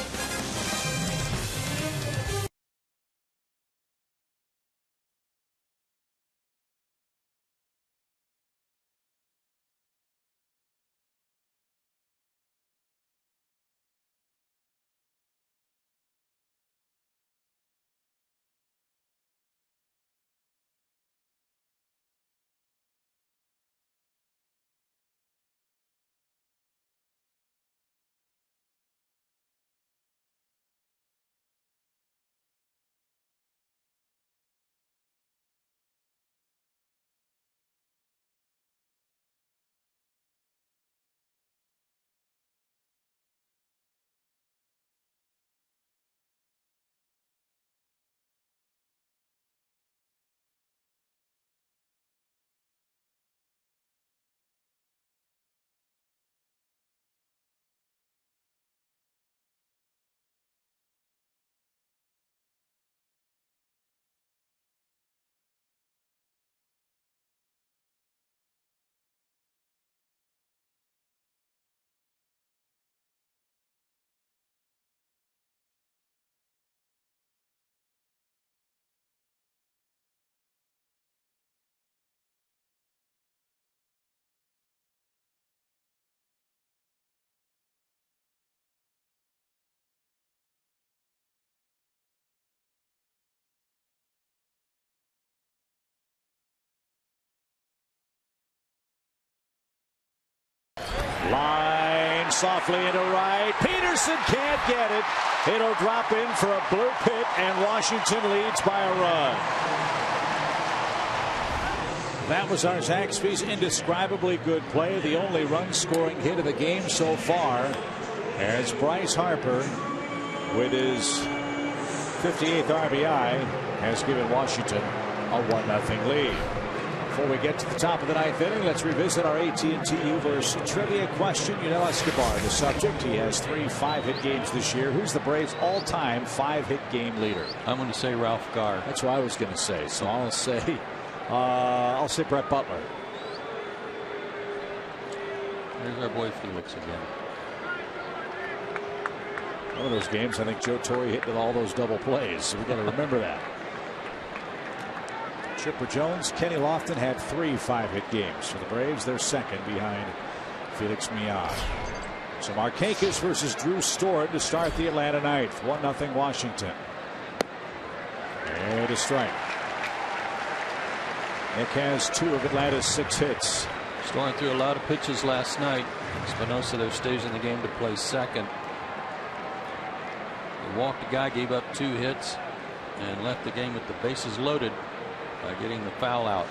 Line softly into right. Peterson can't get it. It'll drop in for a blue pit, and Washington leads by a run. That was our Zaxby's indescribably good play. The only run-scoring hit of the game so far, as Bryce Harper, with his 58th RBI, has given Washington a 1-0 lead. Before we get to the top of the 9th inning, let's revisit our AT&T Uverse trivia question. Yunel Escobar, the subject. He has 3 5-hit games this year. Who's the Braves' all-time 5-hit game leader? I'm going to say Ralph Garr. That's what I was going to say. So I'll say Brett Butler. There's our boy Felix again. One of those games, I think Joe Torre hit with all those double plays. So we got to remember that. Chipper Jones, Kenny Lofton had 3 5-hit games for the Braves. They're second behind Felix Millar. So Markakis versus Drew Storen to start the Atlanta 9th. 1-0 Washington. And a strike. Nick has 2 of Atlanta's 6 hits. Storen threw a lot of pitches last night. Espinosa, though, stays in the game to play second. He walked a guy, gave up 2 hits, and left the game with the bases loaded by getting the foul out.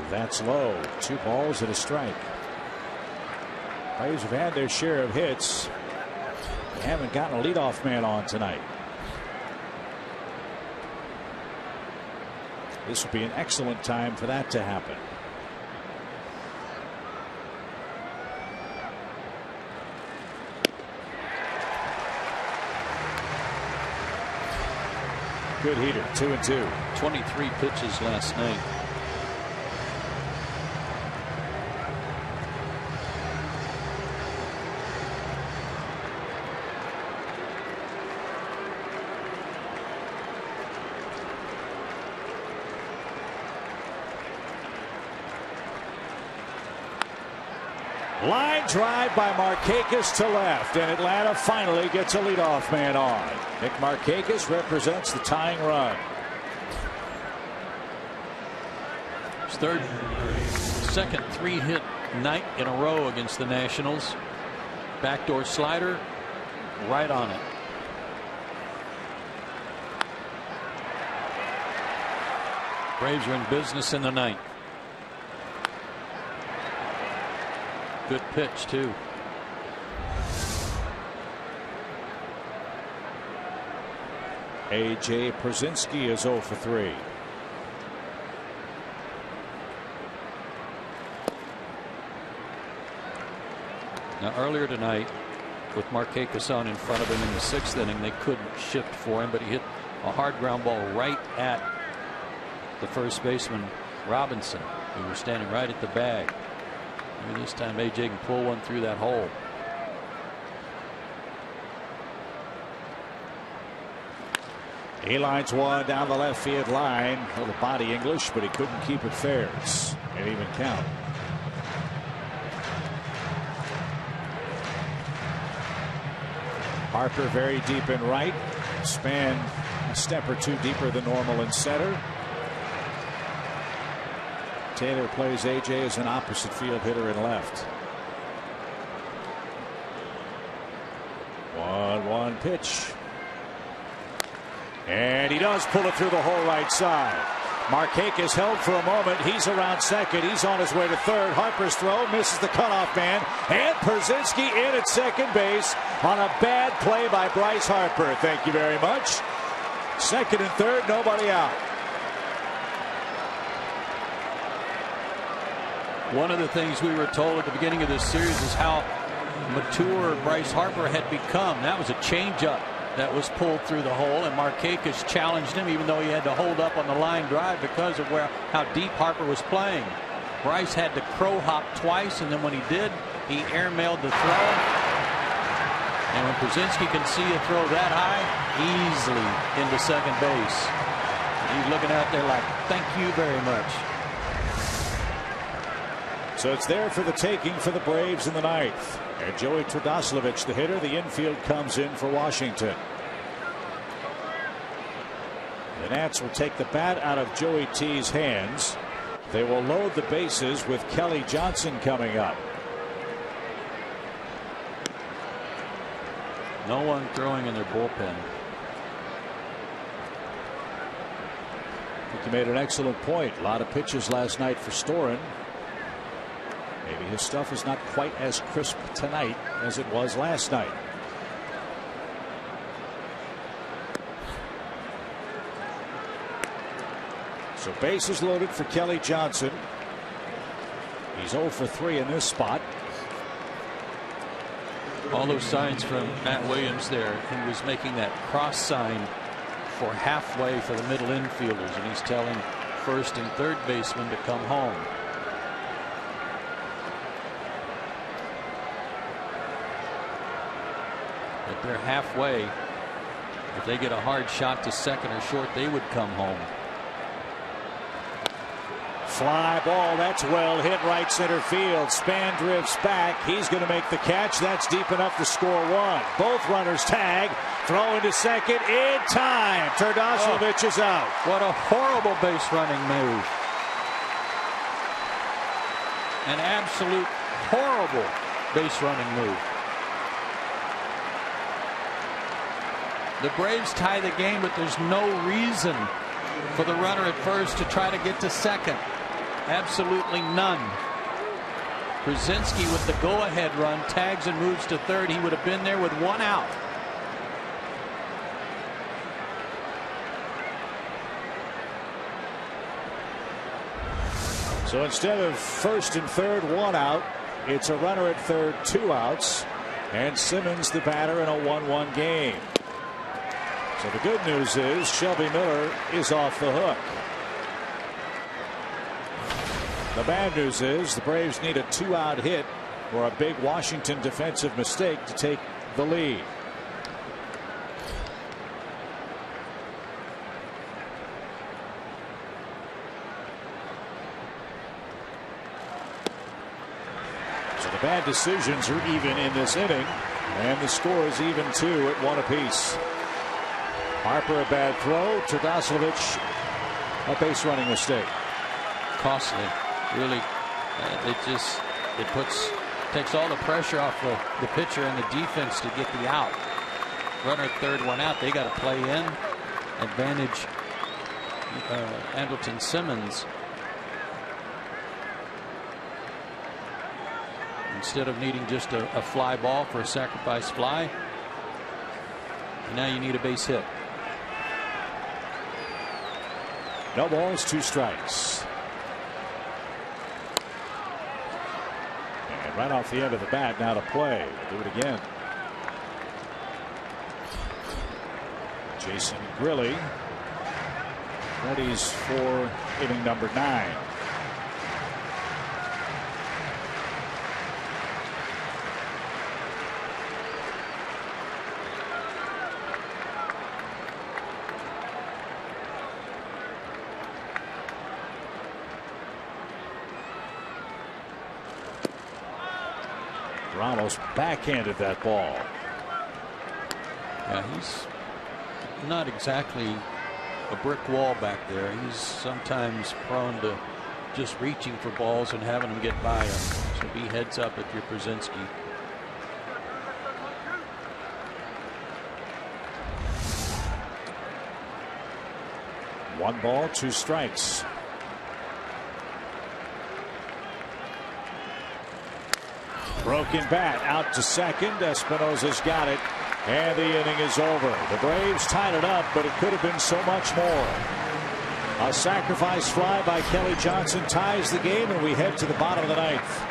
That's low. 2 balls and a strike. Braves have had their share of hits. They haven't gotten a leadoff man on tonight. This would be an excellent time for that to happen. Good heater. 2-2. 23 pitches last night. Line drive by Markakis to left, and Atlanta finally gets a leadoff man on. Nick Markakis represents the tying run. His second 3-hit night in a row against the Nationals. Backdoor slider right on it. Braves are in business in the ninth. Good pitch, too. A.J. Pierzynski is 0 for 3. Now, earlier tonight, with Markakis on in front of him in the 6th inning, they couldn't shift for him, but he hit a hard ground ball right at the first baseman, Robinson, who was standing right at the bag. Maybe this time A.J. can pull one through that hole. He lines one down the left field line. A little body English, but he couldn't keep it fair. An even count. Harper very deep in right. Span a step or two deeper than normal in center. Taylor plays A.J. as an opposite field hitter in left. 1-1 pitch. And he does pull it through the whole right side. Markakis held for a moment. He's around second. He's on his way to third. Harper's throw misses the cutoff man. And Pierzynski in at second base on a bad play by Bryce Harper. Thank you very much. Second and third, nobody out. One of the things we were told at the beginning of this series is how mature Bryce Harper had become. That was a changeup that was pulled through the hole, and Markakis challenged him, even though he had to hold up on the line drive because of how deep Harper was playing. Bryce had to crow hop twice, and then when he did, he airmailed the throw. And when Pierzynski can see a throw that high, easily into second base. He's looking out there like, thank you very much. So it's there for the taking for the Braves in the ninth. And Joey Trdoslavich, the hitter, the infield comes in for Washington. The Nats will take the bat out of Joey T's hands. They will load the bases with Kelly Johnson coming up. No one throwing in their bullpen. I think you made an excellent point. A lot of pitches last night for Storen. Maybe his stuff is not quite as crisp tonight as it was last night. So bases loaded for Kelly Johnson. He's 0 for 3 in this spot. All those signs from Matt Williams there. He was making that cross sign for halfway for the middle infielders, and he's telling first and third basemen to come home. If they're halfway, if they get a hard shot to second or short, they would come home. Fly ball, that's well hit right center field. Span drifts back. He's going to make the catch. That's deep enough to score one. Both runners tag. Throw into second in time. Trdoslavich is out. What a horrible base running move. An absolute horrible base running move. The Braves tie the game, but there's no reason for the runner at first to try to get to second. Absolutely none. Pierzynski with the go-ahead run tags and moves to third. He would have been there with one out. So instead of first and third, one out, it's a runner at third, 2 outs, and Simmons the batter in a 1-1 game. So the good news is Shelby Miller is off the hook. The bad news is the Braves need a 2-out hit or a big Washington defensive mistake to take the lead. So the bad decisions are even in this inning, and the score is even 2 at 1 apiece. Harper a bad throw. Terdosevich a base running mistake. Costly, really. Takes all the pressure off the pitcher and the defense to get the out. Runner at third, one out. They got to play in. Advantage Andrelton Simmons. Instead of needing just a fly ball for a sacrifice fly, now you need a base hit. No balls, 2 strikes. And right off the end of the bat, now to play. Do it again. Jason Grilli readies for inning number 9. Ramos backhanded that ball. Yeah, he's not exactly a brick wall back there. He's sometimes prone to just reaching for balls and having them get by him. So be heads up if you're Brzezinski. One ball, 2 strikes. Broken bat out to second. Espinosa's got it, and the inning is over. The Braves tied it up, but it could have been so much more. A sacrifice fly by Kelly Johnson ties the game, and we head to the bottom of the 9th.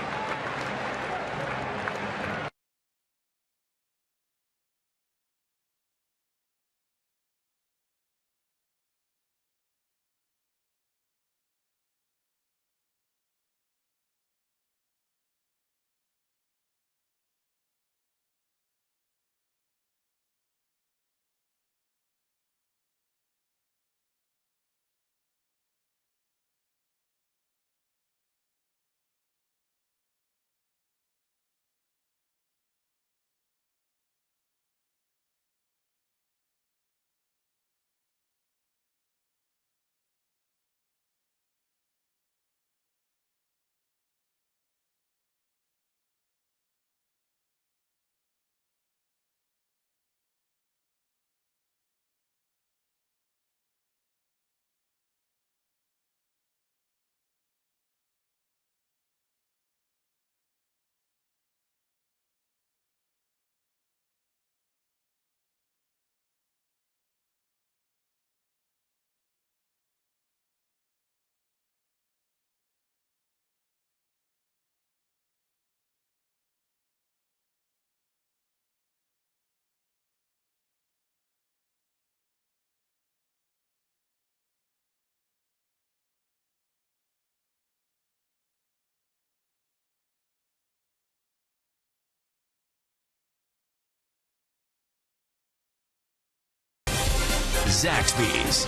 Zaxby's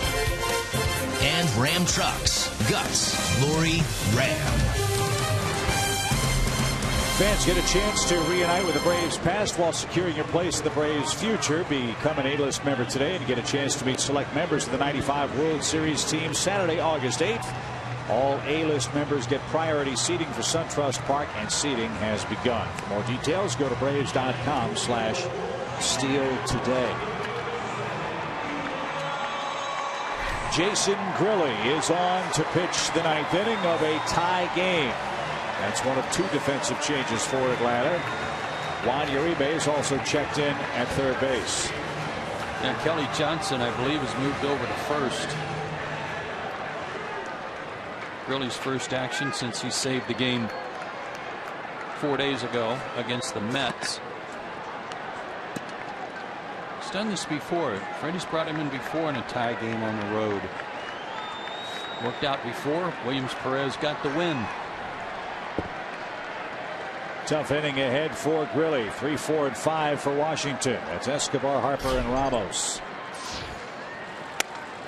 and Ram Trucks. Guts, Lori, Ram. Fans get a chance to reunite with the Braves past while securing your place in the Braves future. Become an A-list member today and get a chance to meet select members of the '95 World Series team Saturday, August 8th. All A-list members get priority seating for SunTrust Park, and seating has begun. For more details, go to Braves.com/steal today. Jason Grilli is on to pitch the 9th inning of a tie game. That's one of 2 defensive changes for Atlanta. Juan Uribe is also checked in at third base. Now Kelly Johnson, I believe, has moved over to first. Grilli's first action since he saved the game 4 days ago against the Mets. done this before. Freddie's brought him in before in a tie game on the road. Worked out before. Williams Perez got the win. Tough inning ahead for Grilly. 3, 4, and 5 for Washington. That's Escobar, Harper, and Ramos.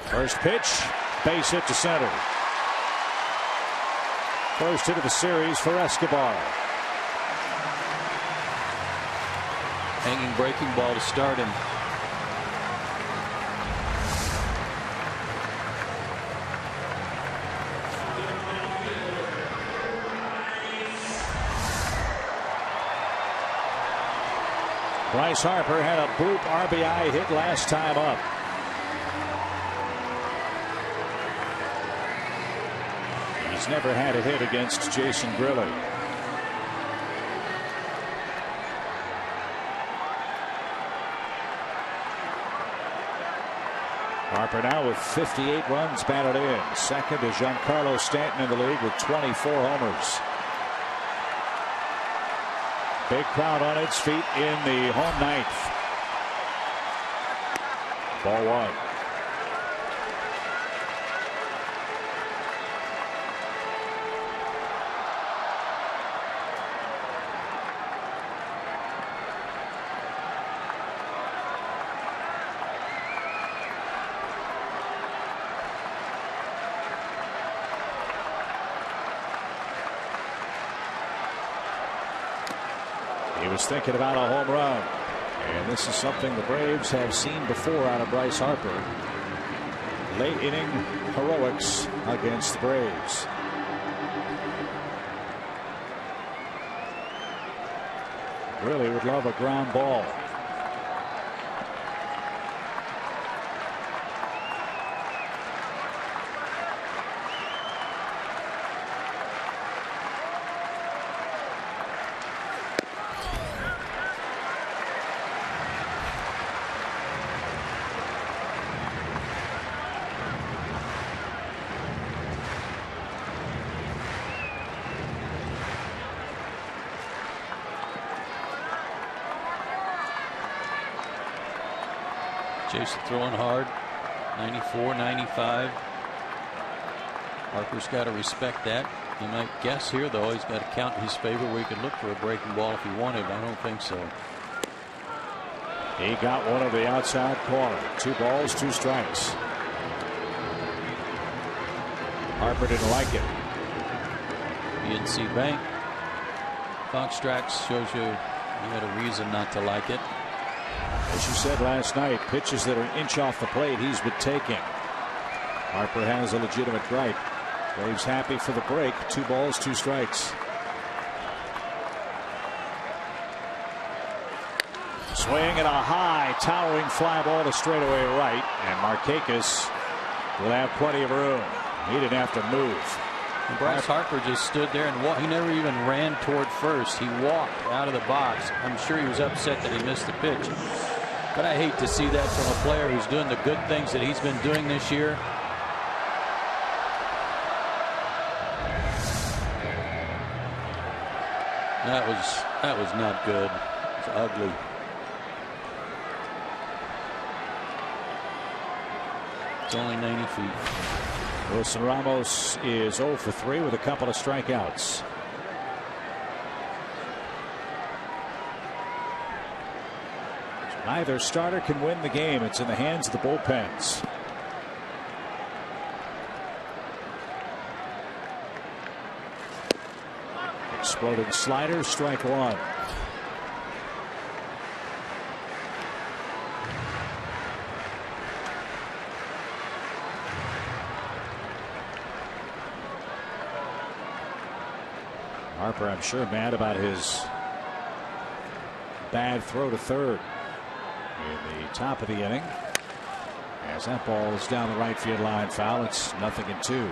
First pitch, base hit to center. First hit of the series for Escobar. Hanging breaking ball to start him. Bryce Harper had a bloop RBI hit last time up. He's never had a hit against Jason Grilly. Harper now with 58 runs batted in. Second is Giancarlo Stanton in the league with 24 homers. Big crowd on its feet in the home ninth. Ball 1. He was thinking about a home run, and this is something the Braves have seen before out of Bryce Harper. Late inning heroics against the Braves. Really would love a ground ball. Jason throwing hard. 94, 95. Harper's got to respect that. You might guess here, though, he's got to count in his favor where he could look for a breaking ball if he wanted. I don't think so. He got one of the outside corner. 2 balls, 2 strikes. Harper didn't like it. PNC Bank. Fox Strax shows you had a reason not to like it. As you said last night, pitches that are an inch off the plate he's been taking. Harper has a legitimate gripe. Braves happy for the break. 2 balls, 2 strikes. Swing and a high towering fly ball to straightaway right, and Markakis will have plenty of room. He didn't have to move. And Bryce Harper just stood there and walked. He never even ran toward first. He walked out of the box. I'm sure he was upset that he missed the pitch. But I hate to see that from a player who's doing the good things that he's been doing this year. That was not good. It's ugly. It's only 90 feet. Wilson Ramos is 0 for 3 with a couple of strikeouts. Neither starter can win the game. It's in the hands of the bullpens. Exploding slider, strike 1. Harper, I'm sure, mad about his bad throw to third in the top of the inning. As that ball is down the right field line, foul. It's 0-2.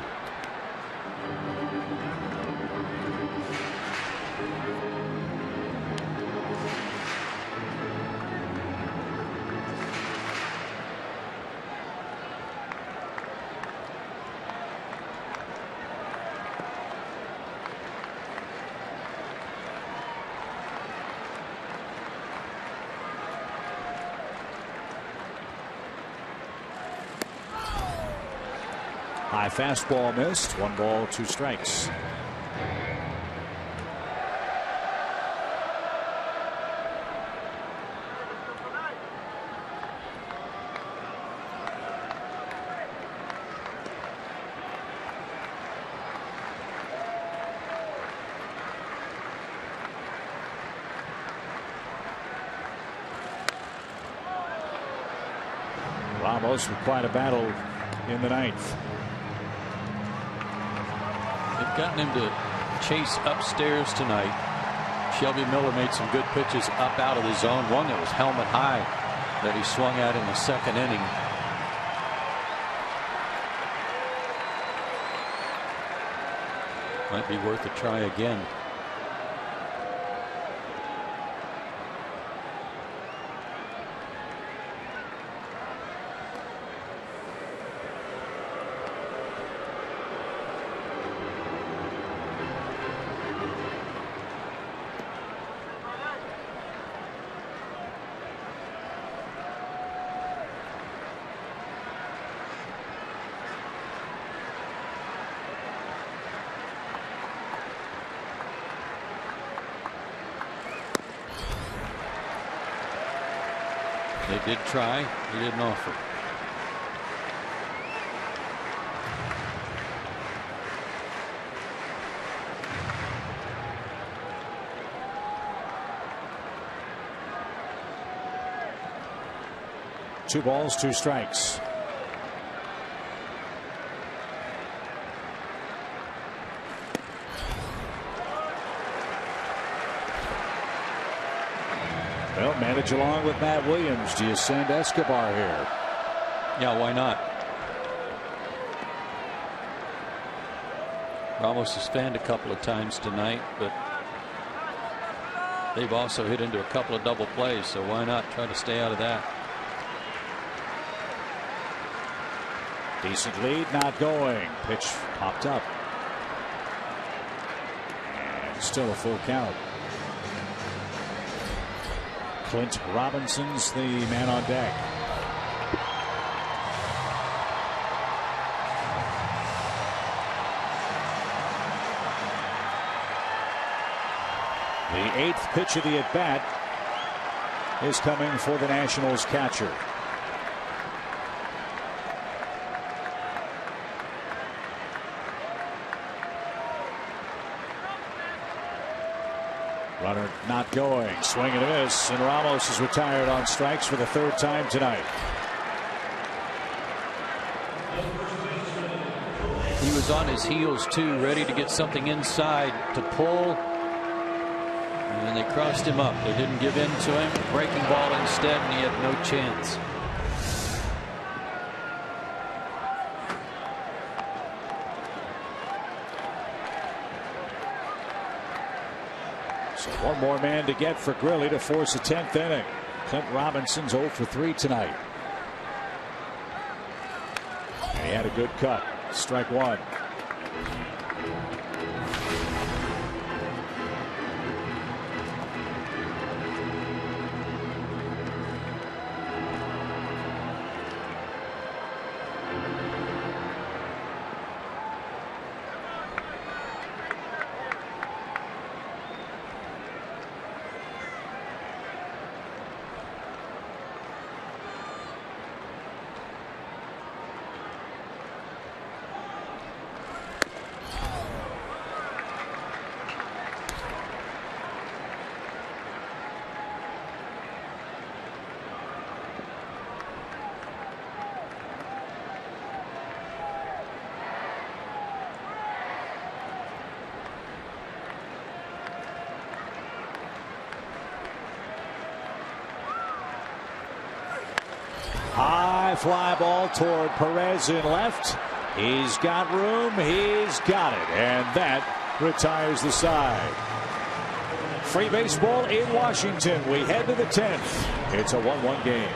High fastball missed. 1 ball, 2 strikes. Ramos with quite a battle in the 9th. They've gotten him to chase upstairs tonight. Shelby Miller made some good pitches up out of the zone. One that was helmet high that he swung at in the 2nd inning. Might be worth a try again. They did try. He didn't offer. Two balls, 2 strikes. Well, manage along with Matt Williams. Do you send Escobar here? Yeah, why not? Ramos has fanned a couple of times tonight, but they've also hit into a couple of double plays, so why not try to stay out of that? Decent lead, not going. Pitch popped up. And still a full count. Clint Robinson's the man on deck. The 8th pitch of the at-bat is coming for the Nationals catcher. Runner not going. Swing and a miss, and Ramos is retired on strikes for the 3rd time tonight. He was on his heels too, ready to get something inside to pull, and then they crossed him up. They didn't give in to him. Breaking ball instead, and he had no chance. So one more man to get for Grilli to force a 10th inning. Clint Robinson's 0 for 3 tonight. And he had a good cut. Strike 1. High fly ball toward Perez in left. He's got room. He's got it. And that retires the side. Free baseball in Washington. We head to the 10th. It's a 1-1 game.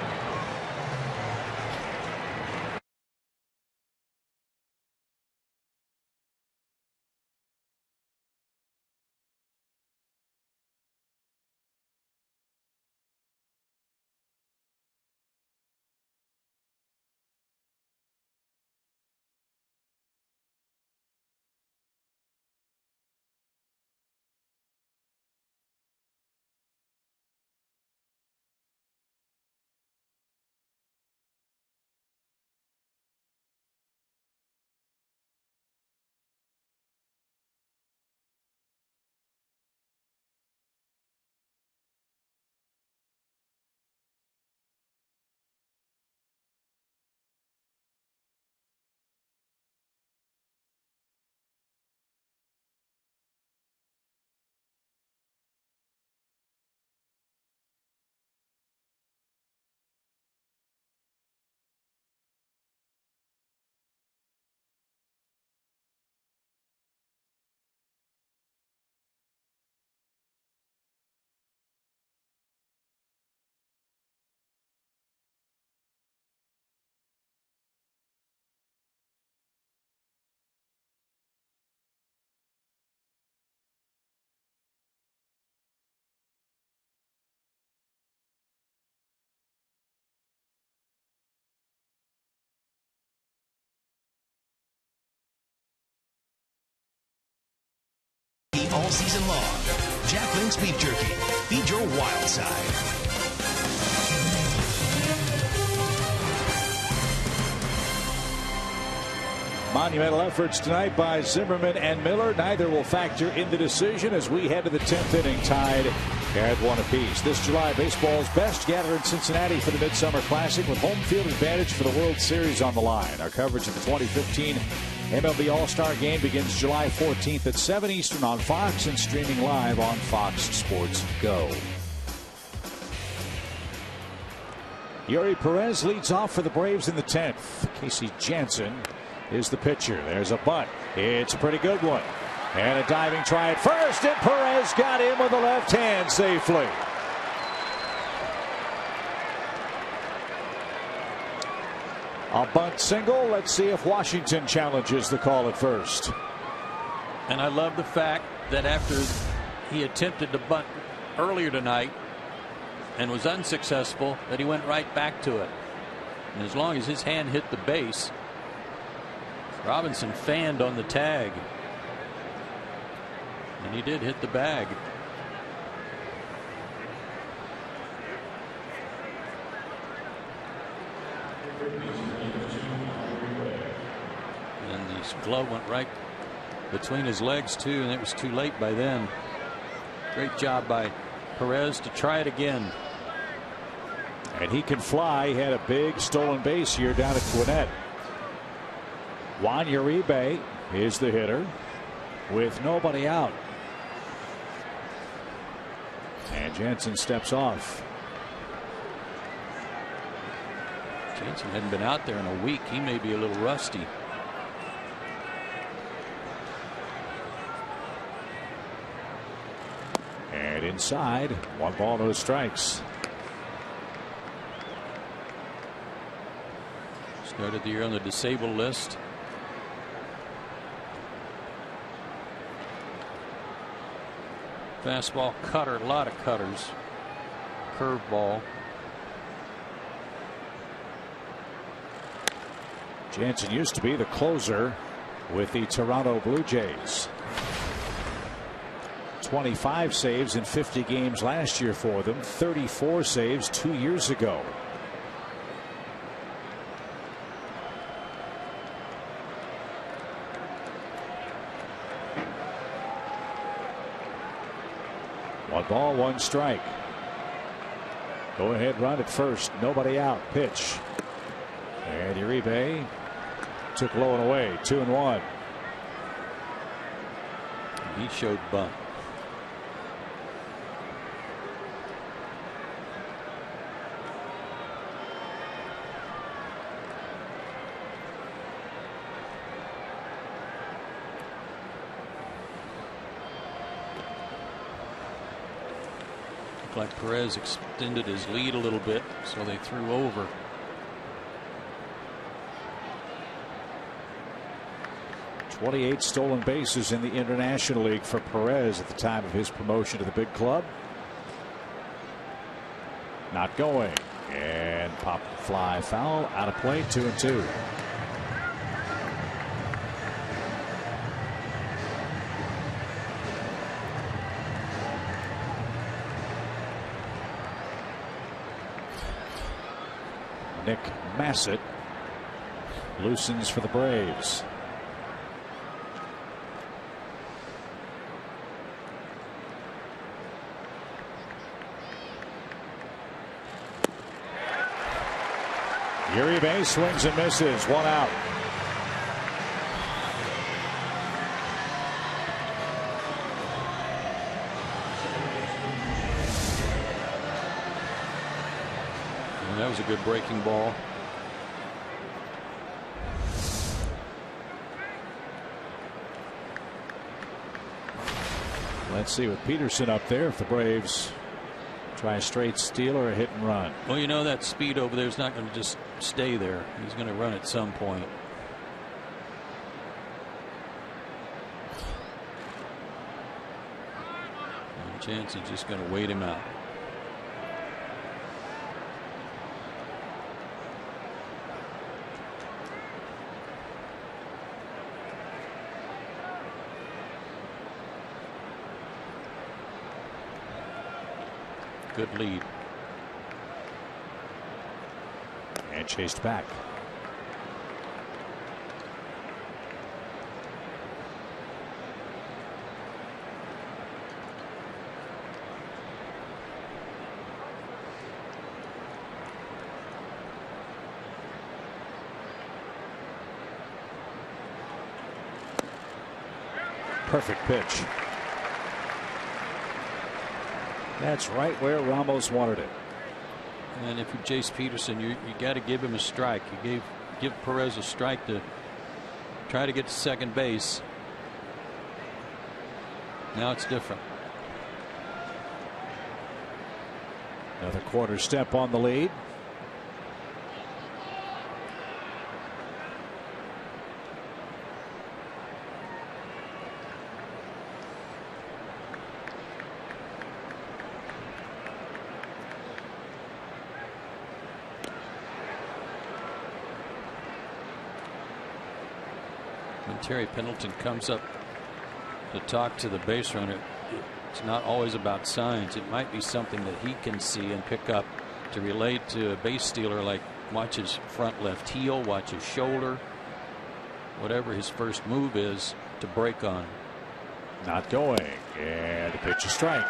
all season long. Jack Link's Beef Jerky. Feed your wild side. Monumental efforts tonight by Zimmerman and Miller. Neither will factor in the decision as we head to the 10th inning, tied at 1 apiece. This July, baseball's best gather in Cincinnati for the Midsummer Classic with home field advantage for the World Series on the line. Our coverage of the 2015 MLB All-Star Game begins July 14th at 7 Eastern on Fox and streaming live on Fox Sports Go. Yuri Perez leads off for the Braves in the 10th. Casey Jansen is the pitcher. There's a bunt. It's a pretty good one. And a diving try at first, and Perez got him with the left hand safely. A bunt single. Let's see if Washington challenges the call at first. And I love the fact that after he attempted to bunt earlier tonight and was unsuccessful, that he went right back to it. And as long as his hand hit the base, Robinson fanned on the tag, and he did hit the bag. And the glove went right between his legs too, and it was too late by then. Great job by Perez to try it again. And he can fly. He had a big stolen base here down at Gwinnett. Juan Uribe is the hitter with nobody out. And Jansen steps off. Jansen hadn't been out there in a week. He may be a little rusty. And inside, 1 ball, no strikes. Started the year on the disabled list. Fastball, cutter, a lot of cutters. Curveball. Jansen used to be the closer with the Toronto Blue Jays. 25 saves in 50 games last year for them. 34 saves 2 years ago. One ball, 1 strike. Go ahead run at first. Nobody out. Pitch. And Uribe took low and away. 2-1. He showed bunt. Like Perez extended his lead a little bit, so they threw over. .28 stolen bases in the International League for Perez at the time of his promotion to the big club. Not going, and pop fly foul out of play. 2-2. Nick Massett loosens for the Braves. Uribe swings and misses. 1 out. That was a good breaking ball. Let's see with Peterson up there if the Braves try a straight steal or a hit and run. Well, you know that speed over there is not going to just stay there. He's going to run at some point. And Jansen's just going to wait him out. Good lead. And chased back. Perfect pitch. That's right where Ramos wanted it. And if you're Jace Peterson, you got to give him a strike. You give Perez a strike to try to get to second base. Now it's different. Another quarter step on the lead. When Terry Pendleton comes up to talk to the base runner, it's not always about signs. It might be something that he can see and pick up to relate to a base stealer, like watch his front left heel, watch his shoulder, whatever his first move is to break on. Not going, and a pitch, a strike.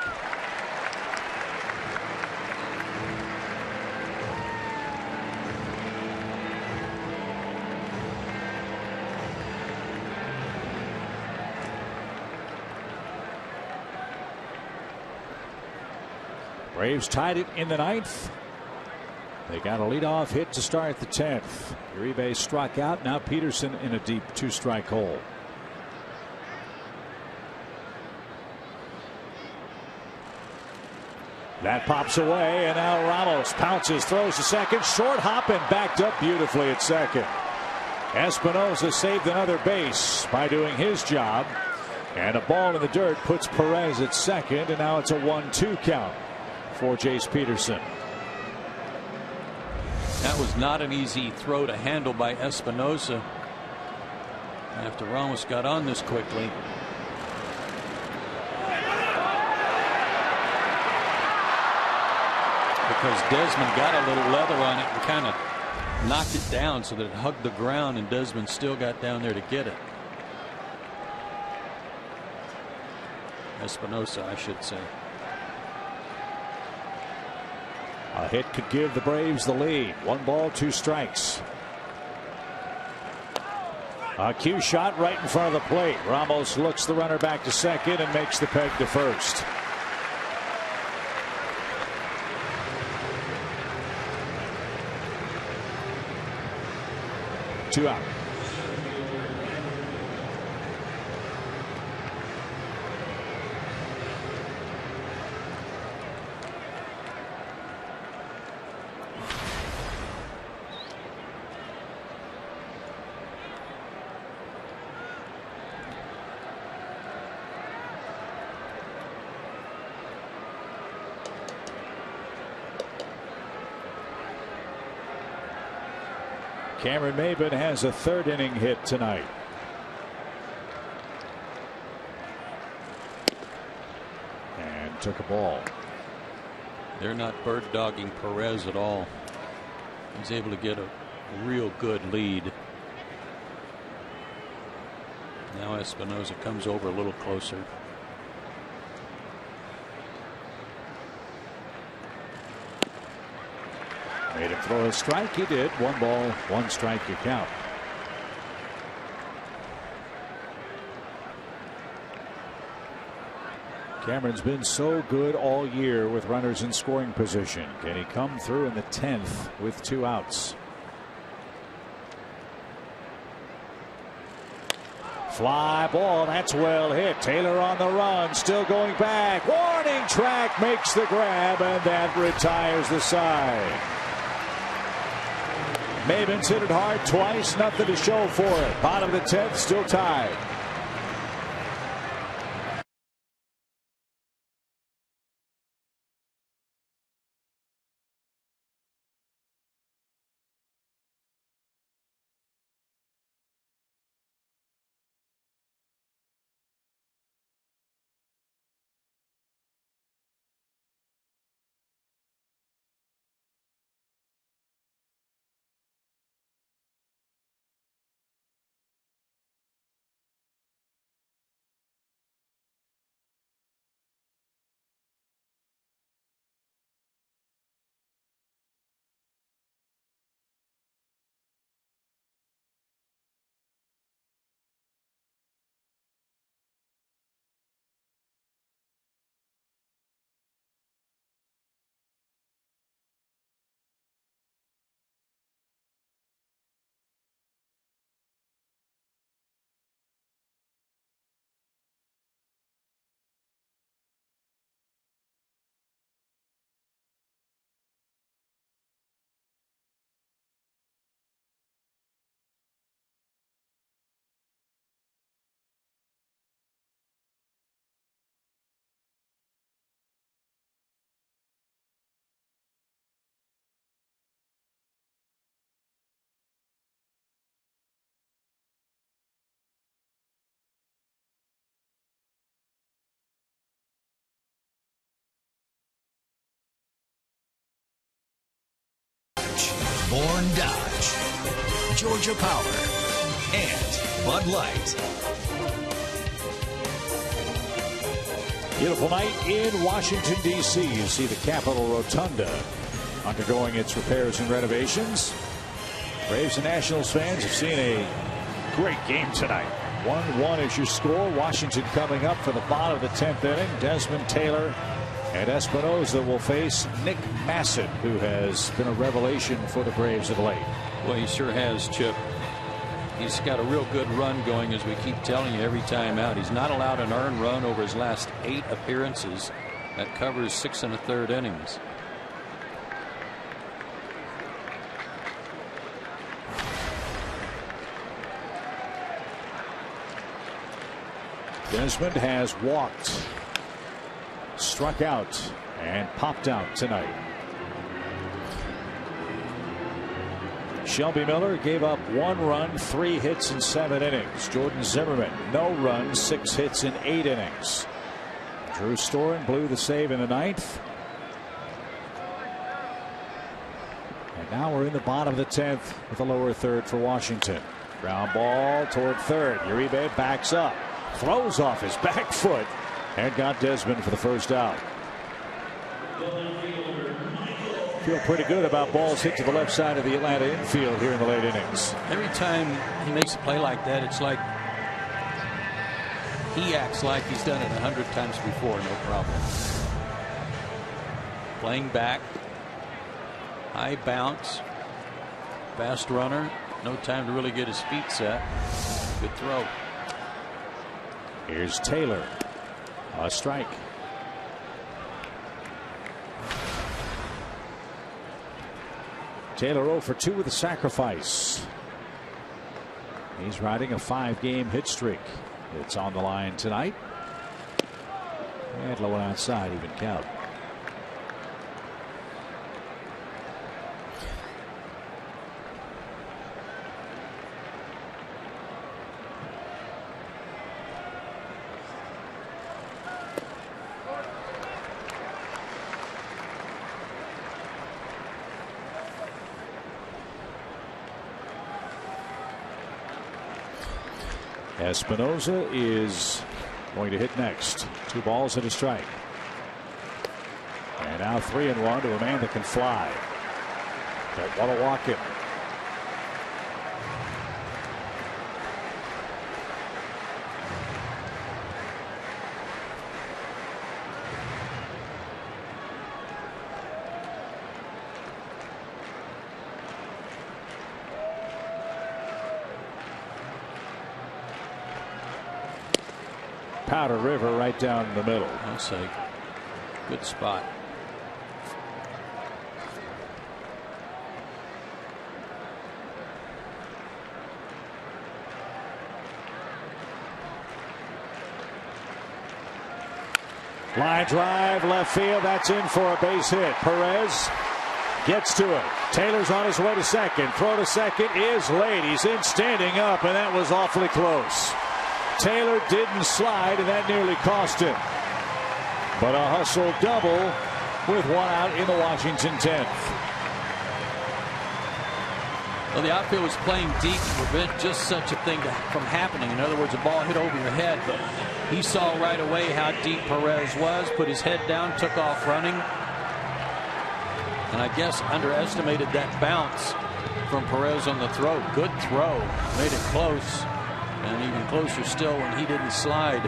Braves tied it in the ninth. They got a leadoff hit to start the 10th. Uribe struck out. Now Peterson in a deep 2-strike hole. That pops away, and now Ramos pounces, throws to second, short hop, and backed up beautifully at second. Espinosa saved another base by doing his job, and a ball in the dirt puts Perez at second, and now it's a 1-2 count for Jace Peterson. That was not an easy throw to handle by Espinosa after Ramos got on this quickly. Because Desmond got a little leather on it and kind of knocked it down so that it hugged the ground, and Desmond still got down there to get it. Espinosa, I should say. A hit could give the Braves the lead. 1 ball, 2 strikes. A cue shot right in front of the plate. Ramos looks the runner back to second and makes the peg to first. Two out. Cameron Maybin has a 3rd inning hit tonight. And took a ball. They're not bird dogging Perez at all. He's able to get a real good lead. Now Espinosa comes over a little closer. Made him throw a strike. He did. 1 ball, 1 strike, your count. Cameron's been so good all year with runners in scoring position. Can he come through in the 10th with 2 outs? Fly ball. That's well hit. Taylor on the run. Still going back. Warning track makes the grab, and that retires the side. Maybin's hit it hard twice. Nothing to show for it. Bottom of the 10th, still tied. Born Dodge, Georgia Power, and Bud Light. Beautiful night in Washington, D.C. You see the Capitol Rotunda undergoing its repairs and renovations. Braves and Nationals fans have seen a great game tonight. 1-1 is your score. Washington coming up for the bottom of the 10th inning. Desmond Taylor and Espinosa will face Nick Massett, who has been a revelation for the Braves of late. Well, he sure has, Chip. He's got a real good run going, as we keep telling you every time out. He's not allowed an earned run over his last 8 appearances. That covers 6 1/3 innings. Desmond has walked, struck out, and popped out tonight. Shelby Miller gave up 1 run, 3 hits in 7 innings. Jordan Zimmerman, no runs, 6 hits in 8 innings. Drew Storen blew the save in the 9th. And now we're in the bottom of the 10th with a lower third for Washington. Ground ball toward third. Uribe backs up, throws off his back foot, and got Desmond for the first out. Feel pretty good about balls hit to the left side of the Atlanta infield here in the late innings. Every time he makes a play like that, it's like he acts like he's done it 100 times before, no problem. Playing back, high bounce, fast runner, no time to really get his feet set. Good throw. Here's Taylor, a strike. Taylor 0 for 2 with a sacrifice. He's riding a 5-game hit streak. It's on the line tonight. And low and outside, even count. Espinosa is going to hit next. 2 balls and a strike. And now 3-1 to a man that can fly. Don't want to walk him. Powder River right down the middle. That's a good spot. Line drive left field. That's in for a base hit. Perez gets to it. Taylor's on his way to second. Throw to second is late. He's in standing up, and that was awfully close. Taylor didn't slide, and that nearly cost him. But a hustle double with 1 out in the Washington 10th. Well, the outfield was playing deep to prevent just such a thing from happening. In other words, a ball hit over your head. But he saw right away how deep Perez was, put his head down, took off running. And I guess underestimated that bounce from Perez on the throw. Good throw. Made it close. And even closer still when he didn't slide.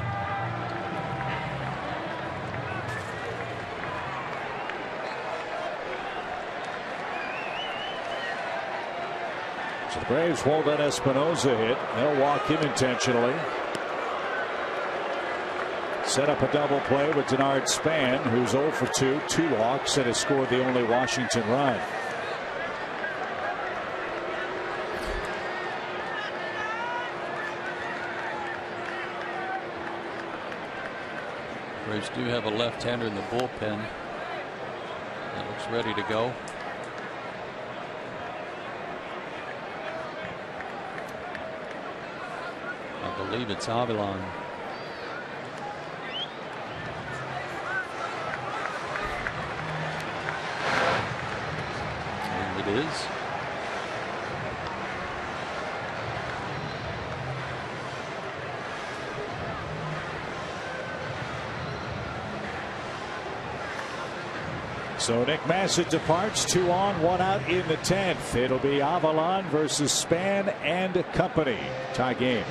So the Braves won't let Espinosa hit. They'll walk him intentionally. Set up a double play with Denard Span, who's 0 for 2, 2 walks, and has scored the only Washington run. Braves do have a left-hander in the bullpen that looks ready to go. I believe it's Avilan. And it is. So Nick Massett departs, 2 on, 1 out in the 10th. It'll be Avalon versus Span and company. Tie game.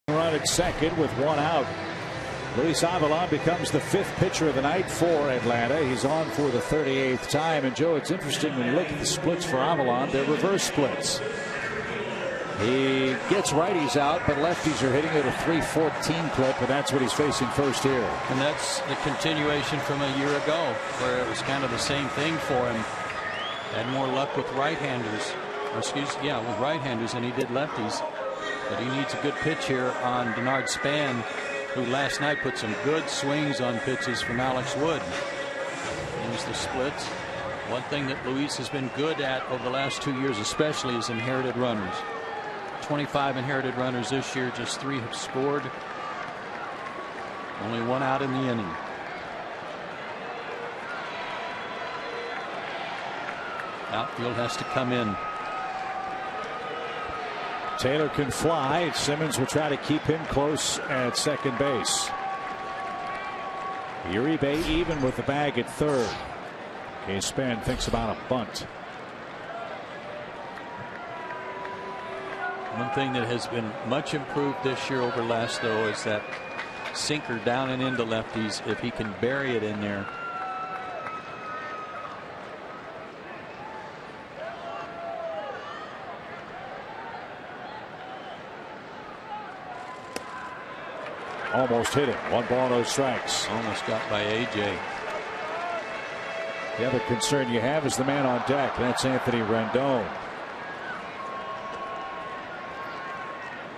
Run at second with 1 out. Luis Avalon becomes the 5th pitcher of the night for Atlanta. He's on for the 38th time. And Joe, it's interesting when you look at the splits for Avalon, they're reverse splits. He gets righties out, but lefties are hitting at a 314 clip, and that's what he's facing first here. And that's the continuation from a year ago, where it was kind of the same thing for him. Had more luck with right-handers, with right-handers than he did lefties. But he needs a good pitch here on Denard Span, who last night put some good swings on pitches from Alex Wood. There's the splits. One thing that Luis has been good at over the last 2 years especially is inherited runners. 25 inherited runners this year, just 3 have scored. Only 1 out in the inning. Outfield has to come in. Taylor can fly. Simmons will try to keep him close at second base. Uribe even with the bag at third. Okay, Span thinks about a bunt. One thing that has been much improved this year over last, though, is that sinker down and into lefties. If he can bury it in there. Almost hit it. 1 ball, no strikes. Almost got by AJ. The other concern you have is the man on deck. That's Anthony Rendon.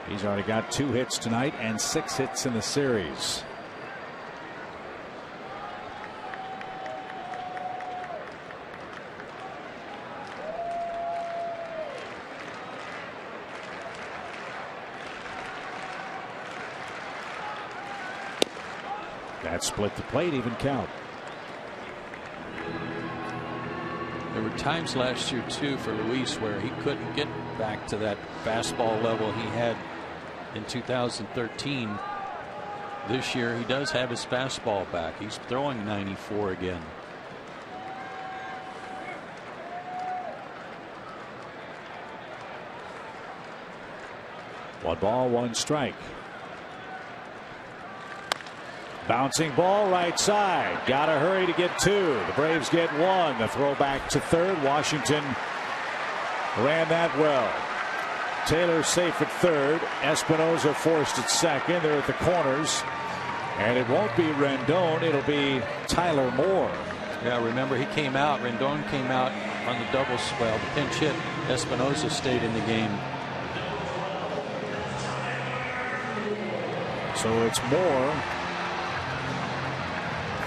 He's already got 2 hits tonight and 6 hits in the series. That split the plate, even count. There were times last year too for Luis where he couldn't get back to that fastball level he had in 2013. This year he does have his fastball back. He's throwing 94 again. One ball, 1 strike. Bouncing ball right side. Gotta hurry to get 2. The Braves get 1. The throw back to third. Washington ran that well. Taylor safe at third. Espinosa forced at second. They're at the corners. And it won't be Rendon. It'll be Tyler Moore. Yeah, remember he came out. Rendon came out on the double spell. The pinch hit. Espinosa stayed in the game. So it's Moore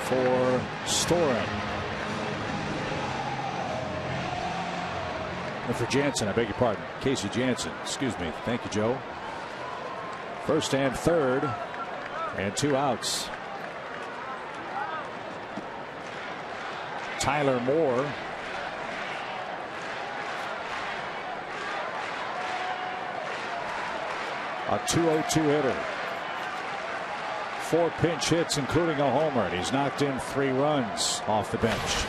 for Storen. For Jansen, I beg your pardon. Casey Jansen. Excuse me. Thank you, Joe. First and third, and 2 outs. Tyler Moore. A .202 hitter. 4 pinch hits, including a homer, and he's knocked in 3 runs off the bench.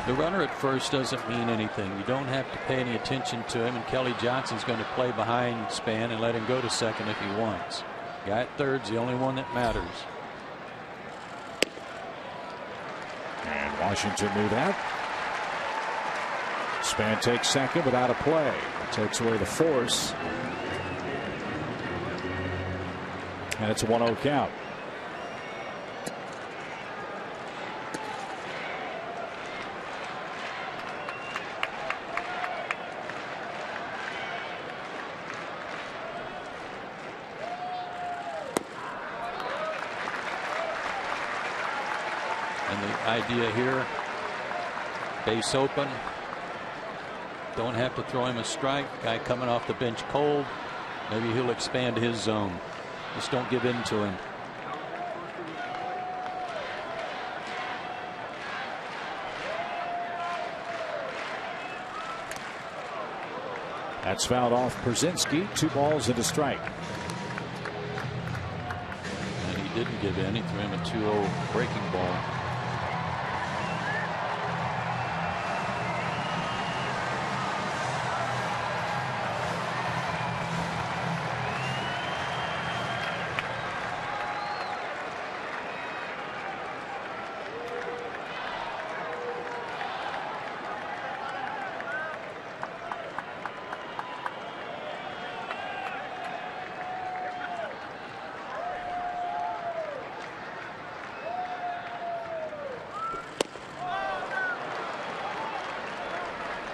The runner at first doesn't mean anything. You don't have to pay any attention to him, and Kelly Johnson's going to play behind Span and let him go to second if he wants. Guy at third's the only one that matters. And Washington knew that. Span takes second without a play. Takes away the force. And it's a 1-0 count. And the idea here, base open. Don't have to throw him a strike. Guy coming off the bench cold. Maybe he'll expand his zone. Just don't give in to him. That's fouled off Brzezinski. 2 balls and a strike. And he didn't give in. He threw him a 2-0 breaking ball.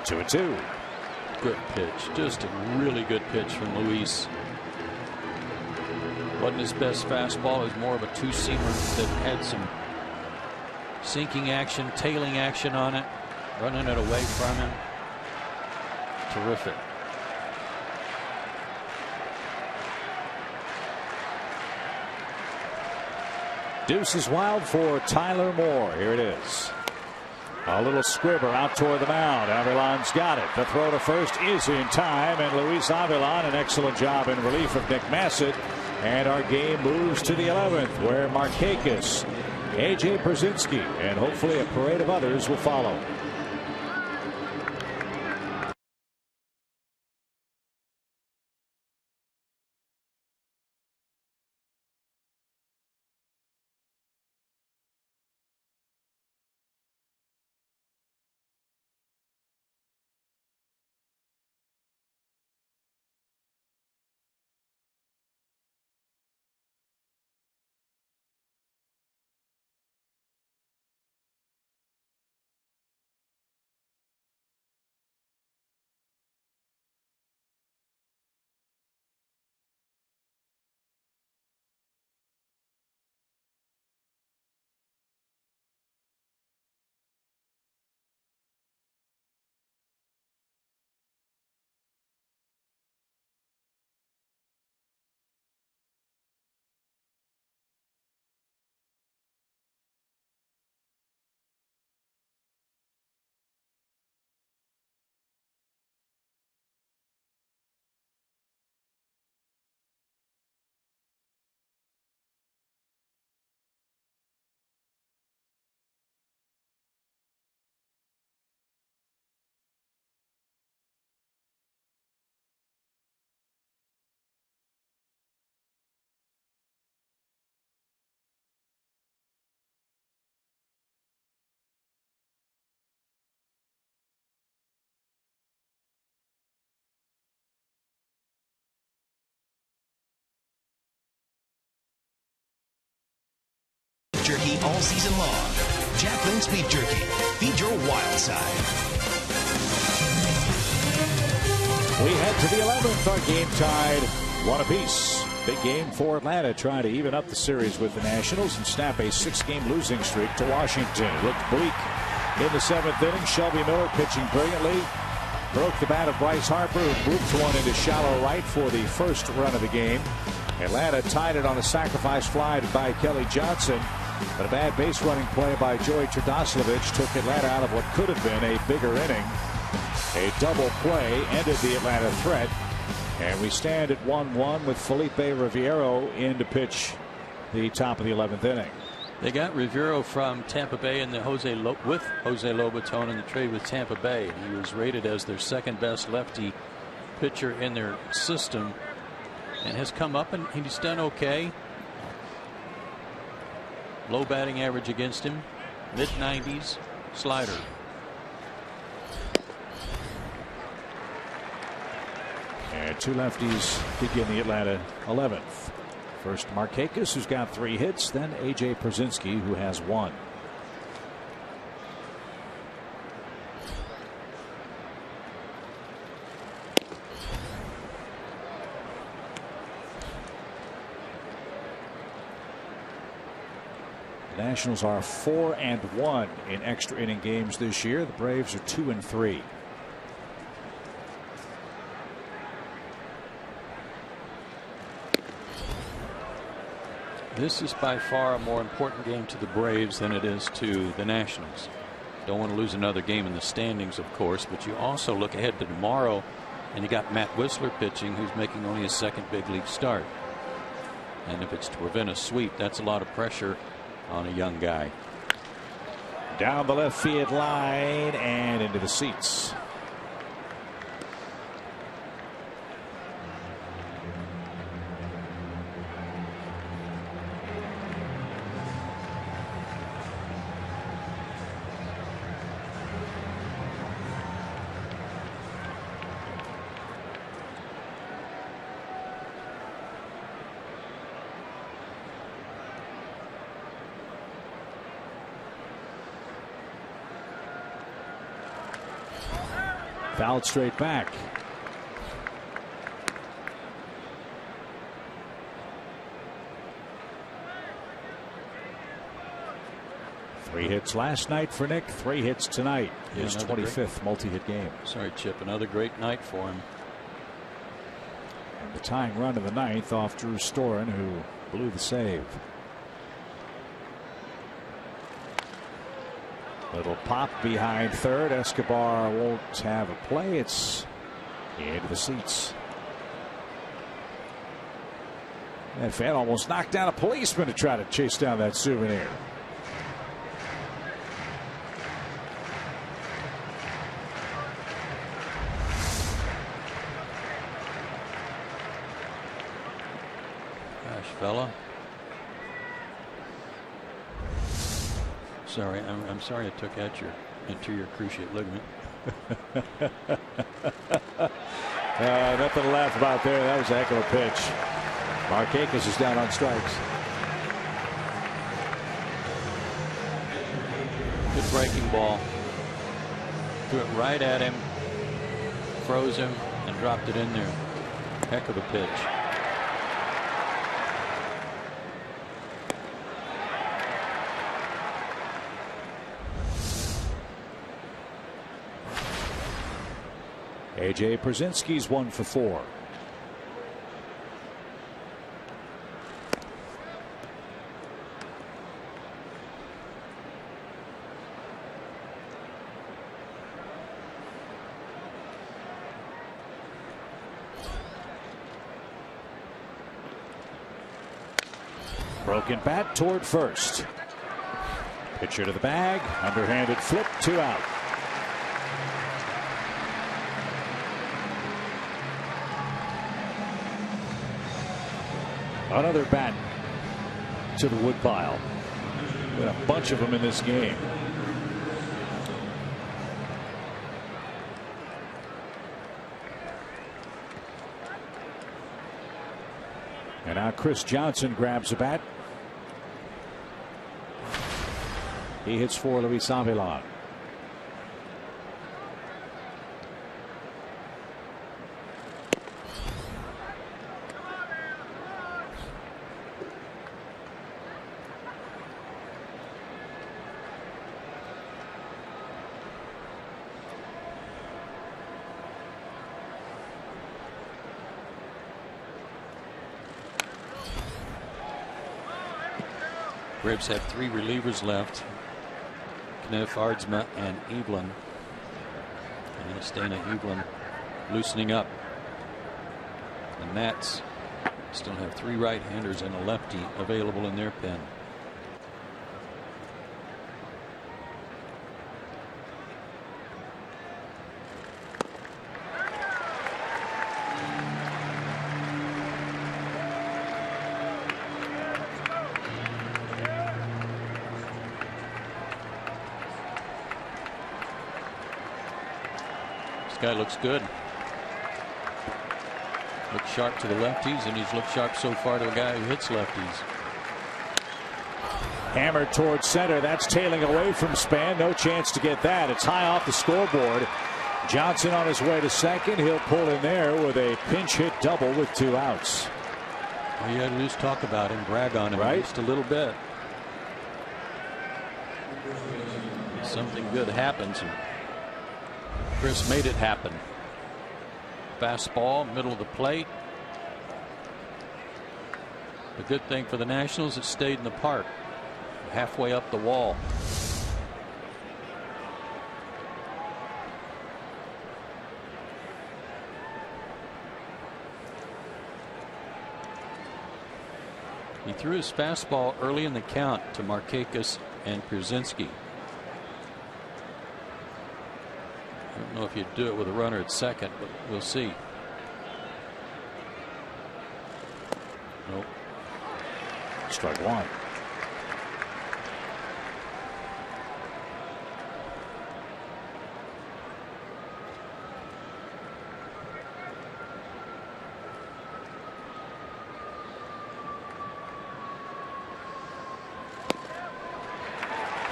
Two and two. Good pitch. Just a really good pitch from Luis. Wasn't his best fastball. It was more of a 2-seamer that had some sinking action, tailing action on it, running it away from him. Terrific. Deuce is wild for Tyler Moore. Here it is. A little squibber out toward the mound. Avilan's got it. The throw to first is in time, and Luis Avilan, an excellent job in relief of Nick Massett. And our game moves to the 11th, where Markakis, A.J. Brzezinski, and hopefully a parade of others will follow. Jerky all season long. Jack Link's Beef Jerky. Feed your wild side. We head to the 11th. Our game tied 1 apiece. Big game for Atlanta, trying to even up the series with the Nationals and snap a 6-game losing streak to Washington. It looked bleak in the 7th inning. Shelby Miller pitching brilliantly. Broke the bat of Bryce Harper, who moved one into shallow right for the first run of the game. Atlanta tied it on a sacrifice fly by Kelly Johnson, but a bad base running play by Joey Trdoslavich took Atlanta out of what could have been a bigger inning. A double play ended the Atlanta threat, and we stand at 1-1 with Felipe Riviero in to pitch the top of the 11th inning. They got Riviero from Tampa Bay with Jose Lobaton in the trade with Tampa Bay. He was rated as their second best lefty pitcher in their system, and has come up and he's done okay. Low batting average against him, mid-90s, slider. And two lefties begin the Atlanta 11th. First Markakis, who's got 3 hits, then A.J. Pierzynski, who has 1. The Nationals are 4-1 in extra inning games this year. The Braves are 2-3. This is by far a more important game to the Braves than it is to the Nationals. Don't want to lose another game in the standings, of course, but you also look ahead to tomorrow, and you got Matt Whistler pitching, who's making only his second big league start. And if it's to prevent a sweep, that's a lot of pressure on a young guy. Down the left field line and into the seats. Fouled straight back. Three hits last night for Nick. 3 hits tonight. His 25th multi-hit game. Sorry, Chip. Another great night for him. And the tying run in the 9th off Drew Storen, who blew the save. Little pop behind third. Escobar won't have a play. It's into the seats. That fan almost knocked down a policeman to try to chase down that souvenir. Gosh, fella. Sorry, I'm sorry I took at your anterior cruciate ligament. Nothing to laugh about there. That was a heck of a pitch. Markakis is down on strikes. Good breaking ball. Threw it right at him, froze him, and dropped it in there. Heck of a pitch. A.J. Pierzynski's 1 for 4. Broken bat toward first. Pitcher to the bag. Underhanded flip. 2 out. Another bat to the woodpile. Got a bunch of them in this game. And now Chris Johnson grabs a bat. He hits for Luis Avila. Braves have 3 relievers left. Kniff, Aardsma, and Evelyn. And Stana Evelyn loosening up. The Nats still have 3 right-handers and a lefty available in their pen. This guy looks good. Looks sharp to the lefties, and he's looked sharp so far to a guy who hits lefties. Hammered towards center. That's tailing away from Span. No chance to get that. It's high off the scoreboard. Johnson on his way to second. He'll pull in there with a pinch hit double with 2 outs. All you had to do is talk about him, brag on him, right? Just a little bit. Something good happens. And Chris made it happen. Fastball, middle of the plate. The good thing for the Nationals, it stayed in the park, halfway up the wall. He threw his fastball early in the count to Markakis and Pierzynski. I don't know if you'd do it with a runner at second, but we'll see. Nope. Strike 1.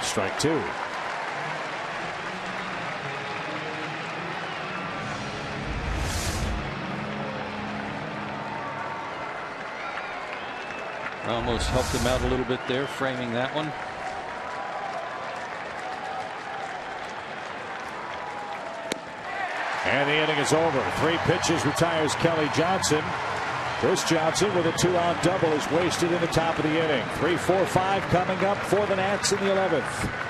Strike 2. Almost helped him out a little bit there, framing that one. And the inning is over. 3 pitches retires Kelly Johnson. Chris Johnson with a 2-out double is wasted in the top of the inning. 3, 4, 5 coming up for the Nats in the 11th.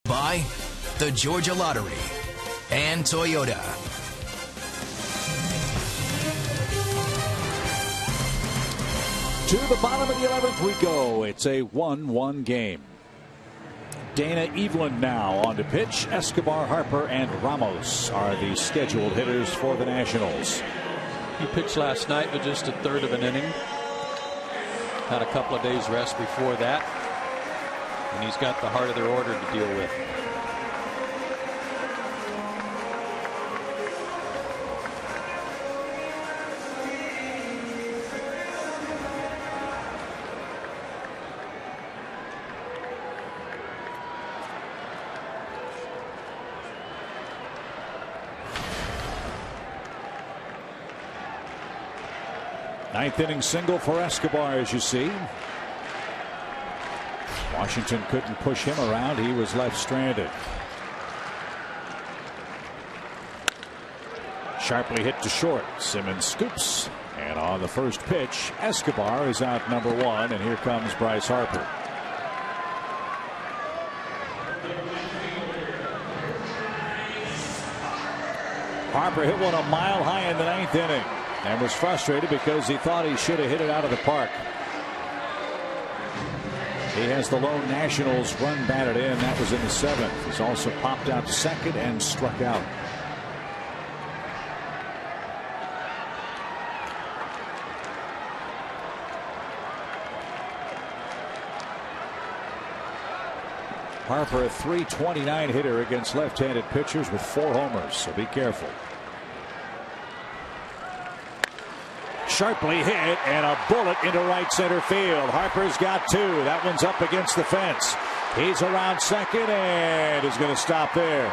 By the Georgia Lottery and Toyota. To the bottom of the 11th we go. It's a 1-1 game. Dana Evelyn now on to pitch. Escobar, Harper, and Ramos are the scheduled hitters for the Nationals. He pitched last night with just a third of an inning. Had a couple of days rest before that. And he's got the heart of their order to deal with. Ninth inning single for Escobar, as you see. Washington couldn't push him around. He was left stranded. Sharply hit to short. Simmons scoops. And on the first pitch, Escobar is out number 1. And here comes Bryce Harper. Harper hit one a mile high in the 9th inning and was frustrated because he thought he should have hit it out of the park. He has the lone Nationals run batted in. That was in the 7th. He's also popped out to second and struck out. Harper, a .329 hitter against left-handed pitchers with 4 homers, so be careful. Sharply hit and a bullet into right center field. Harper's got 2. That one's up against the fence. He's around second and is going to stop there.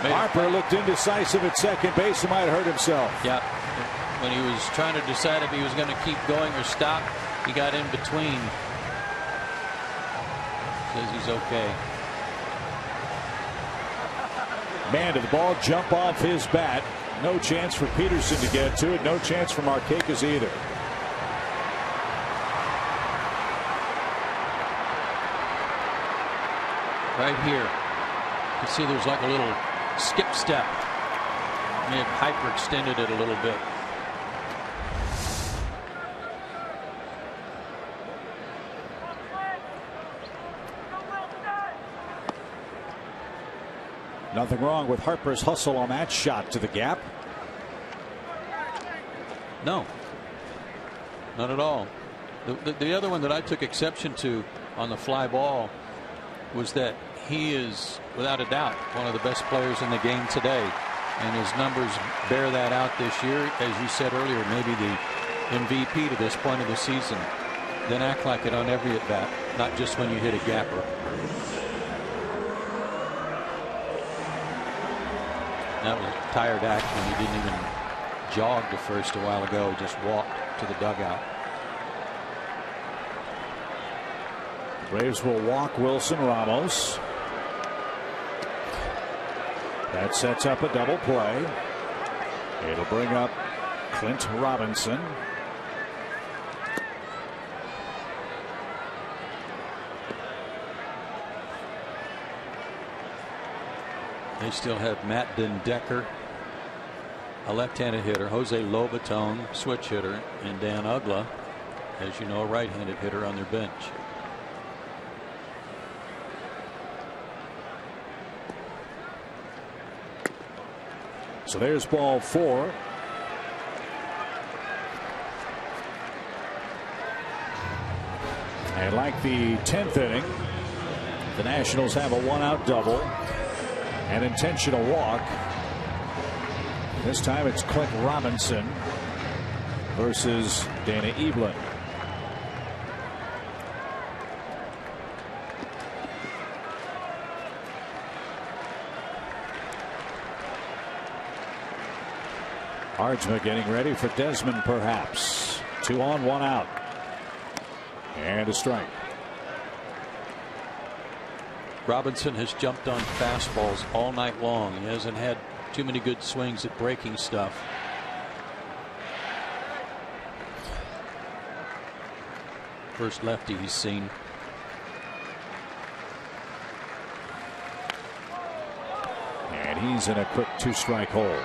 Harper looked indecisive at second base. He might hurt himself. Yeah. When he was trying to decide if he was going to keep going or stop, he got in between. Says he's okay. Man, did the ball jump off his bat? No chance for Peterson to get to it. No chance for Markakis either. Right here, you see there's like a little skip step. May have hyperextended it a little bit. Nothing wrong with Harper's hustle on that shot to the gap. No, not at all. The other one that I took exception to on the fly ball was that he is, without a doubt, one of the best players in the game today. And his numbers bear that out this year. As you said earlier, maybe the MVP to this point of the season. Then act like it on every at bat, not just when you hit a gapper. That was tired action. He didn't even jog to first a while ago. He just walked to the dugout. Braves will walk Wilson Ramos. That sets up a double play. It'll bring up Clint Robinson. They still have Matt Dendecker, a left-handed hitter, Jose Lobaton, switch hitter, and Dan Ugla, as you know, a right-handed hitter on their bench. So there's ball 4. And like the 10th inning, the Nationals have a 1-out double. An intentional walk. This time it's Clint Robinson versus Dana Evelyn. Hardsma getting ready for Desmond, perhaps. 2 on, 1 out. And a strike. Robinson has jumped on fastballs all night long. He hasn't had too many good swings at breaking stuff. First lefty he's seen. And he's in a quick 2-strike hole.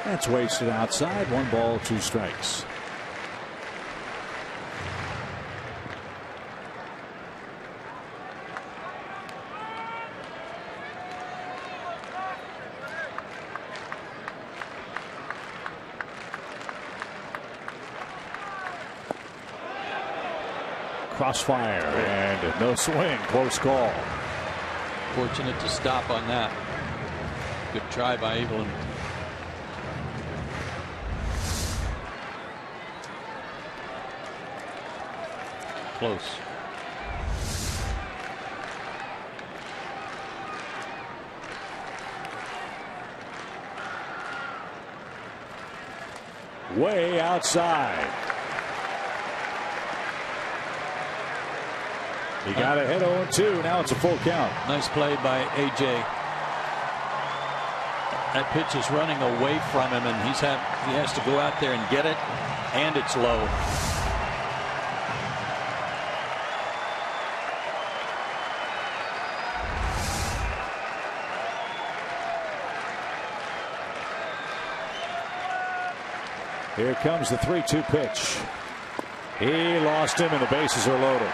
That's wasted outside. 1 ball, 2 strikes. crossfire and no swing. Close call. Fortunate to stop on that. Good try by Evelyn. Close. Way outside. He got ahead 0-2. Now it's a full count. Nice play by AJ. That pitch is running away from him, and he has to go out there and get it, and it's low. Here comes the 3-2 pitch. He lost him, and the bases are loaded.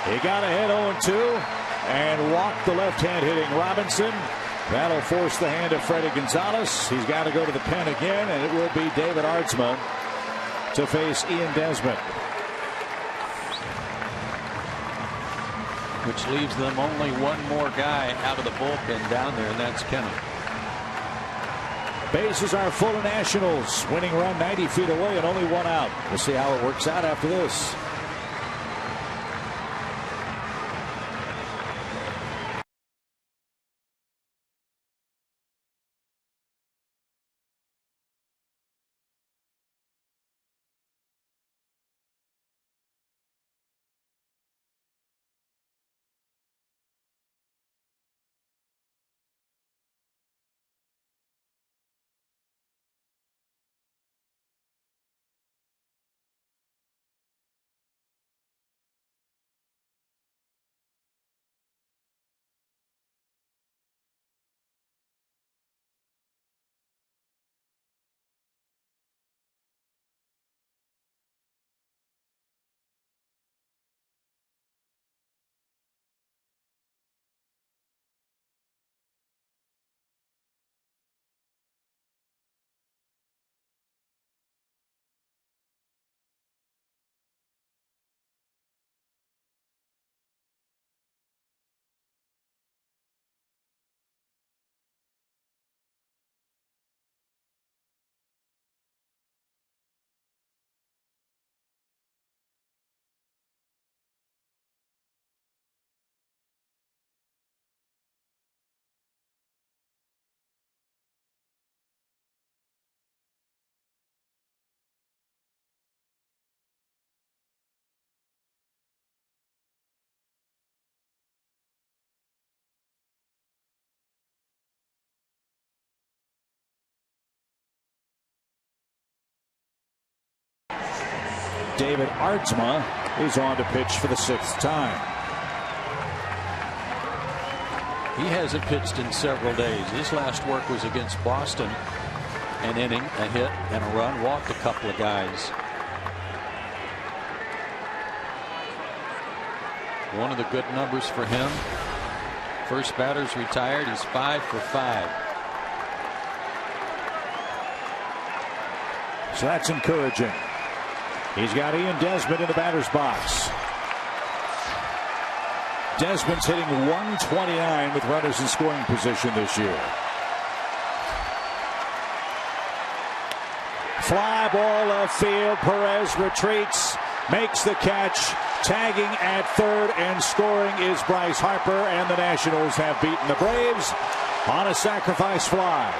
He got ahead 0-2 and walked the left-hand hitting Robinson. That'll force the hand of Freddie Gonzalez. He's got to go to the pen again, and it will be David Aardsma to face Ian Desmond. Which leaves them only one more guy out of the bullpen down there, and that's Kenny. Bases are full of Nationals. Winning run 90 feet away and only one out. We'll see how it works out after this. David Aardsma is on to pitch for the 6th time. He hasn't pitched in several days. His last work was against Boston. An inning, a hit, and a run. Walked a couple of guys. One of the good numbers for him. First batter's retired. He's 5 for 5. So that's encouraging. He's got Ian Desmond in the batter's box. Desmond's hitting .129 with runners in scoring position this year. Fly ball left field. Perez retreats, makes the catch. Tagging at third and scoring is Bryce Harper, and the Nationals have beaten the Braves on a sacrifice fly.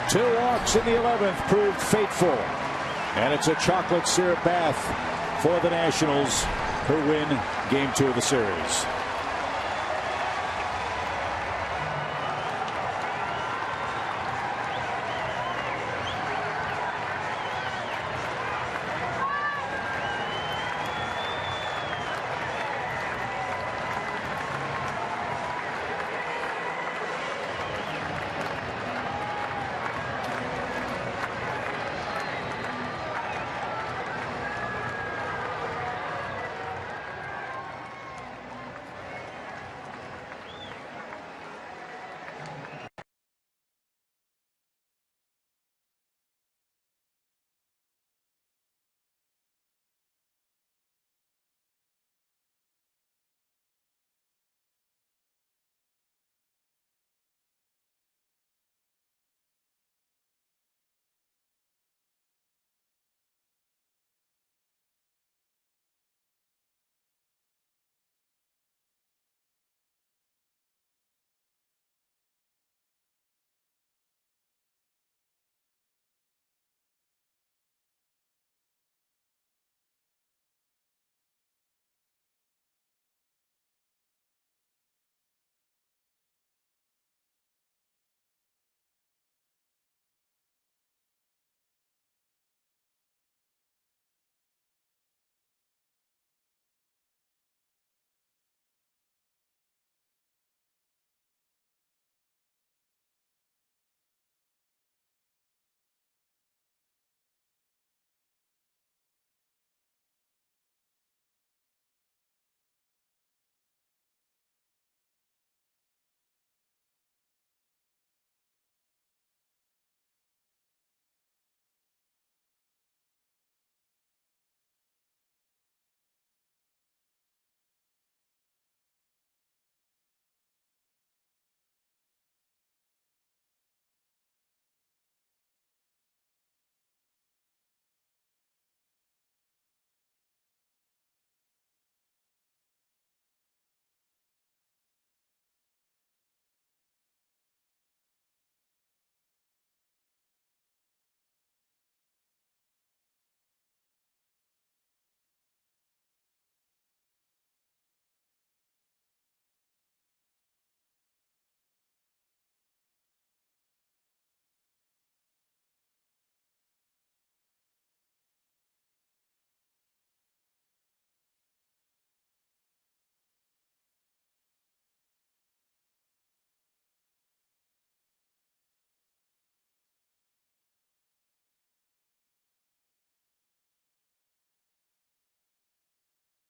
Two walks in the 11th proved fateful, and it's a chocolate syrup bath for the Nationals, who win Game 2 of the series.